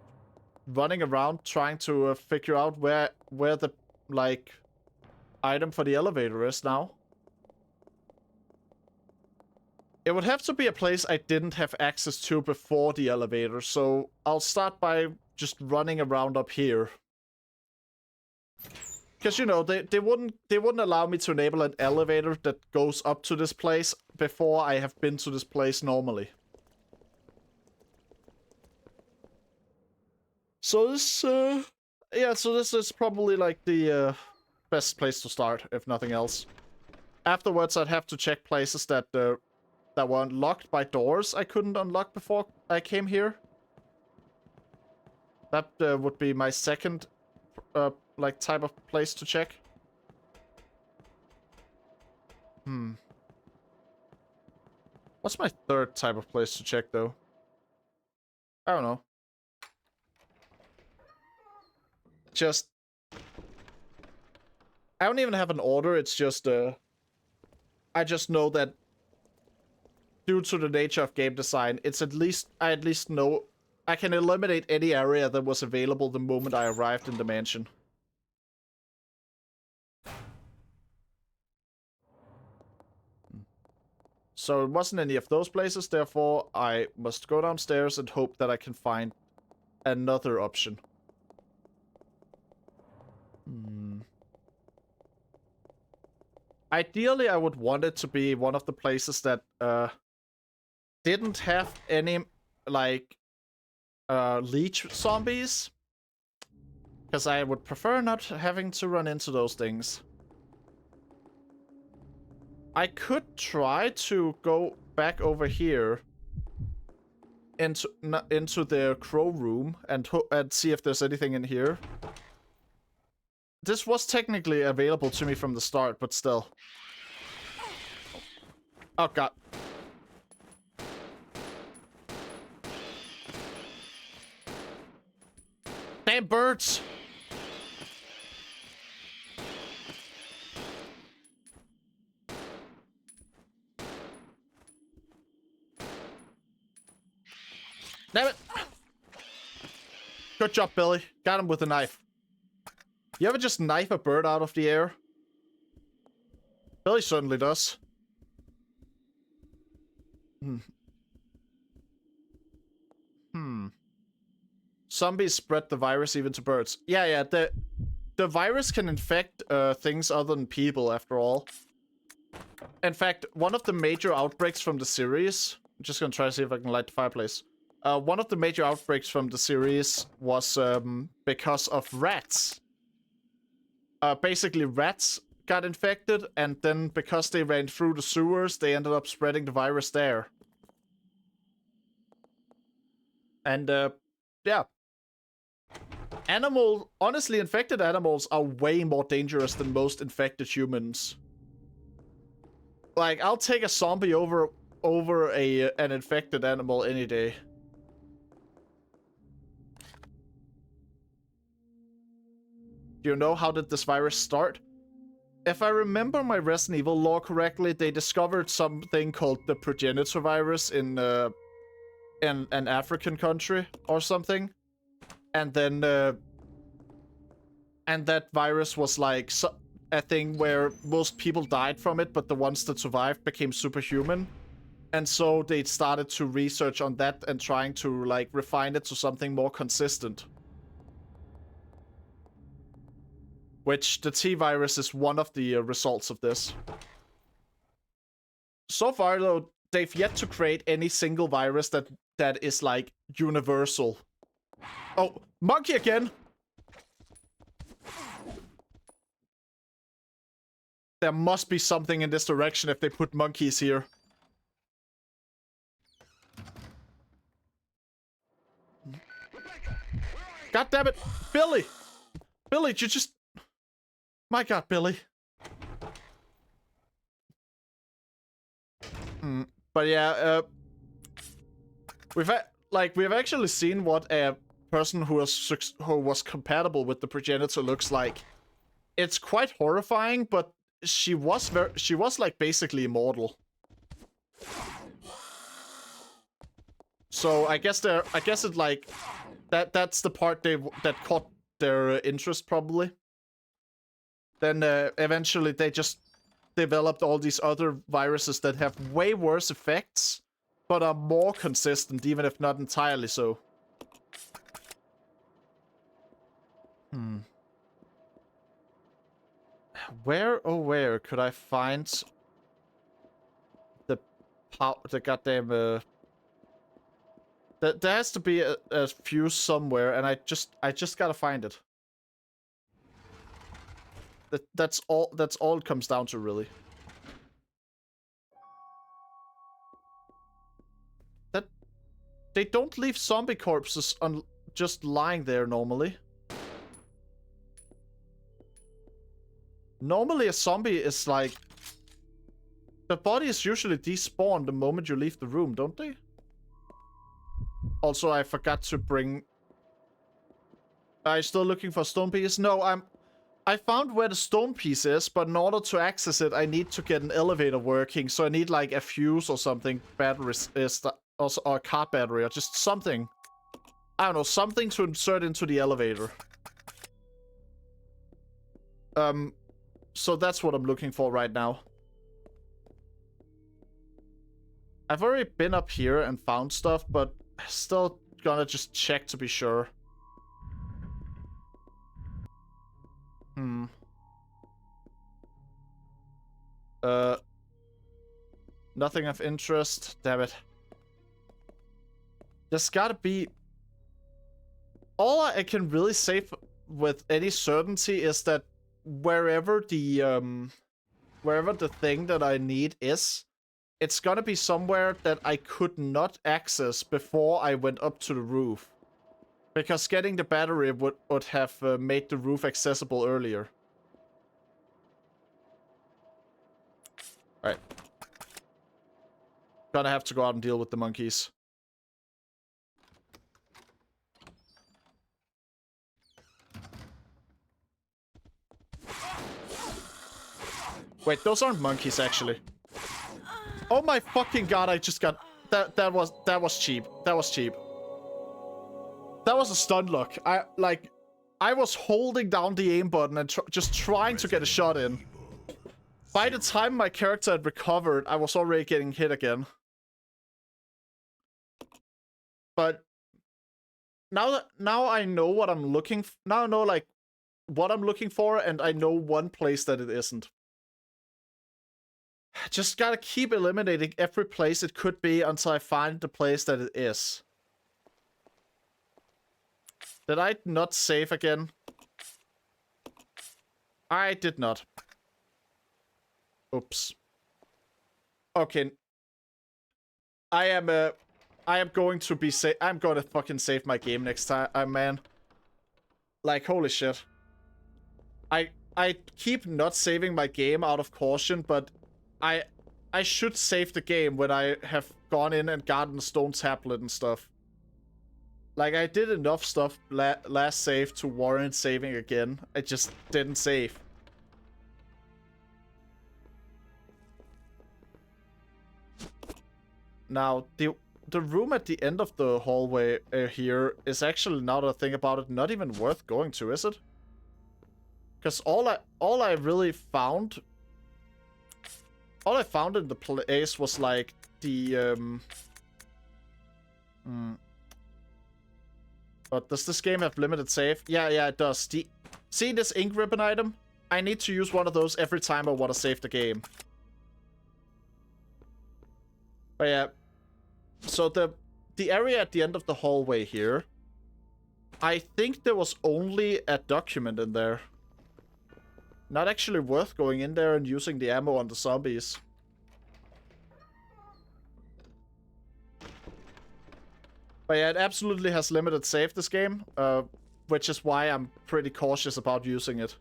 A: running around trying to figure out where the, like, item for the elevator is now. It would have to be a place I didn't have access to before the elevator, so I'll start by just running around up here. Because, you know, they wouldn't allow me to enable an elevator that goes up to this place before I have been to this place normally. So this, yeah, so this is probably like the best place to start, if nothing else. Afterwards, I'd have to check places that were unlocked by doors I couldn't unlock before I came here. That would be my second, like, type of place to check. What's my third type of place to check, though? I don't know. Just... I don't even have an order, it's just, I just know that due to the nature of game design, it's I at least know I can eliminate any area that was available the moment I arrived in the mansion. So it wasn't any of those places, therefore I must go downstairs and hope that I can find another option. Ideally, I would want it to be one of the places that didn't have any, like, leech zombies. Because I would prefer not having to run into those things. I could try to go back over here into the crow room and see if there's anything in here. This was technically available to me from the start, but still. Oh god. Damn birds! Damn it! Good job, Billy. Got him with a knife. You ever just knife a bird out of the air? Billy certainly does. Zombies spread the virus even to birds. Yeah, the virus can infect things other than people, after all. In fact, one of the major outbreaks from the series... I'm just gonna try to see if I can light the fireplace. One of the major outbreaks from the series was because of rats. Basically, rats got infected, and then because they ran through the sewers, they ended up spreading the virus there. And, yeah. Honestly, infected animals are way more dangerous than most infected humans. Like, I'll take a zombie over an infected animal any day. Do you know how did this virus start? if I remember my Resident Evil lore correctly, they discovered something called the progenitor virus in an African country or something, and then and that virus was like a thing where most people died from it, but the ones that survived became superhuman, and so they started to research on that and trying to like refine it to something more consistent. Which the T-virus is one of the results of this. So far, though, they've yet to create any single virus that is, like, universal. Oh, monkey again! There must be something in this direction if they put monkeys here. God damn it! Billy! Billy, you just... My god, Billy. But yeah, we've actually seen what a person who was compatible with the progenitor looks like. It's quite horrifying, but she was like basically immortal. So I guess it like that's the part that caught their interest probably. Then eventually they just developed all these other viruses that have way worse effects, but are more consistent, even if not entirely so. Where could I find the goddamn there has to be a fuse somewhere, and I just gotta find it. That's all it comes down to, really. That they don't leave zombie corpses just lying there normally. Normally a zombie is like... The body is usually despawned the moment you leave the room, don't they? Also, I forgot to bring... Are you still looking for stone piece? No, I found where the stone piece is, but in order to access it, I need to get an elevator working. So I need like a fuse or something, batteries, or a car battery, or just something. I don't know, something to insert into the elevator. So that's what I'm looking for right now. I've already been up here and found stuff, but still gonna just check to be sure. Nothing of interest. Damn it. There's gotta be... All I can really say with any certainty is that wherever the thing that I need is, it's gonna be somewhere that I could not access before I went up to the roof. Because getting the battery would have made the roof accessible earlier. Alright. Gonna have to go out and deal with the monkeys. Wait, those aren't monkeys, actually. Oh my fucking god, I just got... That was cheap. That was cheap. That was a stun lock. I was holding down the aim button and just trying to get a shot in. By the time my character had recovered, I was already getting hit again. But now I know what I'm looking for. Now I know like what I'm looking for, and I know one place that it isn't. Just gotta keep eliminating every place it could be until I find the place that it is. Did I not save again? I did not. Oops. Okay. I am going to be I'm gonna fucking save my game next time, man. Like, holy shit. I keep not saving my game out of caution, but I should save the game when I have gone in and gotten a stone tablet and stuff. Like, I did enough stuff last save to warrant saving again. I just didn't save. Now, the room at the end of the hallway here is actually, now that I think about it, not even worth going to, is it? Because all I really found... All I found in the place was, like, the, But does this game have limited save? Yeah, it does. See this ink ribbon item? I need to use one of those every time I want to save the game. But yeah. So the area at the end of the hallway here, I think there was only a document in there. Not actually worth going in there and using the ammo on the zombies. But yeah, it absolutely has limited save, this game, which is why I'm pretty cautious about using it.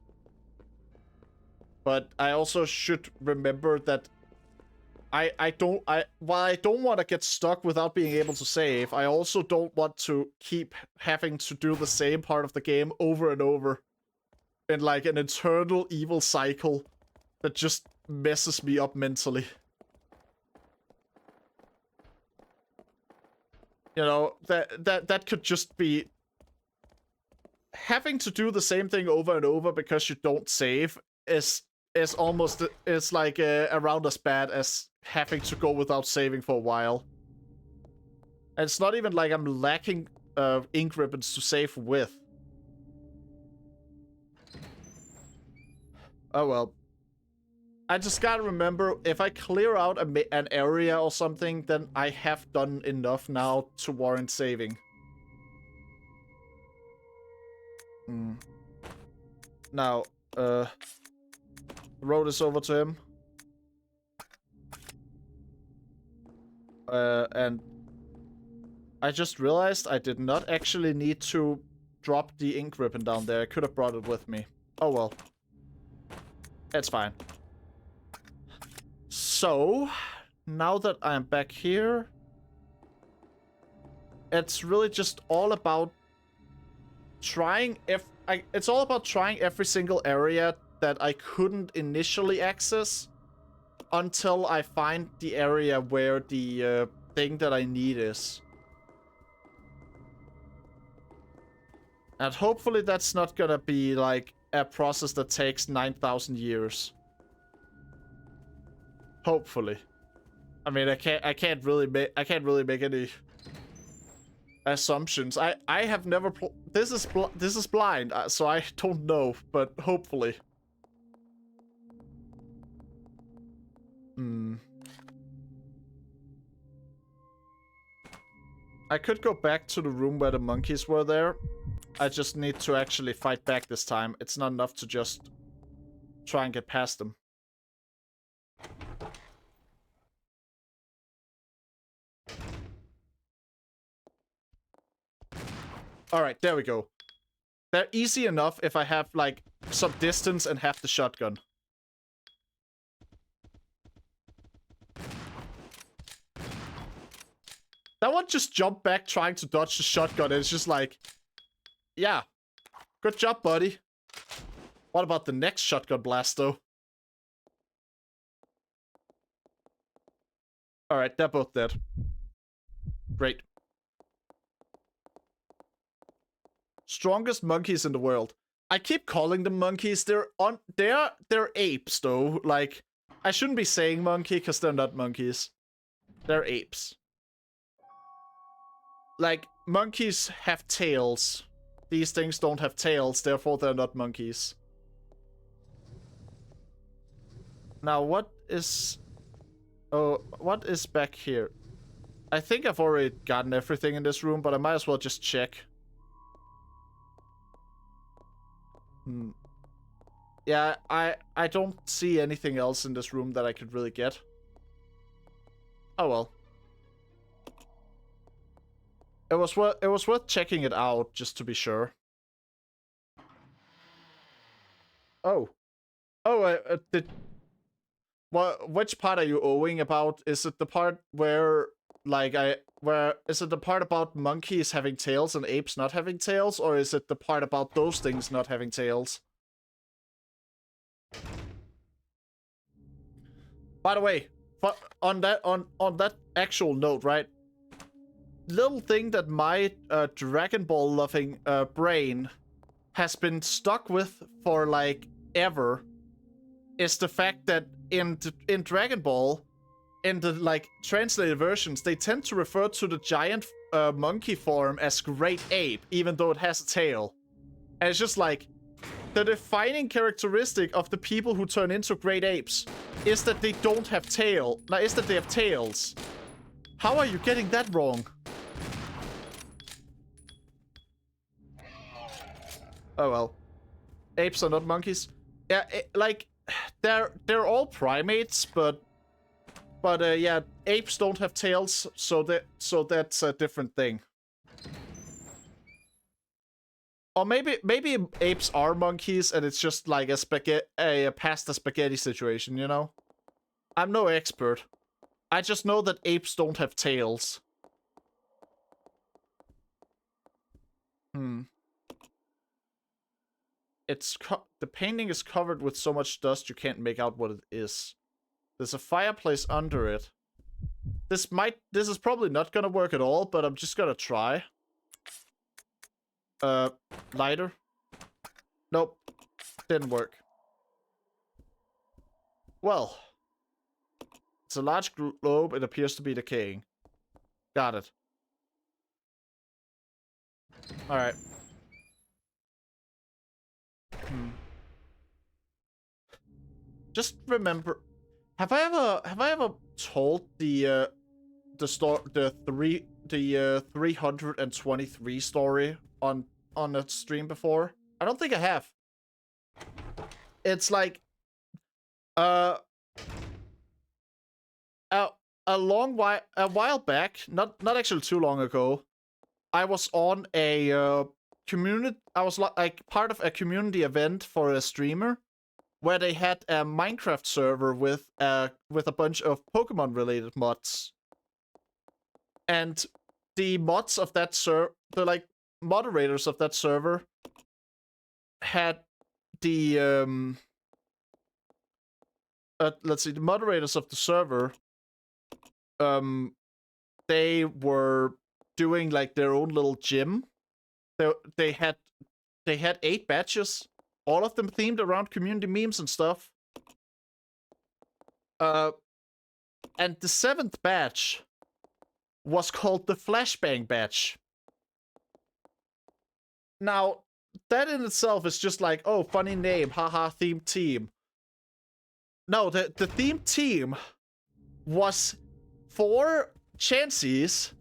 A: But I also should remember that while I don't want to get stuck without being able to save, I also don't want to keep having to do the same part of the game over and over. In like an eternal evil cycle that just messes me up mentally. You know, that could just be having to do the same thing over and over because you don't save is almost like around as bad as having to go without saving for a while. And it's not even like I'm lacking ink ribbons to save with. Oh well. I just gotta remember, if I clear out an area or something, then I have done enough now to warrant saving. Now, throw this over to him. And I just realized I did not actually need to drop the ink ribbon down there. I could have brought it with me. Oh well. It's fine. So, now that I'm back here, it's really just all about trying it's all about trying every single area that I couldn't initially access until I find the area where the thing that I need is. And hopefully that's not gonna be like a process that takes 9,000 years. Hopefully. I mean, I can't really make any assumptions. I have never this is blind, so I don't know, but hopefully. I could go back to the room where the monkeys were there. I just need to actually fight back this time. It's not enough to just try and get past them. Alright, there we go. They're easy enough if I have, like, some distance and have the shotgun. That one just jumped back trying to dodge the shotgun, and it's just like... Yeah. Good job, buddy. What about the next shotgun blast, though? Alright, they're both dead. Great. Strongest monkeys in the world. I keep calling them monkeys. They're apes, though. Like, I shouldn't be saying monkey, because they're not monkeys. They're apes. Like, monkeys have tails. These things don't have tails, therefore they're not monkeys. Now, what is... Oh, what is back here? I think I've already gotten everything in this room, but I might as well just check. Yeah, I don't see anything else in this room that I could really get. Oh well. It was worth checking it out just to be sure. Oh. Oh, which part are you owing about? Is it the part where, like, is it the part about monkeys having tails and apes not having tails? Or is it the part about those things not having tails? By the way, on that actual note, right? Little thing that my Dragon Ball loving brain has been stuck with for like ever is the fact that in Dragon Ball, in the like translated versions, they tend to refer to the giant monkey form as Great Ape, even though it has a tail. And it's just like, the defining characteristic of the people who turn into great apes is that they don't have tail. Now, is that they have tails. How are you getting that wrong? Oh well. Apes are not monkeys. Yeah, like they're all primates, but yeah, apes don't have tails, so that's a different thing. Or maybe apes are monkeys and it's just like a pasta spaghetti situation, you know? I'm no expert. I just know that apes don't have tails. The painting is covered with so much dust you can't make out what it is. There's a fireplace under it. This is probably not gonna work at all, but I'm just gonna try. Lighter? Nope. Didn't work. Well. It's a large globe. It appears to be decaying. Got it. Alright. Just remember, have I ever told the 323 story on a stream before? I don't think I have. It's like a while back, not actually too long ago, I was on a community. I was like part of a community event for a streamer where they had a Minecraft server with a bunch of Pokemon related mods. And the mods of that the like moderators of that server had the let's see, the moderators of the server they were doing like their own little gym. They had 8 badges, all of them themed around community memes and stuff. And the 7th badge was called the Flashbang badge. Now, that in itself is just like, oh, funny name, haha, themed team. No, the themed team was 4 Chanseys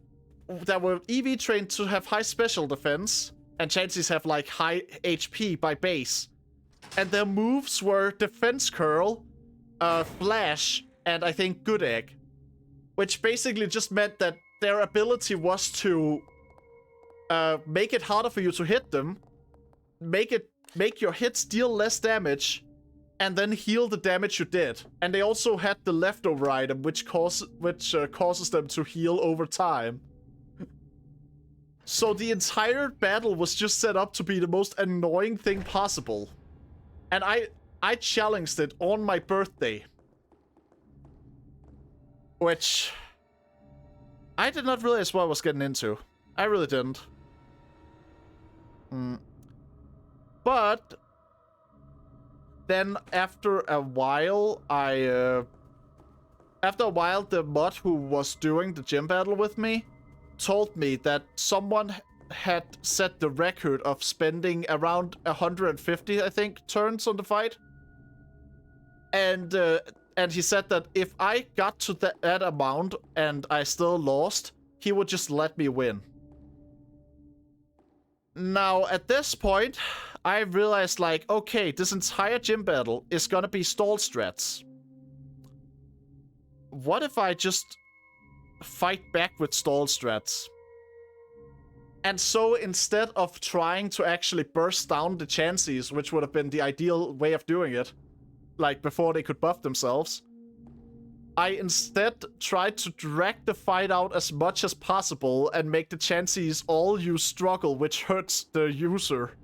A: that were EV trained to have high special defense, and Chanseys have like high HP by base. And their moves were Defense Curl, Flash, and I think Good Egg. Which basically just meant that their ability was to make it harder for you to hit them, make your hits deal less damage, and then heal the damage you did. And they also had the leftover item, which causes them to heal over time. So the entire battle was just set up to be the most annoying thing possible. And I challenged it on my birthday. Which I did not realize what I was getting into. I really didn't. But then after a while, the mod who was doing the gym battle with me told me that someone had set the record of spending around 150, I think, turns on the fight. And he said that if I got to that amount and I still lost, he would just let me win. Now, at this point, I realized, like, okay, this entire gym battle is gonna be stall strats. What if I just fight back with stall strats? And so instead of trying to actually burst down the Chanseys, which would have been the ideal way of doing it, like before they could buff themselves, I instead tried to drag the fight out as much as possible and make the Chanseys all use struggle, which hurts the user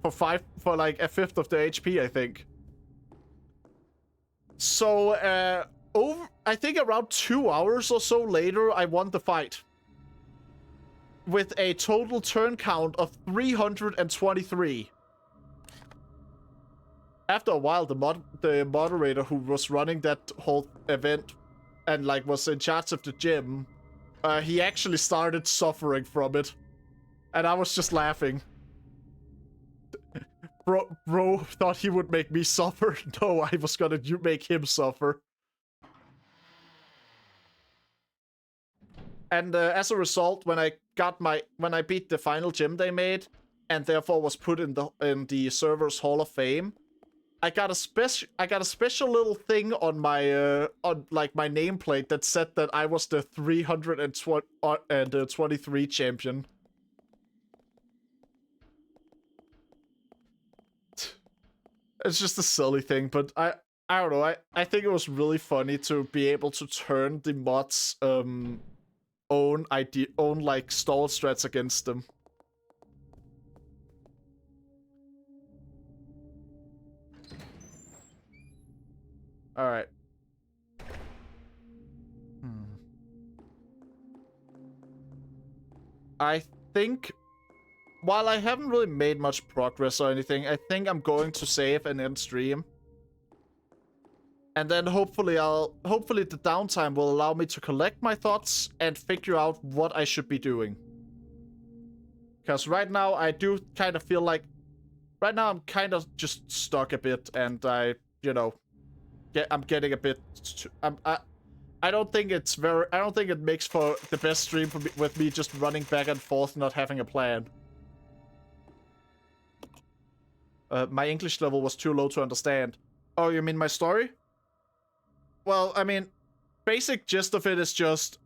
A: for like 1/5 of the HP, I think. So I think around 2 hours or so later, I won the fight. With a total turn count of 323. After a while, the moderator who was running that whole event and like was in charge of the gym, he actually started suffering from it. And I was just laughing. Bro thought he would make me suffer. No, I was gonna make him suffer. And as a result, when I beat the final gym they made, and therefore was put in the server's Hall of Fame, I got a special little thing on my my nameplate that said that I was the 323 champion. It's just a silly thing, but I don't know. I think it was really funny to be able to turn the mods own like stall strats against them. All right. I think, while I haven't really made much progress or anything, I think I'm going to save and end stream. And then hopefully the downtime will allow me to collect my thoughts and figure out what I should be doing. Because right now I do kind of feel like, right now I'm kind of just stuck a bit, and I'm getting a bit. I don't think it makes for the best stream for me, with me just running back and forth, not having a plan. My English level was too low to understand. Oh, you mean my story? Well, I mean, basic gist of it is just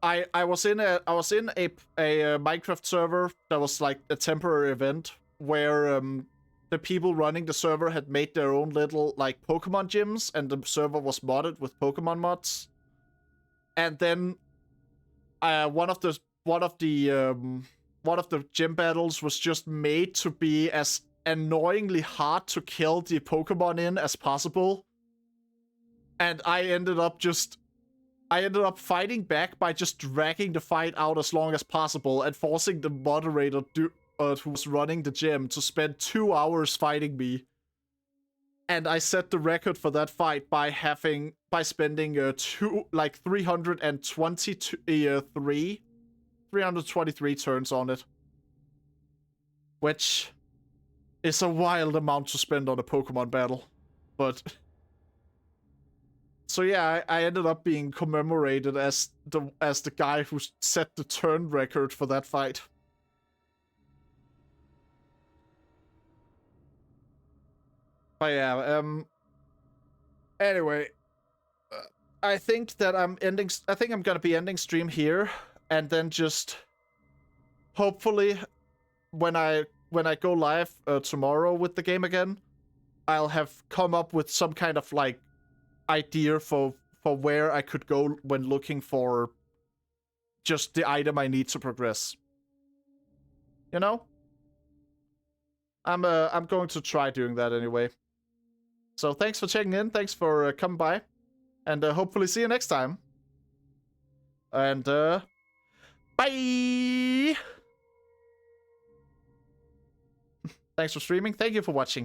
A: I was in a Minecraft server that was like a temporary event where the people running the server had made their own little like Pokemon gyms, and the server was modded with Pokemon mods. And then one of the gym battles was just made to be as annoyingly hard to kill the Pokemon in as possible. And I ended up fighting back by just dragging the fight out as long as possible and forcing the moderator who was running the gym to spend 2 hours fighting me. And I set the record for that fight by spending 323 turns on it. Which is a wild amount to spend on a Pokemon battle. But so yeah, I ended up being commemorated as the guy who set the turn record for that fight. But yeah, anyway, I think that I'm gonna be ending stream here, and then just hopefully when I go live tomorrow with the game again, I'll have come up with some kind of like idea for where I could go when looking for just the item I need to progress. You know? I'm going to try doing that anyway. So thanks for checking in, thanks for coming by, and hopefully see you next time. And bye! Thanks for streaming, thank you for watching.